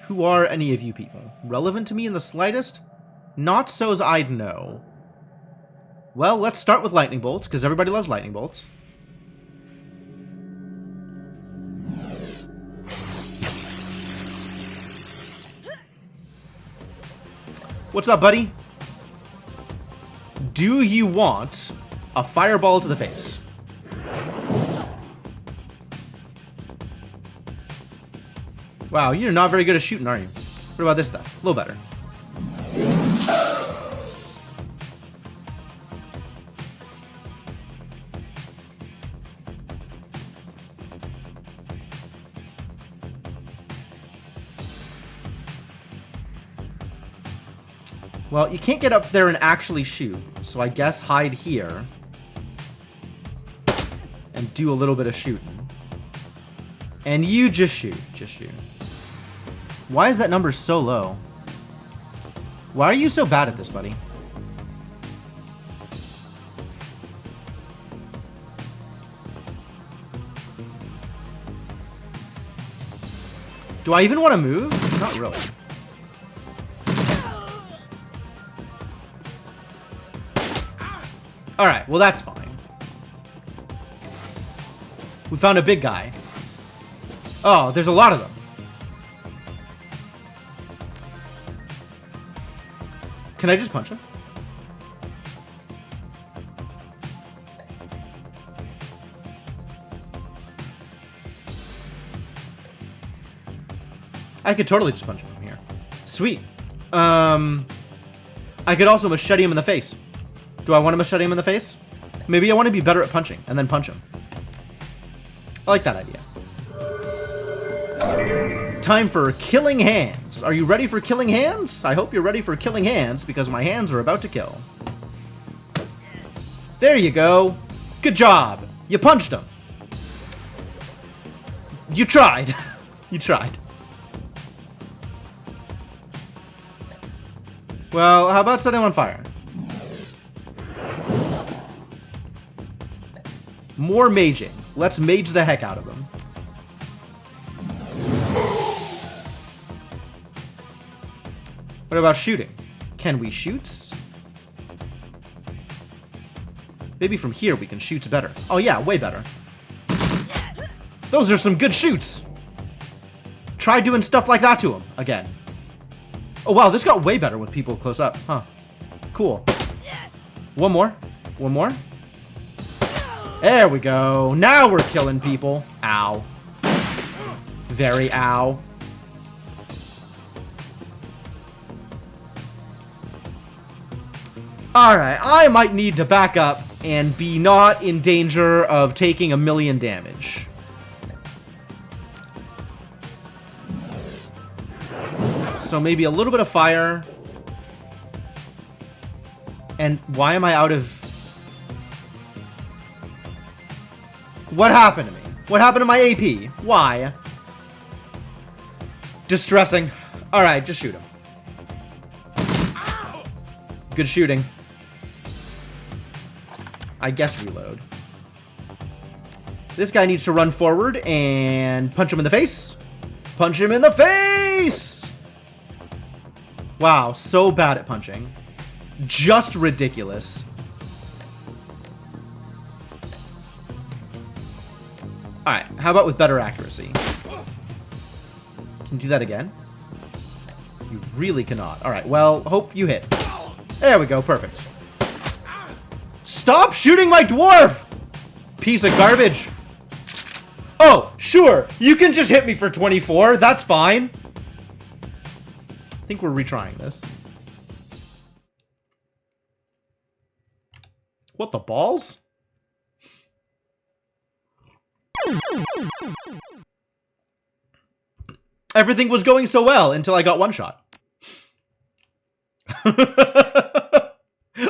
Who are any of you people? Relevant to me in the slightest? Not so's I'd know. Well, let's start with lightning bolts, because everybody loves lightning bolts. What's up, buddy? Do you want a fireball to the face? Wow, you're not very good at shooting, are you? What about this stuff? A little better. Well, you can't get up there and actually shoot, so I guess hide here and do a little bit of shooting. And you just shoot. Just shoot. Why is that number so low? Why are you so bad at this, buddy? Do I even want to move? Not really. Alright, well that's fine. We found a big guy. Oh, there's a lot of them. Can I just punch him? I could totally just punch him from here. Sweet. I could also machete him in the face. Do I want to machete him in the face? Maybe I want to be better at punching and then punch him. I like that idea. Time for killing hands. Are you ready for killing hands? I hope you're ready for killing hands because my hands are about to kill. There you go. Good job. You punched him. You tried. You tried. Well, how about setting him on fire? More maging. Let's mage the heck out of him. What about shooting? Can we shoot? Maybe from here we can shoot better. Oh yeah, way better. Those are some good shoots. Try doing stuff like that to him again. Oh wow, this got way better with people close up. Huh. Cool. One more. One more. There we go. Now we're killing people. Ow. Very ow. Alright, I might need to back up and be not in danger of taking 1,000,000 damage. So maybe a little bit of fire. And why am I out of... What happened to me? What happened to my AP? Why? Distressing. Alright, just shoot him. Good shooting. I guess reload. This guy needs to run forward and punch him in the face. Punch him in the face! Wow, so bad at punching. Just ridiculous. Alright, how about with better accuracy? Can you do that again? You really cannot. Alright, well, hope you hit. There we go, perfect. Stop shooting my dwarf! Piece of garbage. Oh, sure, you can just hit me for 24, that's fine. I think we're retrying this. What the balls? Everything was going so well until I got one shot.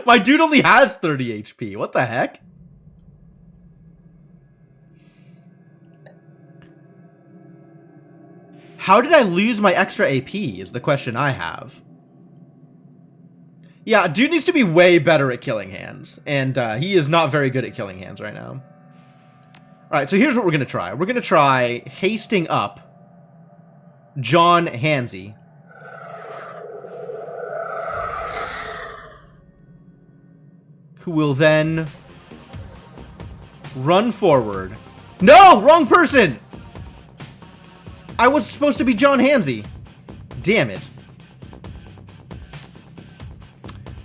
My dude only has 30 HP. What the heck? How did I lose my extra AP is the question I have. Yeah, dude needs to be way better at killing hands. And he is not very good at killing hands right now. Alright, so here's what we're going to try. We're going to try hasting up John Hansy. Who will then run forward. No! Wrong person! I was supposed to be John Hansy. Damn it.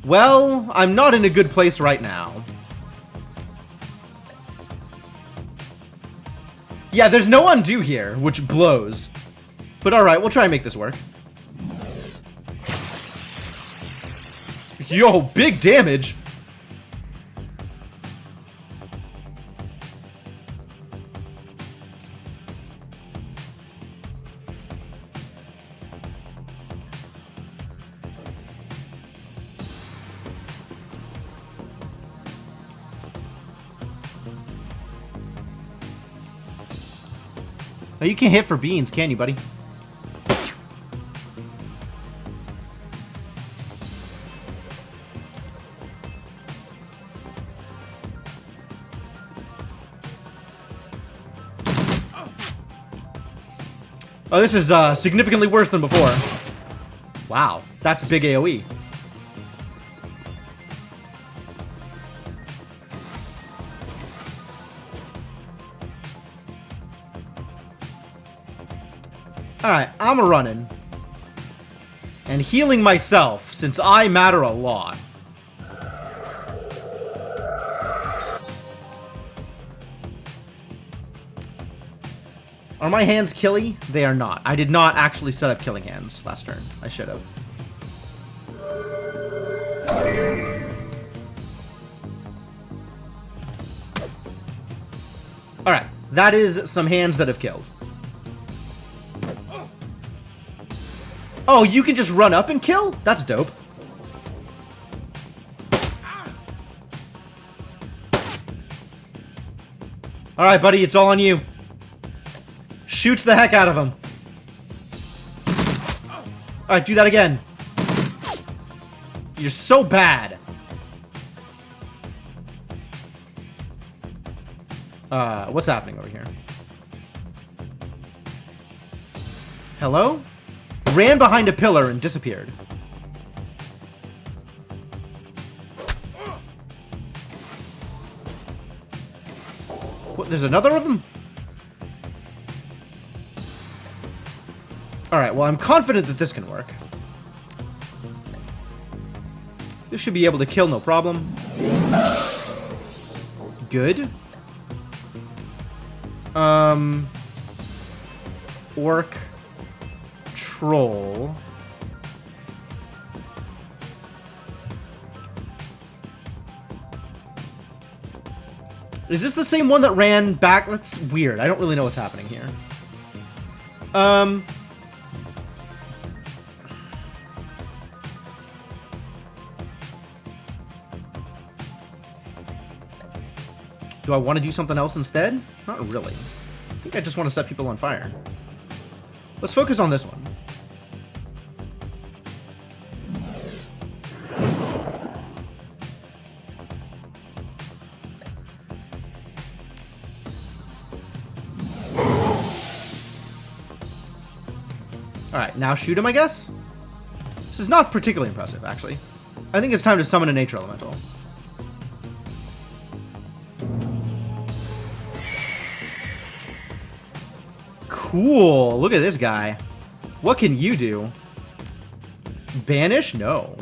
Well, I'm not in a good place right now. Yeah, there's no undo here, which blows. But alright, we'll try and make this work. Yo, big damage! Oh, you can't hit for beans, can you, buddy? Oh, this is significantly worse than before. Wow, that's a big AoE. Alright, I'm a-running. And healing myself, since I matter a lot. Are my hands killy? They are not. I did not actually set up killing hands last turn. I should have. Alright, that is some hands that have killed. Oh, you can just run up and kill? That's dope. Alright, buddy, it's all on you. Shoot the heck out of him. Alright, do that again. You're so bad. What's happening over here? Hello? Ran behind a pillar and disappeared. What, there's another of them? Alright, well, I'm confident that this can work. This should be able to kill no problem. Good. Orc. Troll. Is this the same one that ran back? That's weird. I don't really know what's happening here. Do I want to do something else instead? Not really. I think I just want to set people on fire. Let's focus on this one. Alright, now shoot him, I guess? This is not particularly impressive, actually. I think it's time to summon a nature elemental. Cool. Look at this guy. What can you do? Banish? No.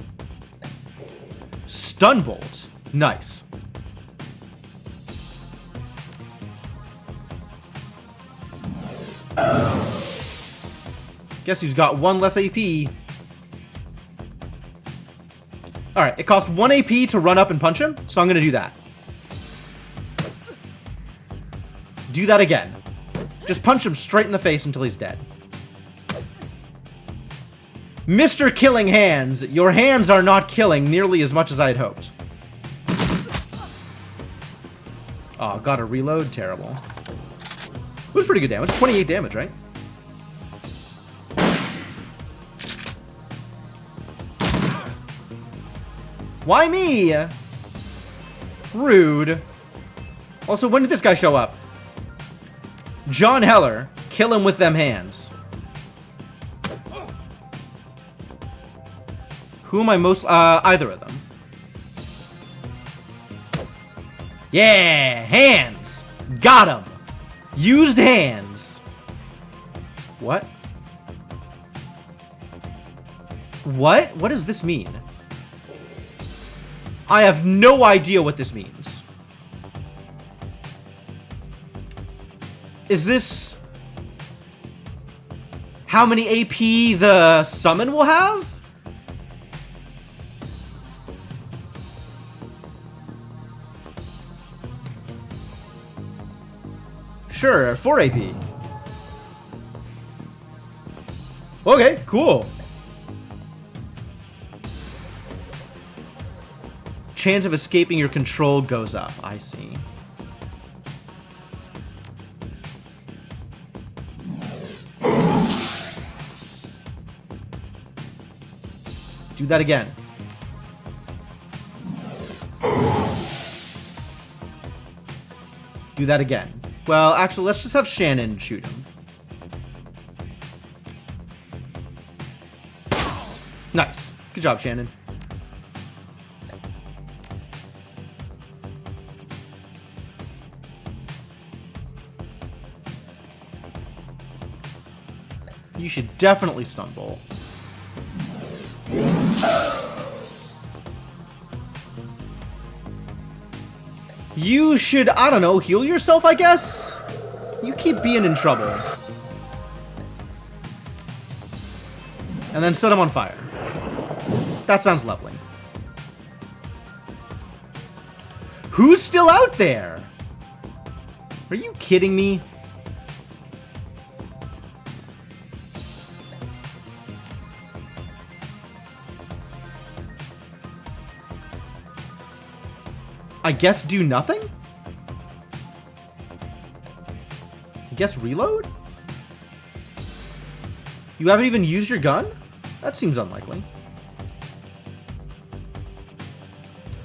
Stun bolt. Nice. Guess who's got one less AP? Alright, it cost 1 AP to run up and punch him, so I'm gonna do that. Do that again. Just punch him straight in the face until he's dead. Mr. Killing Hands, your hands are not killing nearly as much as I had hoped. Oh, gotta reload? Terrible. It was pretty good damage. 28 damage, right? Why me? Rude. Also, when did this guy show up? John Heller. Kill him with them hands. Who am I most... either of them. Yeah! Hands! Got him! Used hands. What? What? What does this mean? I have no idea what this means. Is this how many AP the summon will have? Sure, 4 AP. Okay, cool. Chance of escaping your control goes up. I see. Do that again. Do that again. Well, actually, let's just have Shannon shoot him. Nice. Good job, Shannon. You should definitely stun bolt. You should, I don't know, heal yourself, I guess? You keep being in trouble. And then set him on fire. That sounds lovely. Who's still out there? Are you kidding me? I guess do nothing? I guess reload? You haven't even used your gun? That seems unlikely.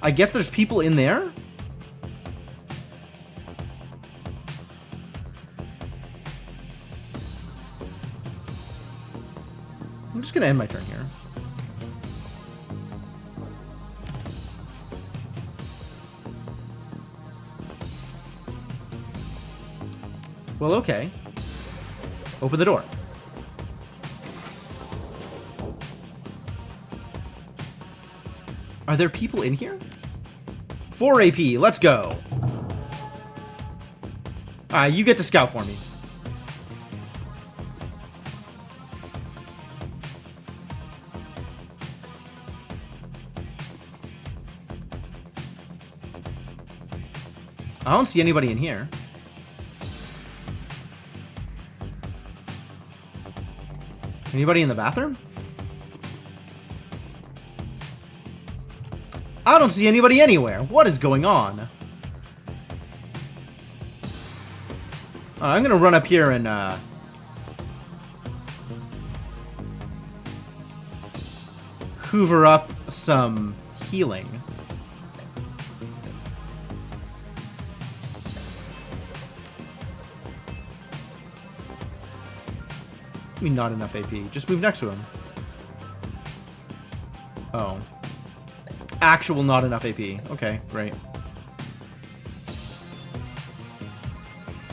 I guess there's people in there? I'm just gonna end my turn here. Well, okay. Open the door. Are there people in here? 4 AP, let's go. Alright, you get to scout for me. I don't see anybody in here. Anybody in the bathroom? I don't see anybody anywhere. What is going on? I'm gonna run up here and hoover up some healing. I mean, not enough AP. Just move next to him. Oh. Actual not enough AP. Okay, great.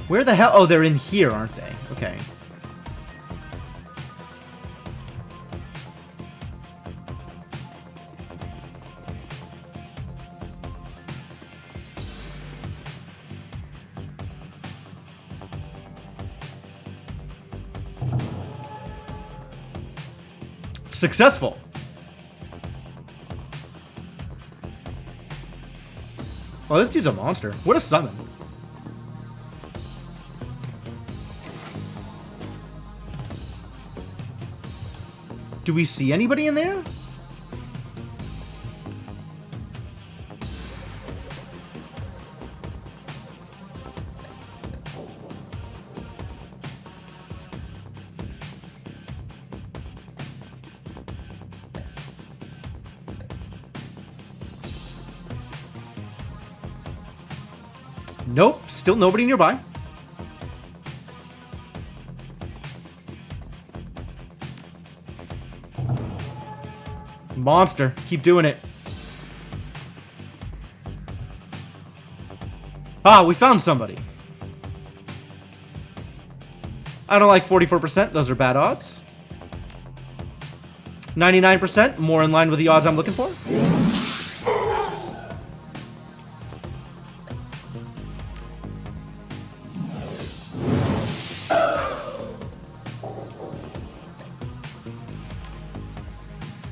Where the hell? Oh, they're in here, aren't they? Okay. Successful. Oh, this dude's a monster. What a summon. Do we see anybody in there? Nope, still nobody nearby. Monster, keep doing it. Ah, we found somebody. I don't like 44%, those are bad odds. 99%, more in line with the odds I'm looking for.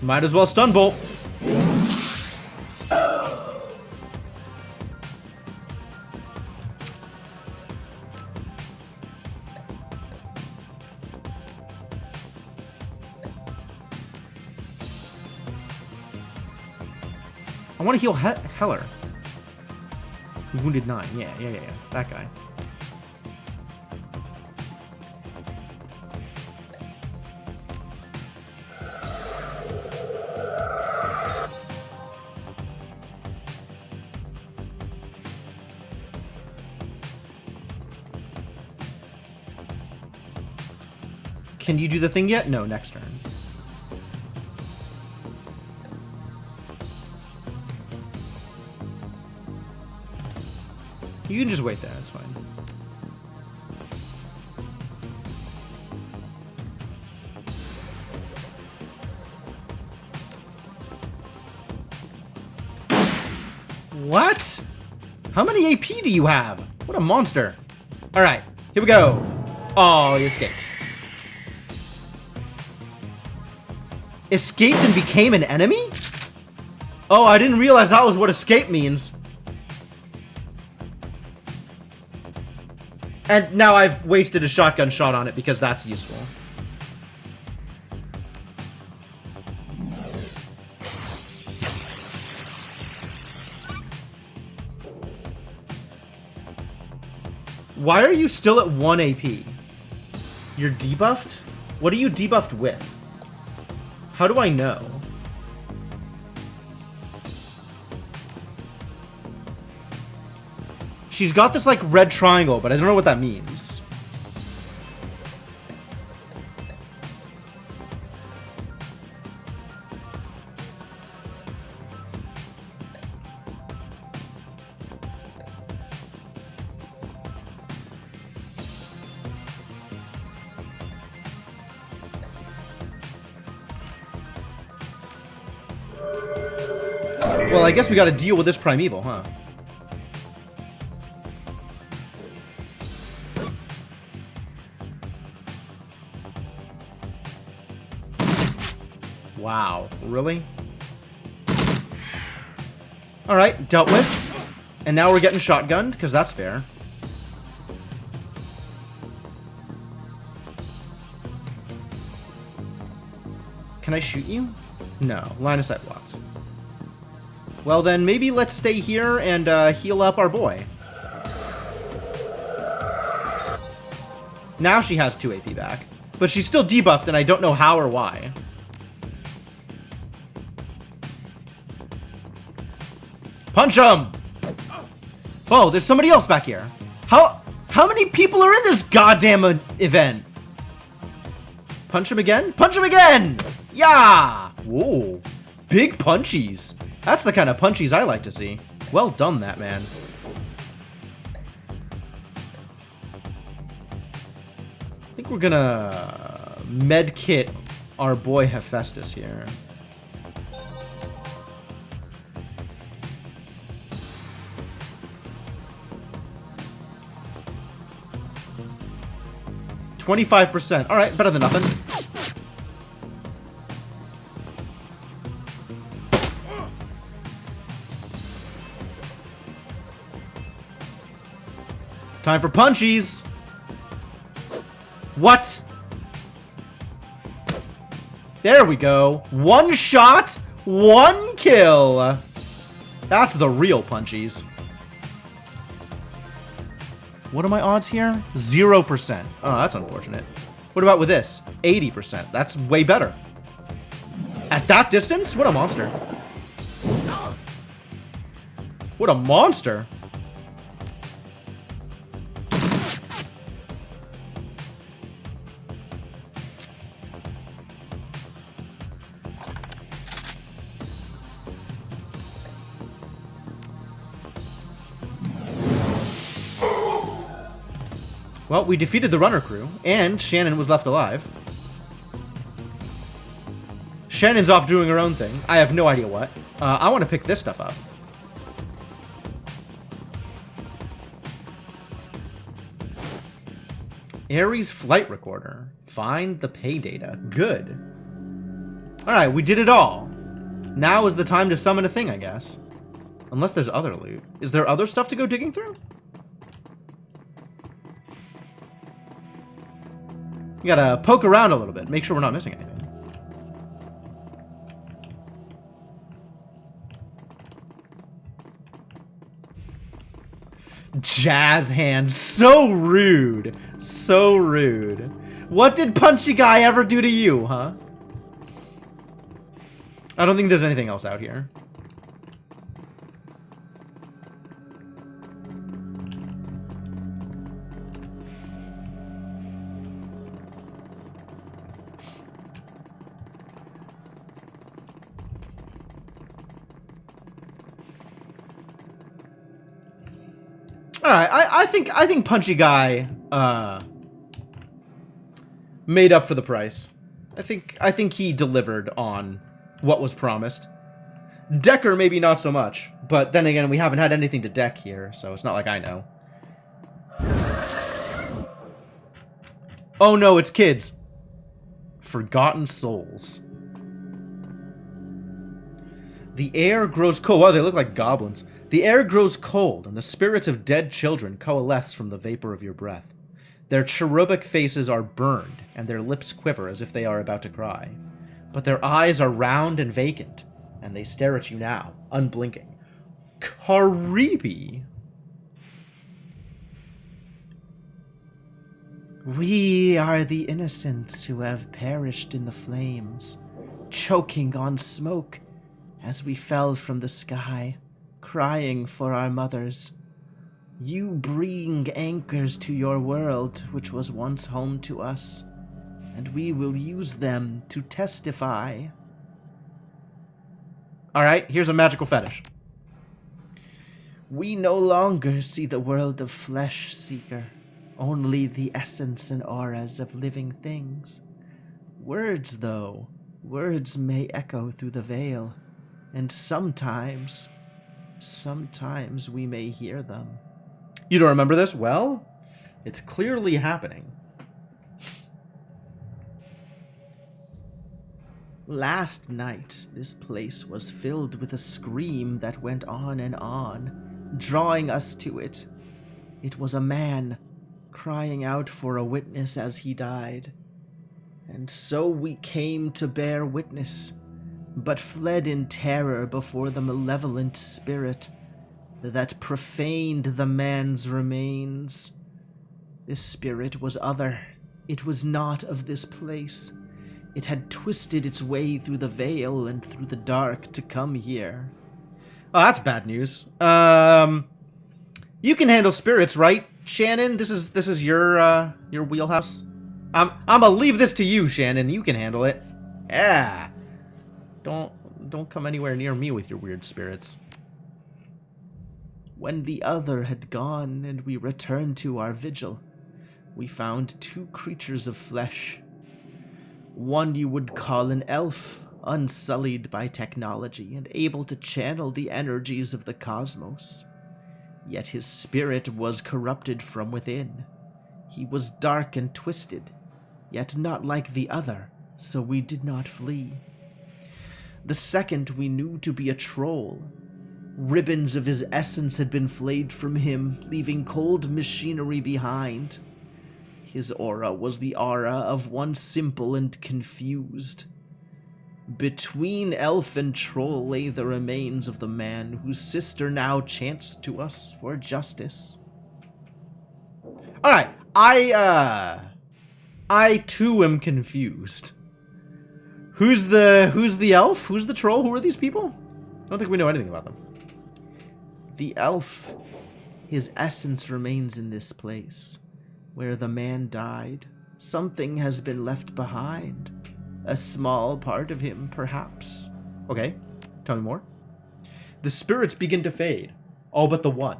Might as well stun bolt. I want to heal Heller. Wounded 9. Yeah. That guy. Can you do the thing yet? No, next turn. You can just wait there, that's fine. What? How many AP do you have? What a monster. Alright, here we go. Oh, he escaped. Escaped and became an enemy? Oh, I didn't realize that was what escape means. And now I've wasted a shotgun shot on it because that's useful. Why are you still at 1 AP? You're debuffed? What are you debuffed with? How do I know? She's got this, like, red triangle, but I don't know what that means. Well, I guess we gotta deal with this primeval, huh? Wow, really? Alright, dealt with. And now we're getting shotgunned, because that's fair. Can I shoot you? No. Line of sight blocks. Well, then maybe let's stay here and heal up our boy. Now she has 2 AP back. But she's still debuffed, and I don't know how or why. Punch him! Oh, there's somebody else back here. How many people are in this goddamn event? Punch him again? Punch him again! Yeah! Whoa. Big punchies. That's the kind of punchies I like to see. Well done, that man. I think we're gonna medkit our boy Hephaestus here. %. All right, better than nothing. Time for punchies. What? There we go. 1 shot, 1 kill. That's the real punchies. What are my odds here? 0%. Oh, that's unfortunate. What about with this? 80%. That's way better. At that distance? What a monster. What a monster. Well, we defeated the runner crew, and Shannon was left alive. Shannon's off doing her own thing. I have no idea what. I want to pick this stuff up. Ares flight recorder. Find the pay data. Good. Alright, we did it all. Now is the time to summon a thing, I guess. Unless there's other loot. Is there other stuff to go digging through? You gotta poke around a little bit, make sure we're not missing anything. Jazz hand, so rude. So rude. What did Punchy Guy ever do to you, huh? I don't think there's anything else out here. Alright, I think Punchy Guy made up for the price. I think he delivered on what was promised. Decker maybe not so much, but then again we haven't had anything to deck here, so it's not like I know. Oh no, it's kids. Forgotten souls. The air grows cold. Wow, they look like goblins. The air grows cold, and the spirits of dead children coalesce from the vapor of your breath. Their cherubic faces are burned, and their lips quiver as if they are about to cry. But their eyes are round and vacant, and they stare at you now, unblinking. Creepy. We are the innocents who have perished in the flames, choking on smoke as we fell from the sky, crying for our mothers. You bring anchors to your world, which was once home to us, and we will use them to testify. Alright, here's a magical fetish. We no longer see the world of flesh, Seeker, only the essence and auras of living things. Words, though, words may echo through the veil, and sometimes we may hear them. You don't remember this? Well, it's clearly happening. Last night, this place was filled with a scream that went on and on, drawing us to it. It was a man crying out for a witness as he died. And so we came to bear witness, but fled in terror before the malevolent spirit that profaned the man's remains. This spirit was other. It was not of this place. It had twisted its way through the veil and through the dark to come here. Oh, that's bad news. You can handle spirits, right, Shannon? This is your wheelhouse. I'm gonna leave this to you, Shannon. You can handle it. Yeah. Don't come anywhere near me with your weird spirits. When the other had gone and we returned to our vigil, we found two creatures of flesh. One you would call an elf, unsullied by technology and able to channel the energies of the cosmos. Yet his spirit was corrupted from within. He was dark and twisted, yet not like the other, so we did not flee. The second we knew to be a troll. Ribbons of his essence had been flayed from him, leaving cold machinery behind. His aura was the aura of one simple and confused. Between elf and troll lay the remains of the man whose sister now chants to us for justice. Alright, I too am confused. Who's the elf? Who's the troll? Who are these people? I don't think we know anything about them. The elf, his essence remains in this place. Where the man died, something has been left behind. A small part of him, perhaps. Okay, tell me more. The spirits begin to fade, all but the one.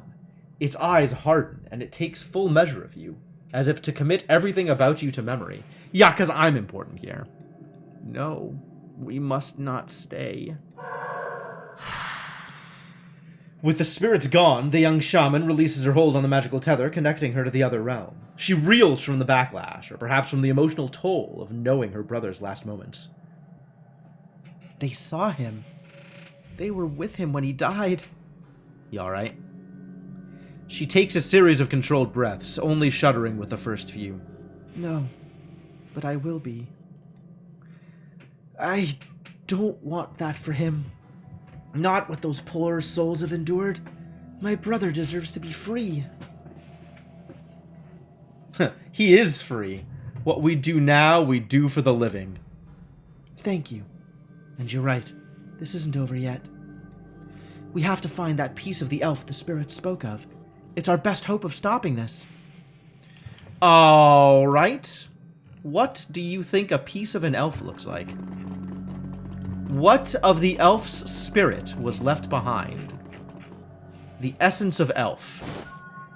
Its eyes harden, and it takes full measure of you, as if to commit everything about you to memory. Yeah, 'cause I'm important here. No, we must not stay. With the spirits gone, the young shaman releases her hold on the magical tether, connecting her to the other realm. She reels from the backlash, or perhaps from the emotional toll of knowing her brother's last moments. They saw him. They were with him when he died. You alright? She takes a series of controlled breaths, only shuddering with the first few. No, but I will be. I don't want that for him. Not what those poor souls have endured. My brother deserves to be free. He is free. What we do now, we do for the living. Thank you. And you're right. This isn't over yet. We have to find that piece of the elf the spirit spoke of. It's our best hope of stopping this. Alright. What do you think a piece of an elf looks like? What of the elf's spirit was left behind? The essence of elf.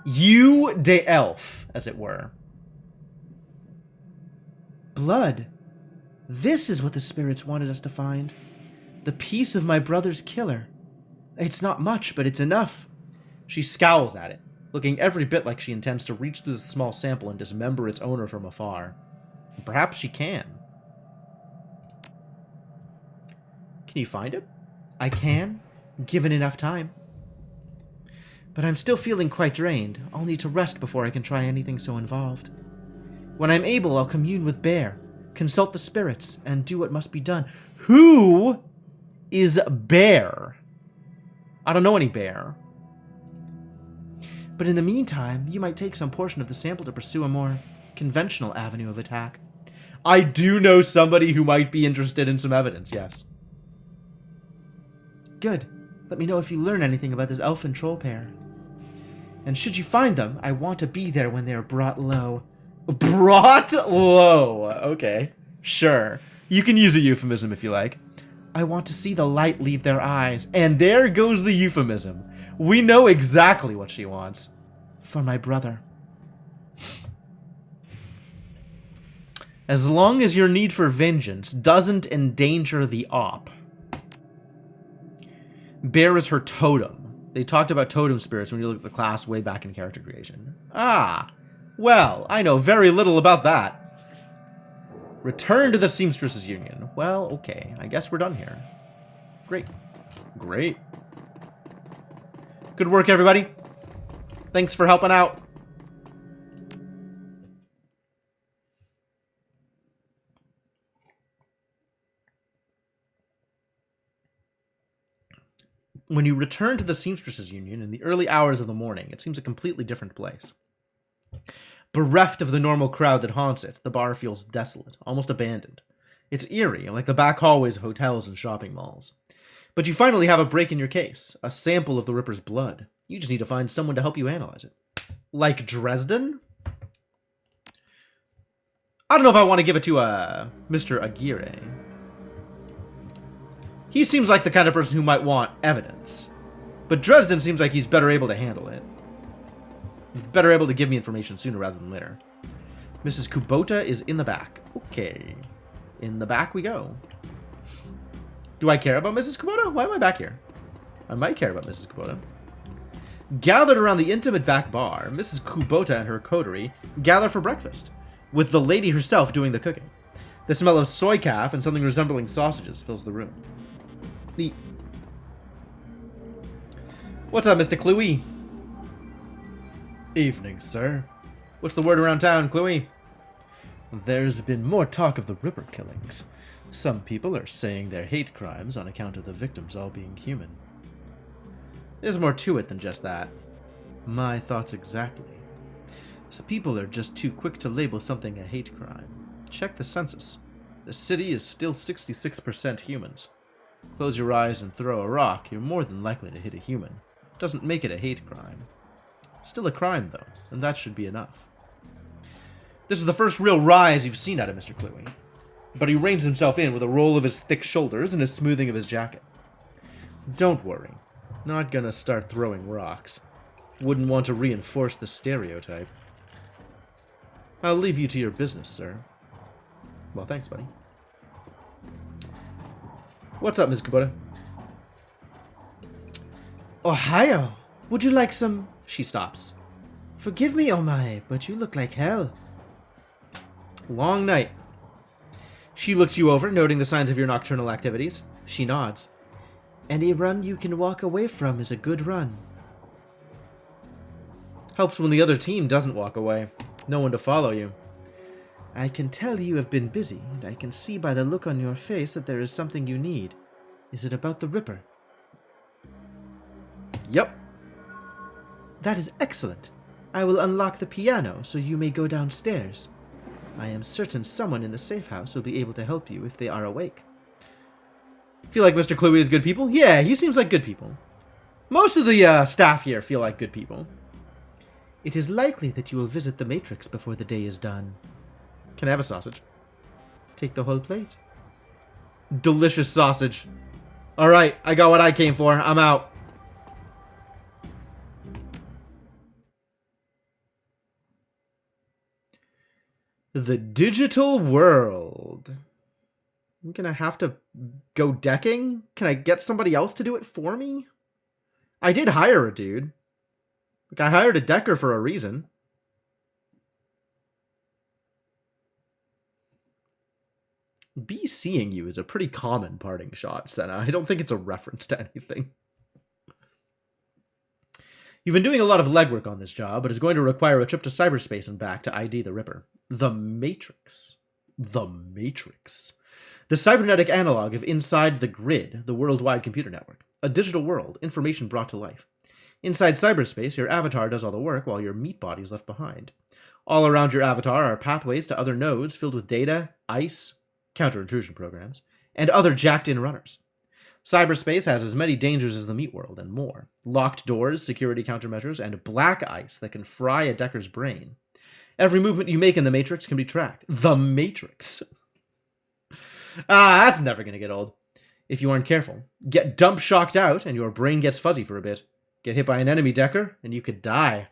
You de elf, as it were. Blood. This is what the spirits wanted us to find. The piece of my brother's killer. It's not much, but it's enough. She scowls at it, looking every bit like she intends to reach through the small sample and dismember its owner from afar. And perhaps she can. Can you find it? I can, given enough time. But I'm still feeling quite drained. I'll need to rest before I can try anything so involved. When I'm able, I'll commune with Bear, consult the spirits, and do what must be done. Who is Bear? I don't know any Bear. But in the meantime, you might take some portion of the sample to pursue a more conventional avenue of attack. I do know somebody who might be interested in some evidence, yes. Good. Let me know if you learn anything about this elf and troll pair. And should you find them, I want to be there when they are brought low. Brought low? Okay. Sure. You can use a euphemism if you like. I want to see the light leave their eyes. And there goes the euphemism. We know exactly what she wants. For my brother. As long as your need for vengeance doesn't endanger the op. Bear is her totem. They talked about totem spirits when you look at the class way back in character creation. Ah, well, I know very little about that. Return to the Seamstresses Union. Well, okay, I guess we're done here. Great. Great. Good work, everybody. Thanks for helping out. When you return to the Seamstresses Union in the early hours of the morning, it seems a completely different place. Bereft of the normal crowd that haunts it, the bar feels desolate, almost abandoned. It's eerie, like the back hallways of hotels and shopping malls. But you finally have a break in your case, a sample of the Ripper's blood. You just need to find someone to help you analyze it. Like Dresden? I don't know if I want to give it to Mr. Aguirre. He seems like the kind of person who might want evidence. But Dresden seems like he's better able to handle it. He's better able to give me information sooner rather than later. Mrs. Kubota is in the back. Okay. In the back we go. Do I care about Mrs. Kubota? Why am I back here? I might care about Mrs. Kubota. Gathered around the intimate back bar, Mrs. Kubota and her coterie gather for breakfast, with the lady herself doing the cooking. The smell of soy calf and something resembling sausages fills the room. Neat. What's up, Mr. Cluey? Evening, sir. What's the word around town, Cluey? There's been more talk of the Ripper killings. Some people are saying they're hate crimes on account of the victims all being human. There's more to it than just that. My thoughts exactly. So people are just too quick to label something a hate crime. Check the census. The city is still 66% humans. Close your eyes and throw a rock, you're more than likely to hit a human. Doesn't make it a hate crime. Still a crime, though, and that should be enough. This is the first real rise you've seen out of Mr. Cluey. But he reins himself in with a roll of his thick shoulders and a smoothing of his jacket. Don't worry. Not gonna start throwing rocks. Wouldn't want to reinforce the stereotype. I'll leave you to your business, sir. Well, thanks, buddy. What's up, Ms. Kubota? Ohio! Would you like some... She stops. Forgive me, Omae, but you look like hell. Long night. She looks you over, noting the signs of your nocturnal activities. She nods. Any run you can walk away from is a good run. Helps when the other team doesn't walk away. No one to follow you. I can tell you have been busy, and I can see by the look on your face that there is something you need. Is it about the Ripper? Yep. That is excellent. I will unlock the piano so you may go downstairs. I am certain someone in the safe house will be able to help you if they are awake. Feel like Mr. Cluey is good people? Yeah, he seems like good people. Most of the staff here feel like good people. It is likely that you will visit the Matrix before the day is done. Can I have a sausage? Take the whole plate. Delicious sausage. Alright, I got what I came for. I'm out. The digital world. I'm gonna have to go decking? Can I get somebody else to do it for me? I did hire a dude. Like, I hired a decker for a reason. Be seeing you is a pretty common parting shot, Senna. I don't think it's a reference to anything. You've been doing a lot of legwork on this job, but it's going to require a trip to cyberspace and back to ID the Ripper. The Matrix. The Matrix. The cybernetic analog of Inside the Grid, the worldwide computer network. A digital world, information brought to life. Inside cyberspace, your avatar does all the work while your meat body is left behind. All around your avatar are pathways to other nodes filled with data, ice, counter-intrusion programs, and other jacked-in runners. Cyberspace has as many dangers as the meat world, and more. Locked doors, security countermeasures, and black ice that can fry a decker's brain. Every movement you make in the Matrix can be tracked. The Matrix. That's never going to get old. If you aren't careful. Get dump shocked out, and your brain gets fuzzy for a bit. Get hit by an enemy decker, and you could die.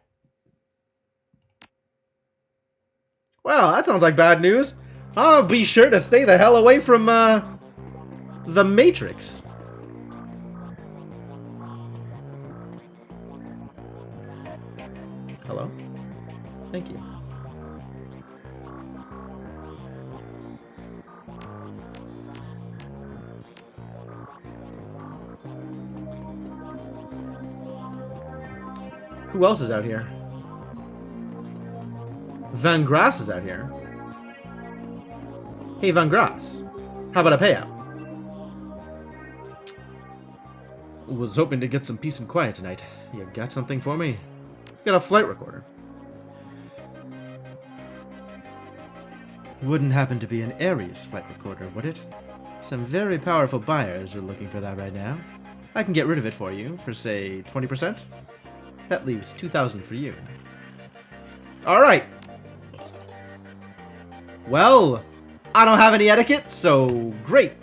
Well, that sounds like bad news. I'll be sure to stay the hell away from, the Matrix. Hello? Thank you. Who else is out here? Van Grass is out here. Hey, Van Grass. How about a payout? Was hoping to get some peace and quiet tonight. You got something for me? Got a flight recorder. Wouldn't happen to be an Ares flight recorder, would it? Some very powerful buyers are looking for that right now. I can get rid of it for you for, say, 20%. That leaves 2,000 for you. Alright. Well, I don't have any etiquette, so great.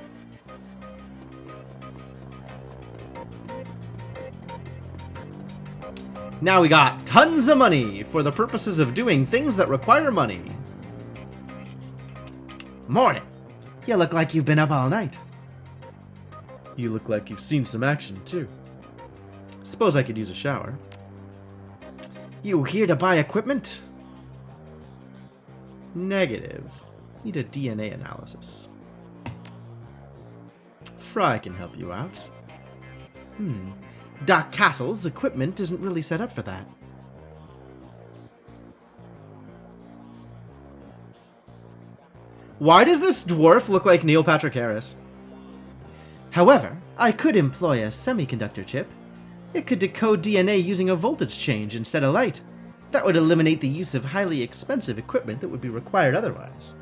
Now we got tons of money for the purposes of doing things that require money. Morning. You look like you've been up all night. You look like you've seen some action, too. Suppose I could use a shower. You here to buy equipment? Negative. Need a DNA analysis. Fry can help you out. Doc Castle's equipment isn't really set up for that. Why does this dwarf look like Neil Patrick Harris? However, I could employ a semiconductor chip. It could decode DNA using a voltage change instead of light. That would eliminate the use of highly expensive equipment that would be required otherwise.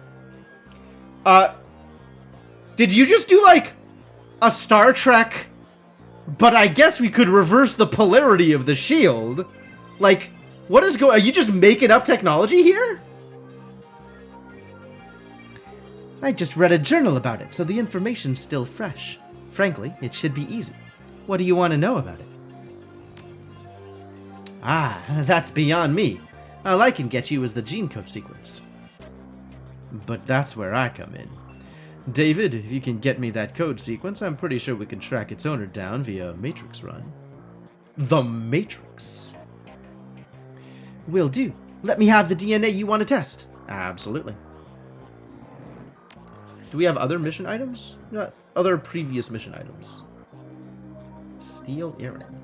Did you just do like a Star Trek? But I guess we could reverse the polarity of the shield. Like, what is going? Are you just making up technology here? I just read a journal about it, so the information's still fresh. Frankly, it should be easy. What do you want to know about it? Ah, that's beyond me. All I can get you is the gene code sequence. But that's where I come in. David, if you can get me that code sequence, I'm pretty sure we can track its owner down via Matrix run. The Matrix? Will do. Let me have the DNA you want to test. Absolutely. Do we have other mission items? Other previous mission items. Steel earring.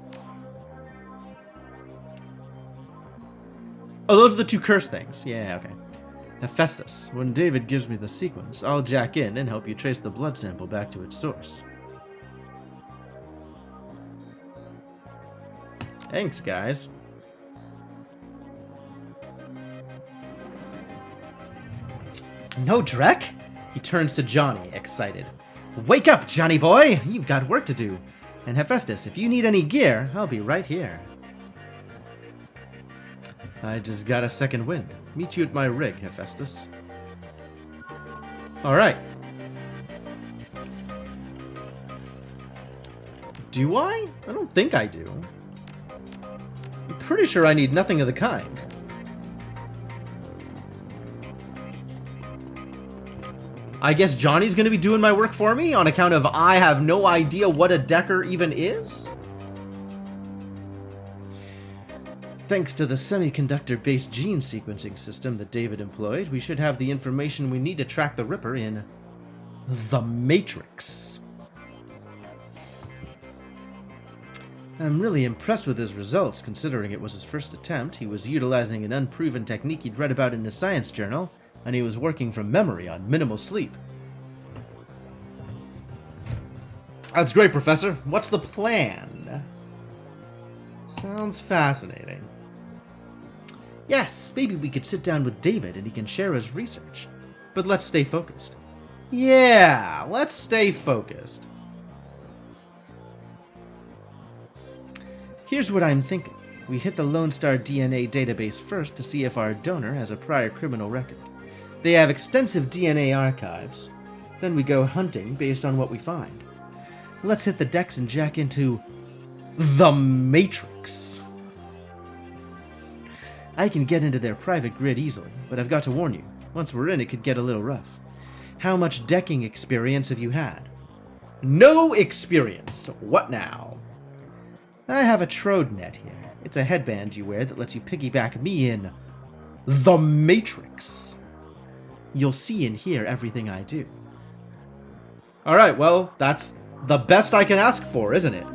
Oh, those are the two curse things. Yeah, okay. Hephaestus, when David gives me the sequence, I'll jack in and help you trace the blood sample back to its source. Thanks, guys. No Drek? He turns to Johnny, excited. Wake up, Johnny boy! You've got work to do. And Hephaestus, if you need any gear, I'll be right here. I just got a second wind. Meet you at my rig, Hephaestus. Alright. Do I? I don't think I do. I'm pretty sure I need nothing of the kind. I guess Johnny's gonna be doing my work for me on account of I have no idea what a Decker even is? Thanks to the semiconductor-based gene sequencing system that David employed, we should have the information we need to track the Ripper in the Matrix. I'm really impressed with his results, considering it was his first attempt. He was utilizing an unproven technique he'd read about in a science journal, and he was working from memory on minimal sleep. That's great, Professor. What's the plan? Sounds fascinating. Yes, maybe we could sit down with David and he can share his research. But let's stay focused. Yeah, let's stay focused. Here's what I'm thinking. We hit the Lone Star DNA database first to see if our donor has a prior criminal record. They have extensive DNA archives. Then we go hunting based on what we find. Let's hit the decks and jack into the Matrix. I can get into their private grid easily, but I've got to warn you, once we're in it could get a little rough. How much decking experience have you had? No experience. What now? I have a Trode net here. It's a headband you wear that lets you piggyback me in the Matrix. You'll see and hear everything I do. Alright, well, that's the best I can ask for, isn't it?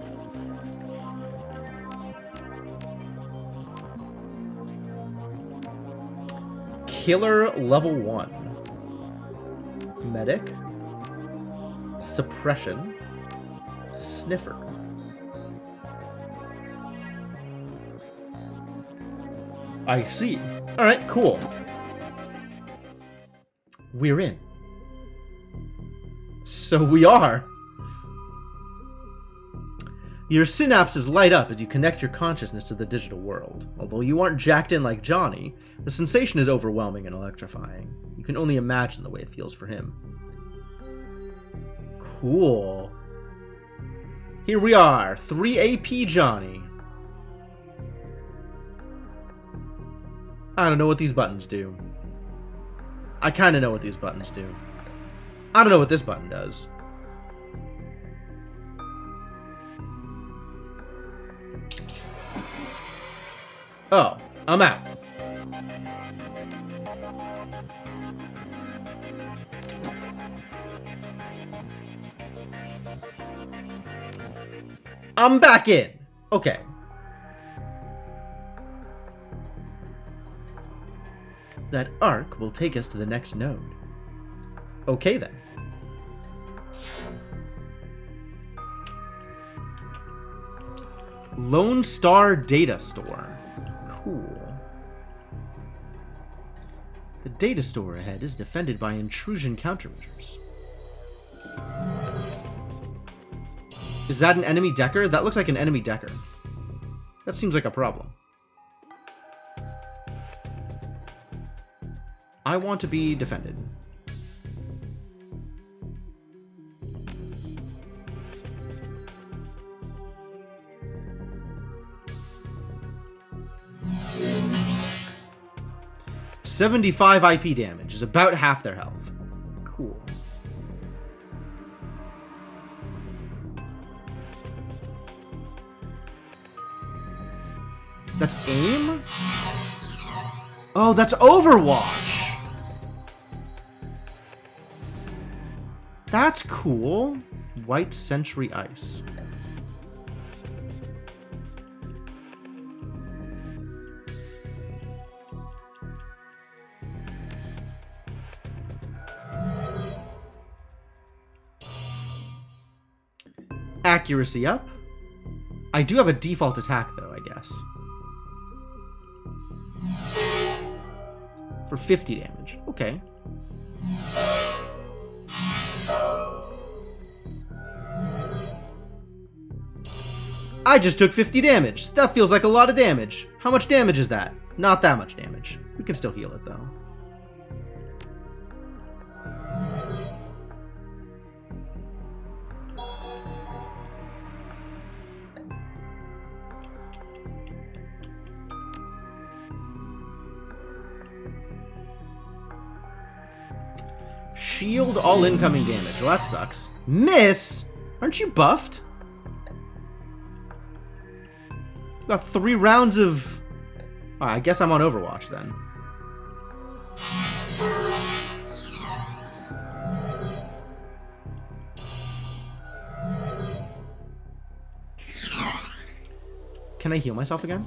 Killer level 1. Medic. Suppression. Sniffer. I see. Alright, cool. We're in. So we are. Your synapses light up as you connect your consciousness to the digital world. Although you aren't jacked in like Johnny, the sensation is overwhelming and electrifying. You can only imagine the way it feels for him. Cool. Here we are, 3 AP Johnny. I don't know what these buttons do. I kind of know what these buttons do. I don't know what this button does. Oh, I'm out. I'm back in. Okay. That arc will take us to the next node. Okay then. Lone Star Data Store. Cool. The data store ahead is defended by intrusion countermeasures. Is that an enemy decker? That looks like an enemy decker. That seems like a problem. I want to be defended. $75 IP damage is about half their health. Cool. That's aim? Oh, that's Overwatch. That's cool. White Sentry Ice. Accuracy up. I do have a default attack, though, I guess. For 50 damage. Okay. I just took 50 damage. That feels like a lot of damage. How much damage is that? Not that much damage. We can still heal it, though. Shield all incoming damage. Well, that sucks. Miss? Aren't you buffed? Got 3 rounds of... Oh, I guess I'm on Overwatch then. Can I heal myself again?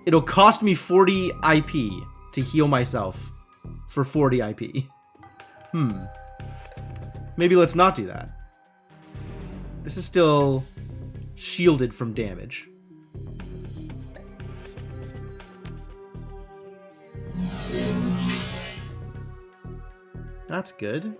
It'll cost me 40 IP to heal myself for 40 IP. Maybe let's not do that. This is still shielded from damage. That's good.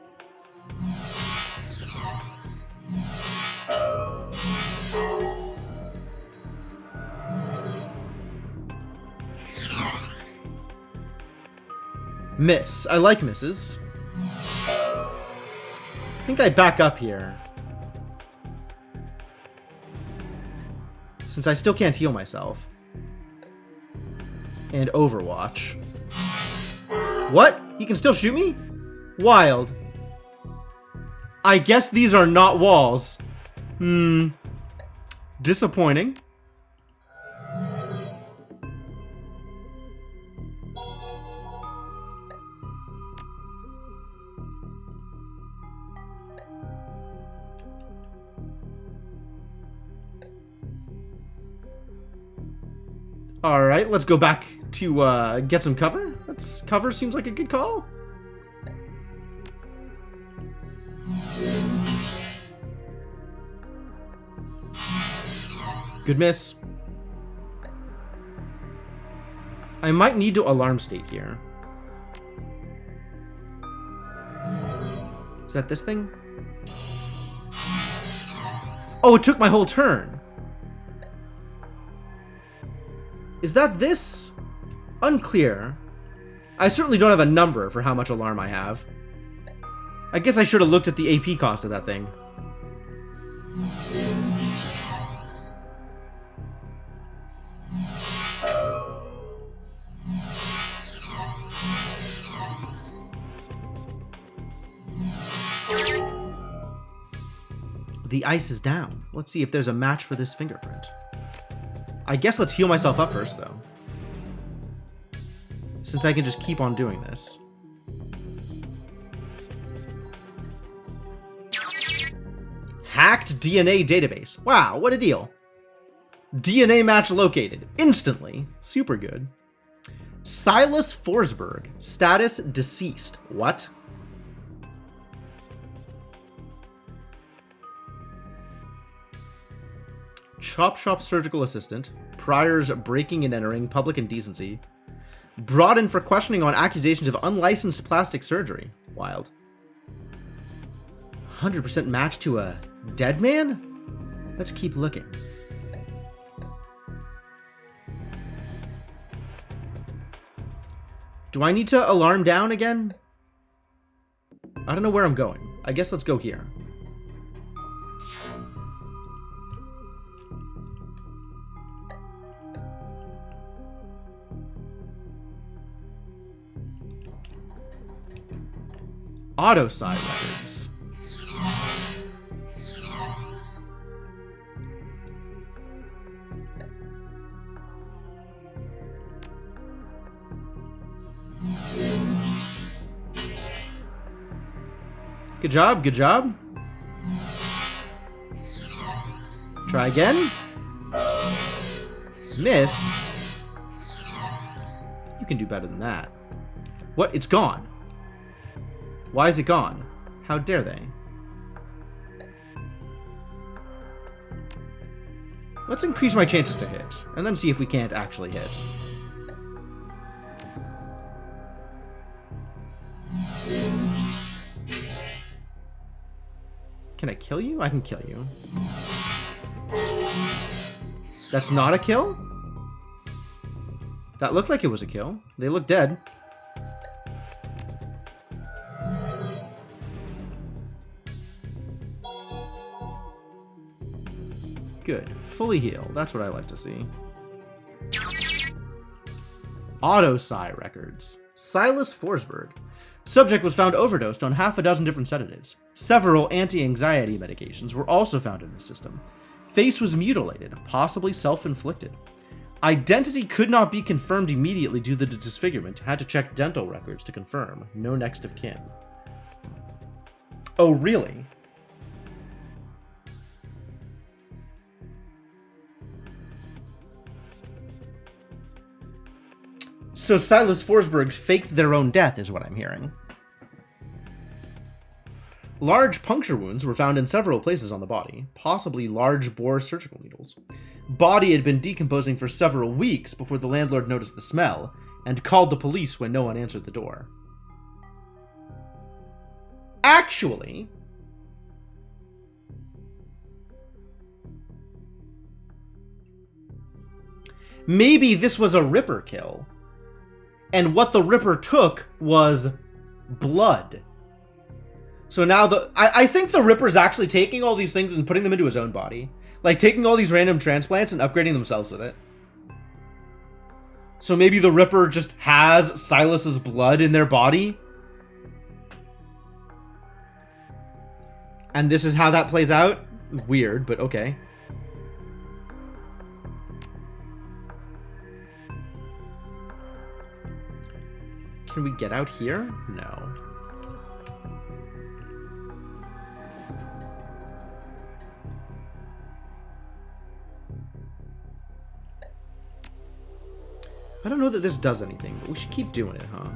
Miss. I like misses. I think I back up here. Since I still can't heal myself. And Overwatch. What? He can still shoot me? Wild. I guess these are not walls. Disappointing. Alright, let's go back to get some cover. Let's cover seems like a good call. Good miss. I might need to alarm state here. Is that this thing? Oh, it took my whole turn. Is that this? Unclear. I certainly don't have a number for how much alarm I have. I guess I should have looked at the AP cost of that thing. The ice is down. Let's see if there's a match for this fingerprint. I guess let's heal myself up first, though. Since I can just keep on doing this. Hacked DNA database. Wow, what a deal. DNA match located. Instantly. Super good. Silas Forsberg. Status deceased. What? Chop Shop surgical assistant. Priors breaking and entering. Public indecency. Brought in for questioning on accusations of unlicensed plastic surgery. Wild. 100% match to a dead man? Let's keep looking. Do I need to alarm down again? I don't know where I'm going. I guess let's go here. Autopsy records. Good job, good job. Try again. Miss. You can do better than that. What? It's gone. Why is it gone? How dare they? Let's increase my chances to hit, and then see if we can't actually hit. Can I kill you? I can kill you. That's not a kill? That looked like it was a kill. They look dead. Good. Fully healed. That's what I like to see. Autopsy records. Silas Forsberg. Subject was found overdosed on half a dozen different sedatives. Several anti-anxiety medications were also found in the system. Face was mutilated, possibly self-inflicted. Identity could not be confirmed immediately due to the disfigurement. Had to check dental records to confirm. No next of kin. Oh, really? So Silas Forsberg faked their own death, is what I'm hearing. Large puncture wounds were found in several places on the body, possibly large bore surgical needles. Body had been decomposing for several weeks before the landlord noticed the smell, and called the police when no one answered the door. Actually, maybe this was a Ripper kill. And what the Ripper took was blood. So now I think the Ripper's actually taking all these things and putting them into his own body. Like taking all these random transplants and upgrading themselves with it. So maybe the Ripper just has Silas's blood in their body. And this is how that plays out? Weird, but okay. Can we get out here? No. I don't know that this does anything, but we should keep doing it, huh?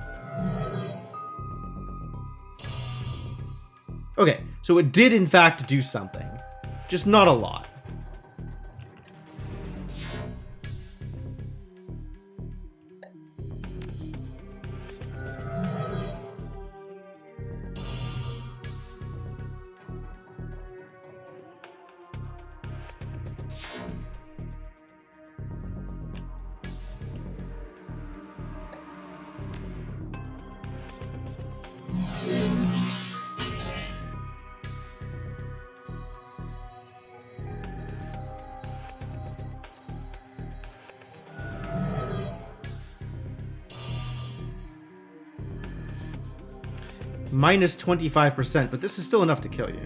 Okay, so it did in fact do something. Just not a lot. Minus 25%, but this is still enough to kill you.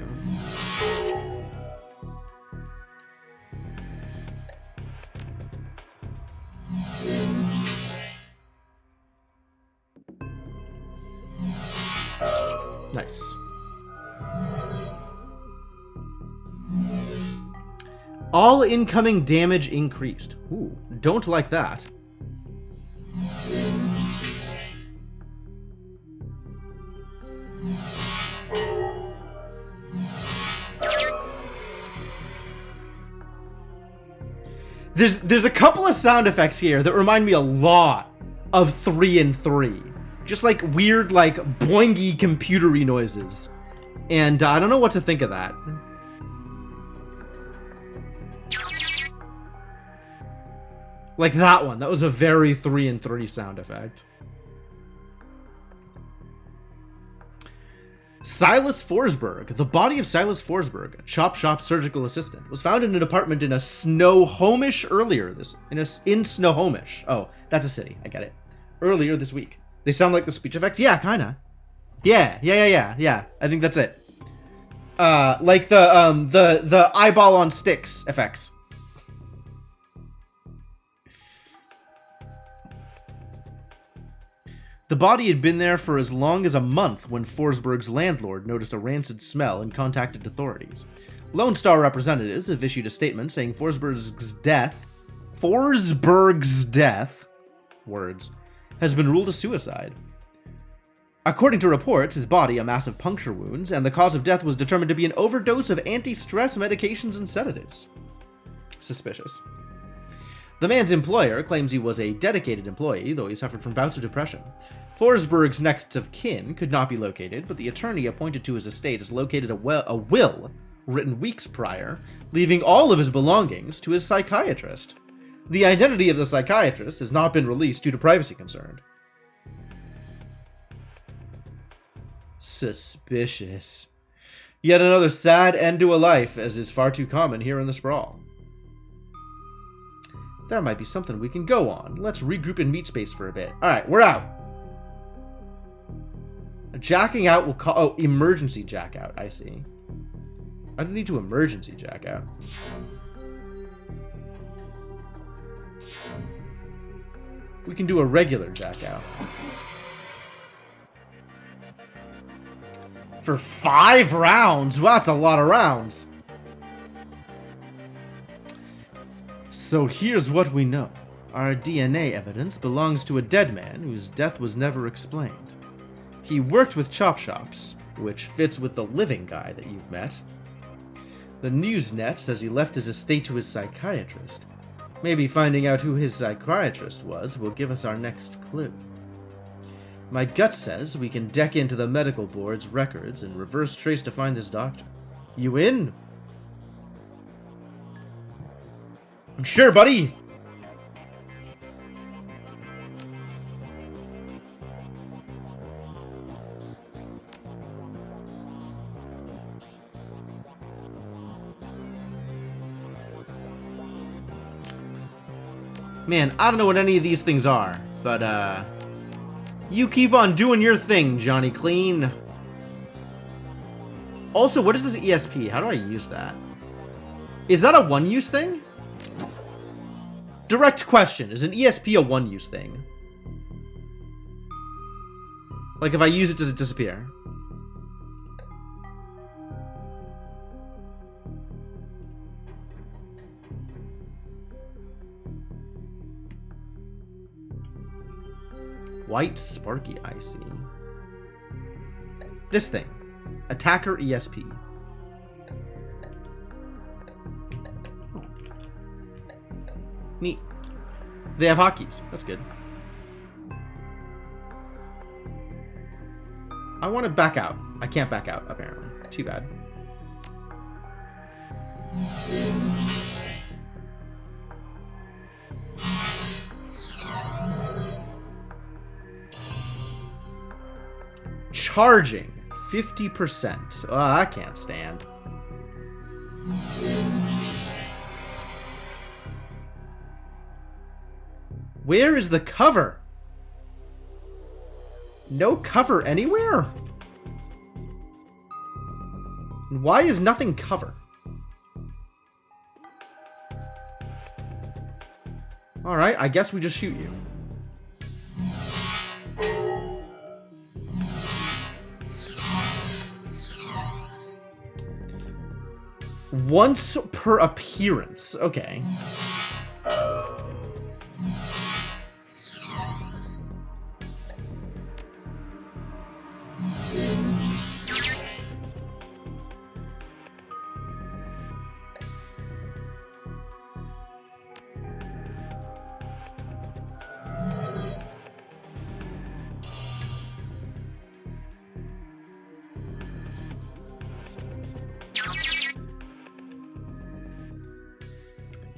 Nice. All incoming damage increased. Ooh, don't like that. There's a couple of sound effects here that remind me a lot of 3 and 3. Just like weird, like boingy computery noises. And I don't know what to think of that. Like that one. That was a very 3 and 3 sound effect. Silas Forsberg. The body of Silas Forsberg, a chop shop surgical assistant, was found in an apartment in a Snohomish in Snohomish. Oh, that's a city. I get it. Earlier this week. They sound like the speech effects? Yeah, kinda. Yeah. I think that's it. Like the eyeball on sticks effects. The body had been there for as long as a month when Forsberg's landlord noticed a rancid smell and contacted authorities. Lone Star representatives have issued a statement saying Forsberg's death, words, has been ruled a suicide. According to reports, his body, a massive puncture wounds, and the cause of death was determined to be an overdose of anti-stress medications and sedatives. Suspicious. The man's employer claims he was a dedicated employee, though he suffered from bouts of depression. Forsberg's next of kin could not be located, but the attorney appointed to his estate has located a will written weeks prior, leaving all of his belongings to his psychiatrist. The identity of the psychiatrist has not been released due to privacy concerns. Suspicious. Yet another sad end to a life, as is far too common here in the Sprawl. That might be something we can go on. Let's regroup in meat space for a bit. Alright, we're out. Jacking out will call... Oh, emergency jack out. I see. I don't need to emergency jack out. We can do a regular jack out. For 5 rounds? Wow, that's a lot of rounds. So here's what we know. Our DNA evidence belongs to a dead man whose death was never explained. He worked with chop shops, which fits with the living guy that you've met. The Newsnet says he left his estate to his psychiatrist. Maybe finding out who his psychiatrist was will give us our next clue. My gut says we can deck into the medical board's records and reverse trace to find this doctor. You in? Sure, buddy! Man, I don't know what any of these things are, but, you keep on doing your thing, Johnny Clean. Also, what is this ESP? How do I use that? Is that a one-use thing? Direct question. Is an ESP a one-use thing? Like, if I use it, does it disappear? White Sparky IC. This thing. Attacker ESP. Oh. Neat. They have hotkeys. That's good. I want to back out. I can't back out, apparently. Too bad. Charging 50%. Oh, I can't stand. Where is the cover? No cover anywhere? Why is nothing cover? Alright, I guess we just shoot you. Once per appearance. Okay.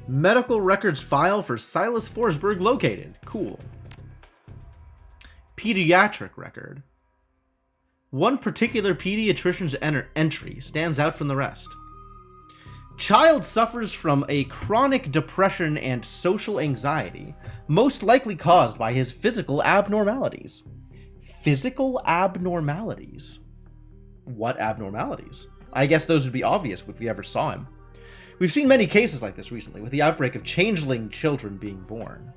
Medical records file for Silas Forsberg located. Cool. Pediatric record. One particular pediatrician's entry stands out from the rest. Child suffers from a chronic depression and social anxiety, most likely caused by his physical abnormalities. Physical abnormalities? What abnormalities? I guess those would be obvious if we ever saw him. We've seen many cases like this recently, with the outbreak of changeling children being born.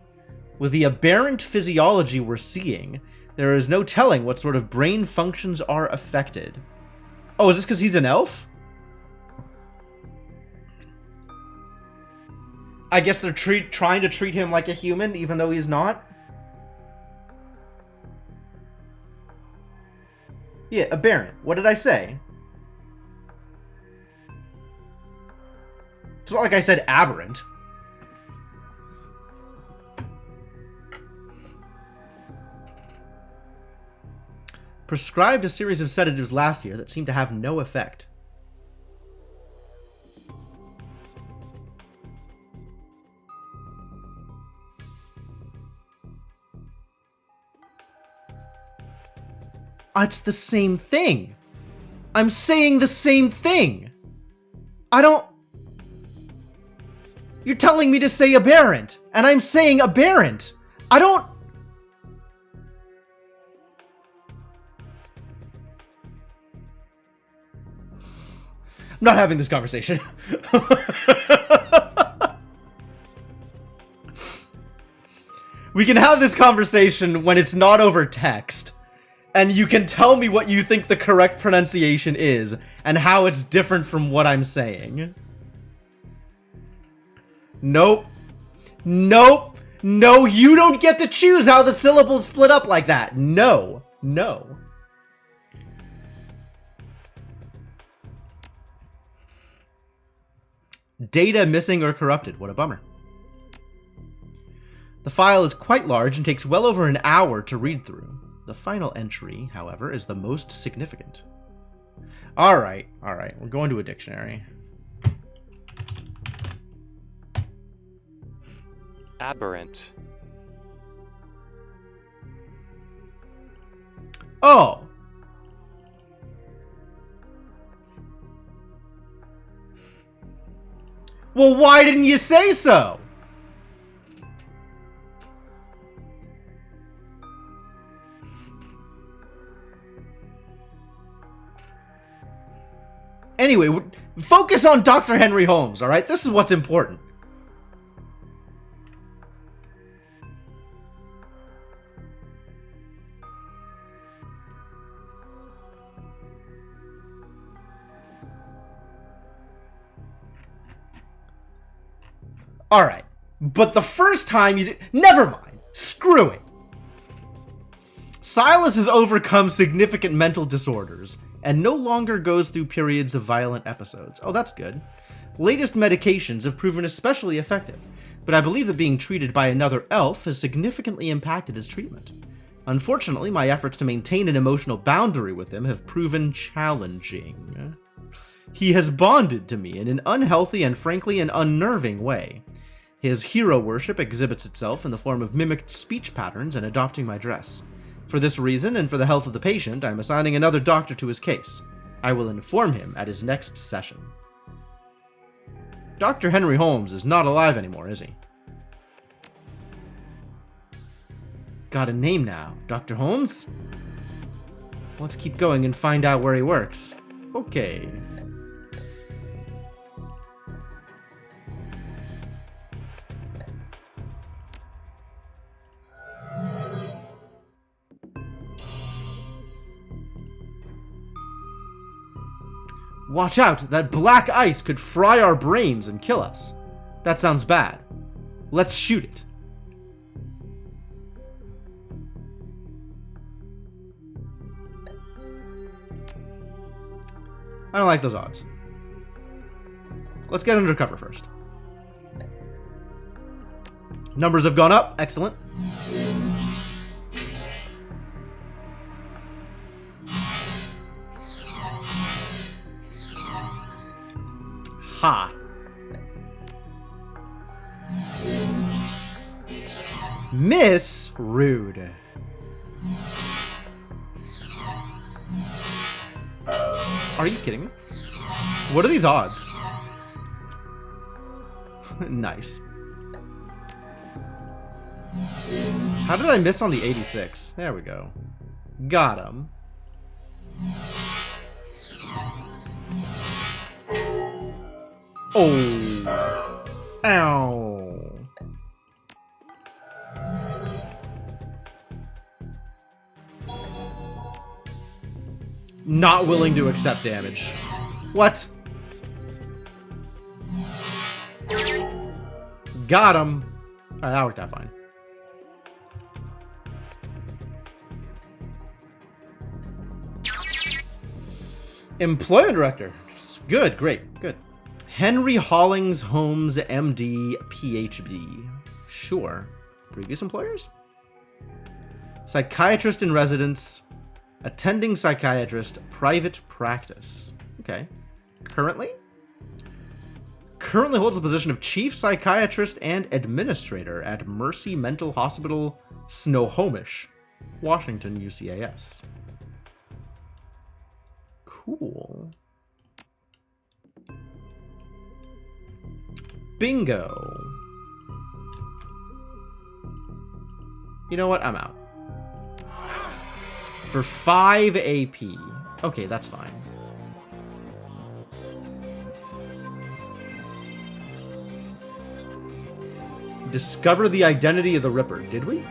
With the aberrant physiology we're seeing, there is no telling what sort of brain functions are affected. Oh, is this because he's an elf? I guess they're trying to treat him like a human, even though he's not? Yeah, aberrant. What did I say? It's not like I said aberrant. Prescribed a series of sedatives last year that seemed to have no effect. It's the same thing. I'm saying the same thing. I don't... You're telling me to say aberrant, and I'm saying aberrant. I don't... I'm not having this conversation. We can have this conversation when it's not over text, and you can tell me what you think the correct pronunciation is, and how it's different from what I'm saying. Nope. Nope. No, you don't get to choose how the syllables split up like that. No. No. Data missing or corrupted. What a bummer. The file is quite large and takes well over an hour to read through. The final entry, however, is the most significant. Alright, we're going to a dictionary. Aberrant. Oh! Well, why didn't you say so? Anyway, focus on Dr. Henry Holmes, alright? This is what's important. Alright, but the first time you did... Never mind. Screw it. Silas has overcome significant mental disorders and no longer goes through periods of violent episodes. Oh, that's good. Latest medications have proven especially effective, but I believe that being treated by another elf has significantly impacted his treatment. Unfortunately, my efforts to maintain an emotional boundary with him have proven challenging. He has bonded to me in an unhealthy and frankly an unnerving way. His hero worship exhibits itself in the form of mimicked speech patterns and adopting my dress. For this reason, and for the health of the patient, I am assigning another doctor to his case. I will inform him at his next session. Dr. Henry Holmes is not alive anymore, is he? Got a name now, Dr. Holmes? Let's keep going and find out where he works. Okay. Watch out! That black ice could fry our brains and kill us. That sounds bad. Let's shoot it. I don't like those odds. Let's get under cover first. Numbers have gone up. Excellent. Ha. Miss Rude. Are you kidding me? What are these odds? Nice. How did I miss on the 86? There we go. Got him. Oh. Ow. Not willing to accept damage. What? Got him. Alright, that worked out fine. Employment director. Good, great, good. Henry Hollings Holmes, MD, PhD. Sure. Previous employers? Psychiatrist in residence. Attending psychiatrist, private practice. Okay. Currently? Currently holds the position of chief psychiatrist and administrator at Mercy Mental Hospital, Snohomish, Washington, UCAS. Cool. Bingo. You know what? I'm out. For 5 AP. Okay, that's fine. Discover the identity of the Ripper. Did we?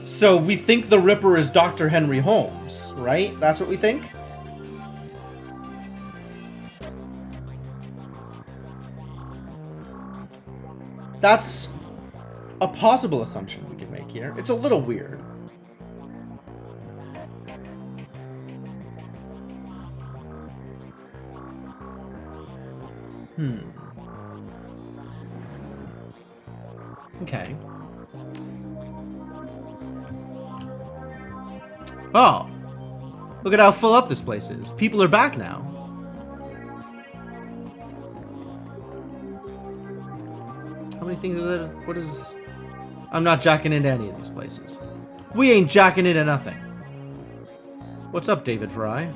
So we think the Ripper is Dr. Henry Holmes, right? That's what we think? That's a possible assumption we can make here. It's a little weird. Okay. Oh. Look at how full up this place is. People are back now. How many things are there? What is... I'm not jacking into any of these places. We ain't jacking into nothing. What's up, David Fry?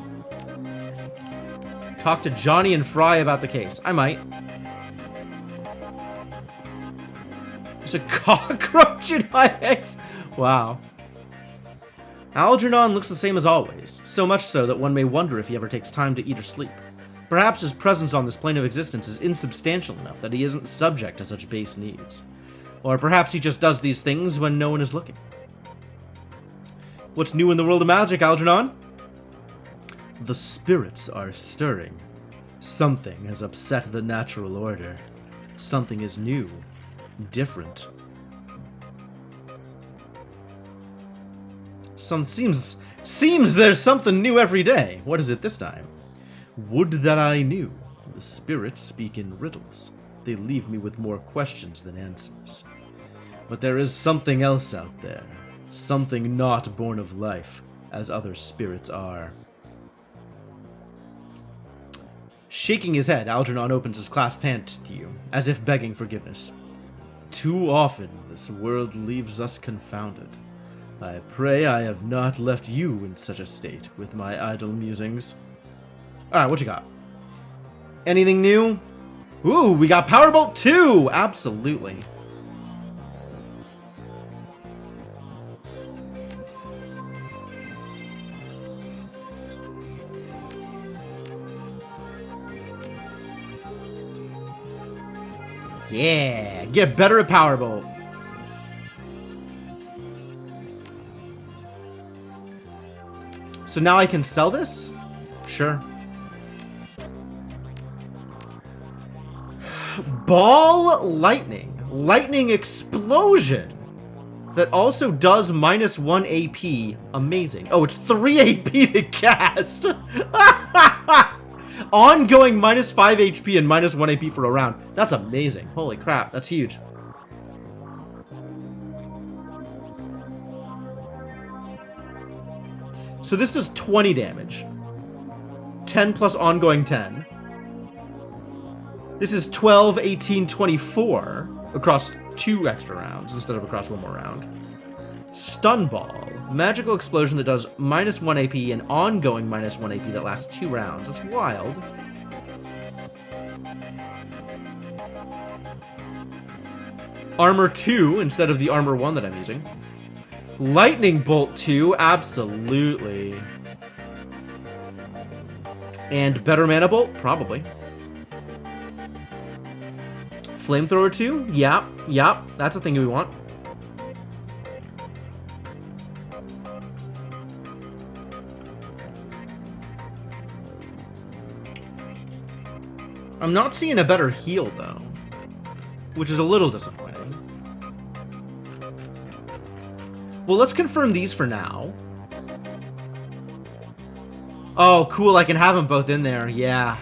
Talk to Johnny and Fry about the case. I might. There's a cockroach in my eggs. Wow. Algernon looks the same as always, so much so that one may wonder if he ever takes time to eat or sleep. Perhaps his presence on this plane of existence is insubstantial enough that he isn't subject to such base needs. Or perhaps he just does these things when no one is looking. What's new in the world of magic, Algernon? The spirits are stirring. Something has upset the natural order. Something is new, different. Seems there's something new every day. What is it this time? Would that I knew. The spirits speak in riddles. They leave me with more questions than answers. But there is something else out there. Something not born of life, as other spirits are. Shaking his head, Algernon opens his clasped hand to you, as if begging forgiveness. Too often this world leaves us confounded. I pray I have not left you in such a state with my idle musings. Alright, what you got? Anything new? Ooh, we got Powerbolt 2! Absolutely. Yeah, get better at Powerbolt. So now I can sell this? Sure. Ball Lightning. Lightning Explosion. That also does -1 AP. Amazing. Oh, it's 3 AP to cast. Ongoing -5 HP and -1 AP for a round. That's amazing. Holy crap, that's huge. So this does 20 damage. 10 plus ongoing 10. This is 12, 18, 24 across 2 extra rounds instead of across 1 more round. Stun Ball. Magical explosion that does -1 AP and ongoing -1 AP that lasts 2 rounds. That's wild. Armor 2 instead of the Armor 1 that I'm using. Lightning Bolt 2, absolutely. And better Mana Bolt? Probably. Flamethrower 2? Yep, that's a thing we want. I'm not seeing a better heal, though. Which is a little disappointing. Well, let's confirm these for now. Oh, cool, I can have them both in there. Yeah.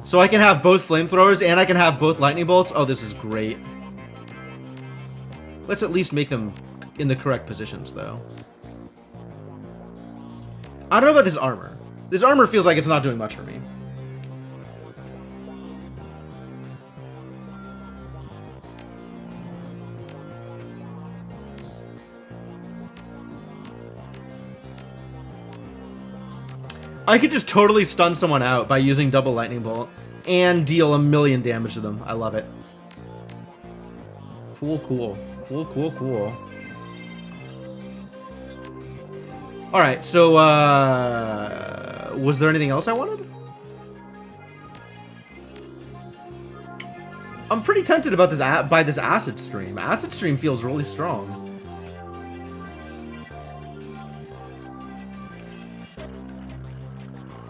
So I can have both flamethrowers and I can have both lightning bolts. Oh, this is great. Let's at least make them in the correct positions, though. I don't know about this armor. This armor feels like it's not doing much for me. I could just totally stun someone out by using double lightning bolt and deal 1,000,000 damage to them. I love it. Cool. Alright, so, was there anything else I wanted? I'm pretty tempted about this by this Acid Stream. Acid Stream feels really strong.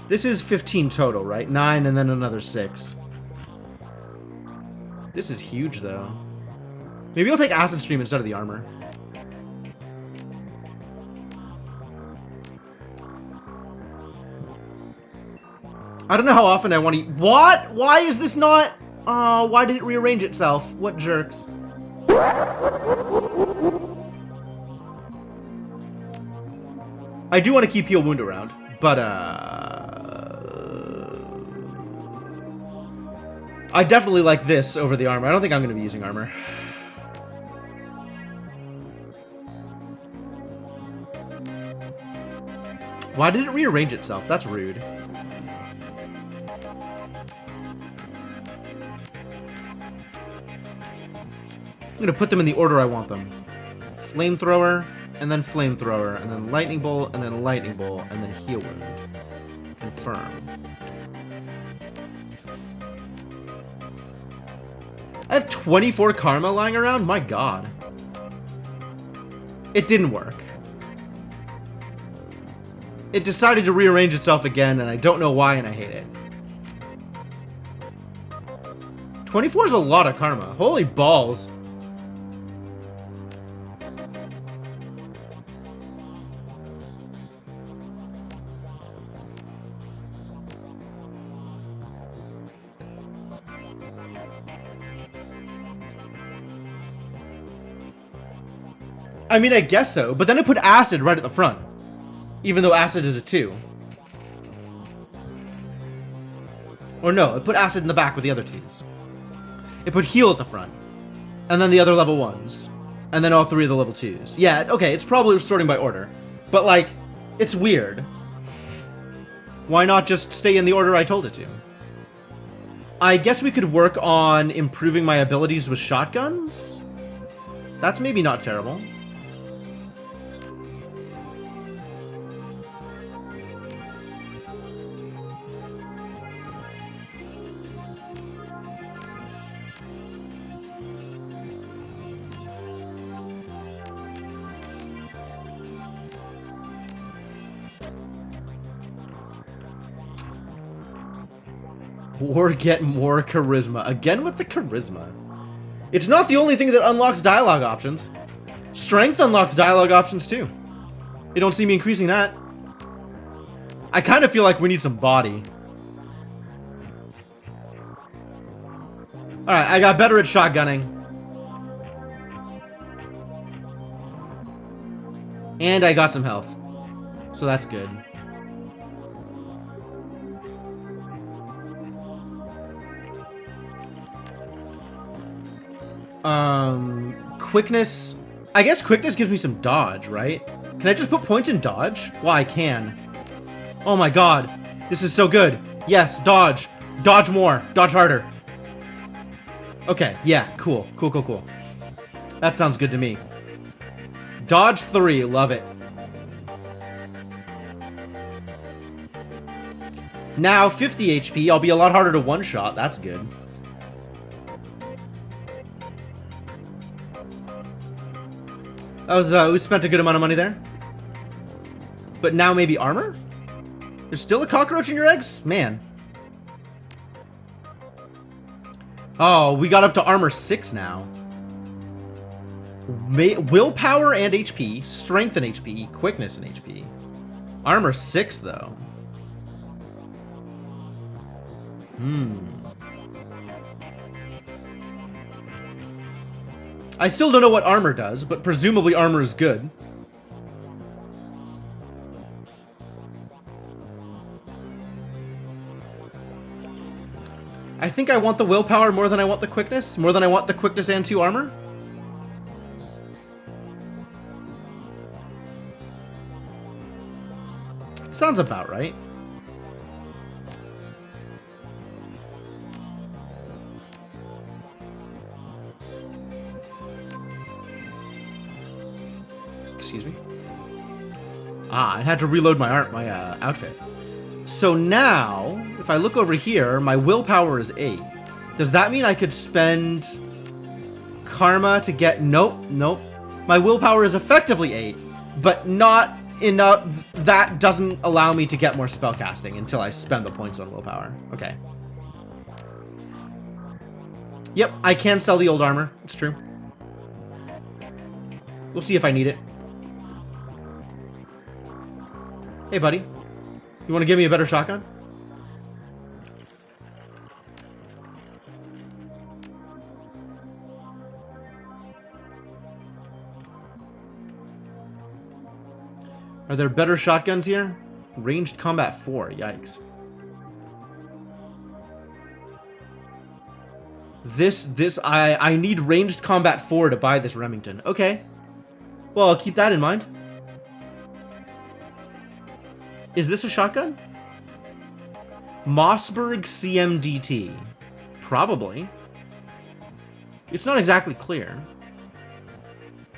This is 15 total, right? 9 and then another 6. This is huge, though. Maybe I'll take Acid Stream instead of the armor. I don't know how often I want to... What? Why is this not... Oh, why did it rearrange itself? What jerks. I do want to keep Heal Wound around, but, I definitely like this over the armor. I don't think I'm going to be using armor. Why did it rearrange itself? That's rude. I'm going to put them in the order I want them. Flamethrower, and then Flamethrower, and then Lightning Bolt, and then Lightning Bolt, and then Heal Wound. Confirm. I have 24 karma lying around? My god. It didn't work. It decided to rearrange itself again, and I don't know why, and I hate it. 24 is a lot of karma. Holy balls. I mean, I guess so, but then it put acid right at the front. Even though acid is a 2. Or no, it put acid in the back with the other 2s. It put heal at the front. And then the other level 1s. And then all 3 of the level 2s. Yeah, okay, it's probably sorting by order. But, like, it's weird. Why not just stay in the order I told it to? I guess we could work on improving my abilities with shotguns? That's maybe not terrible. Or get more charisma. Again with the charisma. It's not the only thing that unlocks dialogue options. Strength unlocks dialogue options too. You don't see me increasing that. I kind of feel like we need some body. Alright, I got better at shotgunning. And I got some health. So that's good. Quickness. I guess quickness gives me some dodge, right? Can I just put points in dodge? Well, I can. Oh my god. This is so good. Yes, dodge. Dodge more. Dodge harder. Okay, yeah, cool. Cool. That sounds good to me. Dodge 3, love it. Now 50 HP, I'll be a lot harder to one-shot, that's good. That was, we spent a good amount of money there. But now maybe armor? There's still a cockroach in your eggs? Man. Oh, we got up to armor 6 now. Willpower and HP, strength and HP, quickness and HP. Armor 6 though. I still don't know what armor does, but presumably armor is good. I think I want the willpower more than I want the quickness, more than I want the quickness and 2 armor. Sounds about right. Excuse me. Ah, I had to reload my outfit. So now, if I look over here, my willpower is 8. Does that mean I could spend karma to get... Nope. My willpower is effectively 8, but not enough. That doesn't allow me to get more spellcasting until I spend the points on willpower. Okay. Yep, I can sell the old armor. It's true. We'll see if I need it. Hey, buddy. You want to give me a better shotgun? Are there better shotguns here? Ranged combat 4. Yikes. I need ranged combat 4 to buy this Remington. Okay. Well, I'll keep that in mind. Is this a shotgun? Mossberg CMDT. Probably. It's not exactly clear.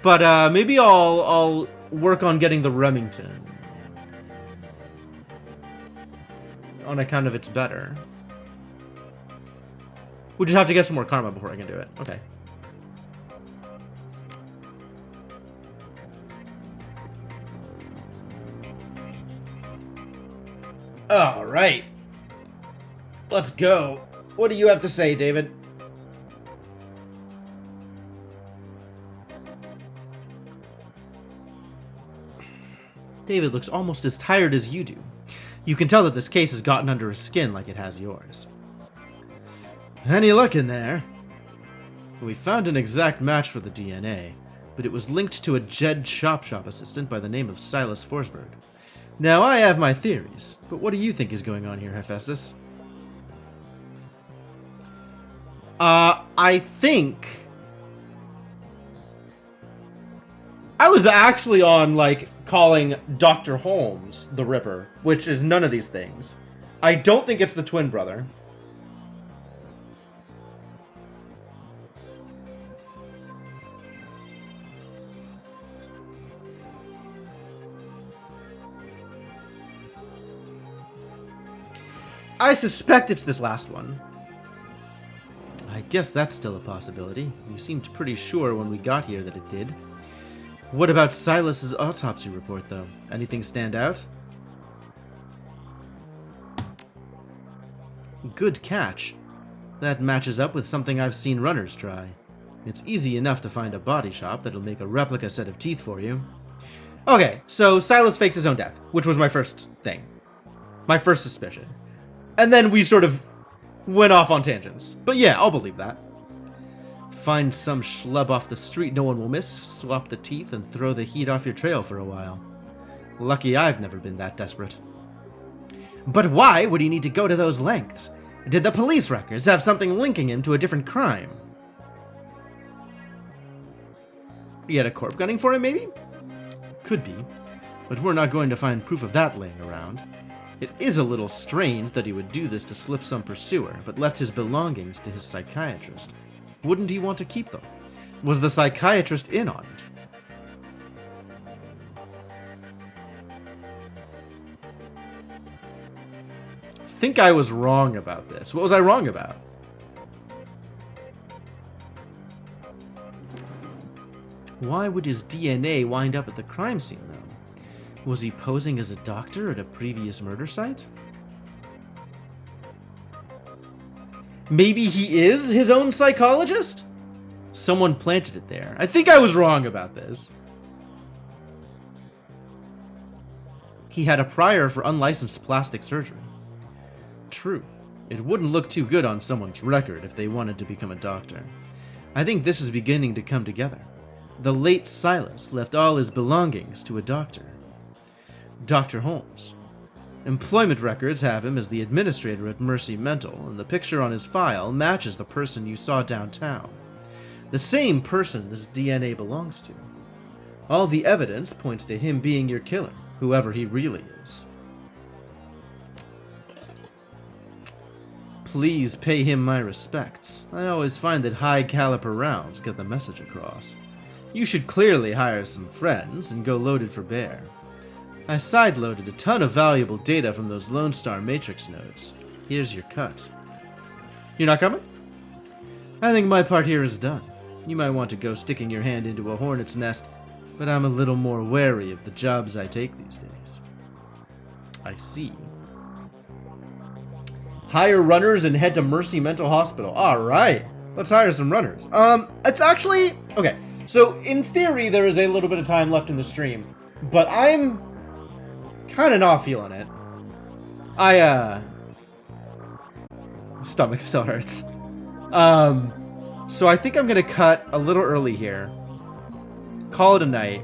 But maybe I'll work on getting the Remington. On account of it's better. We just have to get some more karma before I can do it. Okay. All right. Let's go. What do you have to say, David? David looks almost as tired as you do. You can tell that this case has gotten under his skin like it has yours. Any luck in there? We found an exact match for the DNA, but it was linked to a Jed shop assistant by the name of Silas Forsberg. Now, I have my theories, but what do you think is going on here, Hephaestus? I think... I was actually on, like, calling Dr. Holmes the Ripper, which is none of these things. I don't think it's the twin brother. I suspect it's this last one. I guess that's still a possibility. You seemed pretty sure when we got here that it did. What about Silas's autopsy report, though? Anything stand out? Good catch. That matches up with something I've seen runners try. It's easy enough to find a body shop that'll make a replica set of teeth for you. Okay, so Silas faked his own death, which was my first thing. My first suspicion. And then we sort of went off on tangents. But yeah, I'll believe that. Find some schlub off the street no one will miss, swap the teeth, and throw the heat off your trail for a while. Lucky I've never been that desperate. But why would he need to go to those lengths? Did the police records have something linking him to a different crime? He had a corp gunning for him, maybe? Could be, but we're not going to find proof of that laying around. It is a little strange that he would do this to slip some pursuer, but left his belongings to his psychiatrist. Wouldn't he want to keep them? Was the psychiatrist in on it? I think I was wrong about this. What was I wrong about? Why would his DNA wind up at the crime scene, though? Was he posing as a doctor at a previous murder site? Maybe he is his own psychologist? Someone planted it there. I think I was wrong about this. He had a prior for unlicensed plastic surgery. True. It wouldn't look too good on someone's record if they wanted to become a doctor. I think this is beginning to come together. The late Silas left all his belongings to a doctor. Dr. Holmes. Employment records have him as the administrator at Mercy Mental, and the picture on his file matches the person you saw downtown. The same person this DNA belongs to. All the evidence points to him being your killer, whoever he really is. Please pay him my respects. I always find that high-caliber rounds get the message across. You should clearly hire some friends and go loaded for bear. I sideloaded a ton of valuable data from those Lone Star Matrix nodes. Here's your cut. You're not coming? I think my part here is done. You might want to go sticking your hand into a hornet's nest, but I'm a little more wary of the jobs I take these days. I see. Hire runners and head to Mercy Mental Hospital. Alright, let's hire some runners. It's actually... Okay, so in theory there is a little bit of time left in the stream, but I'm kind of not feeling it. Stomach still hurts. So I think I'm gonna cut a little early here. Call it a night.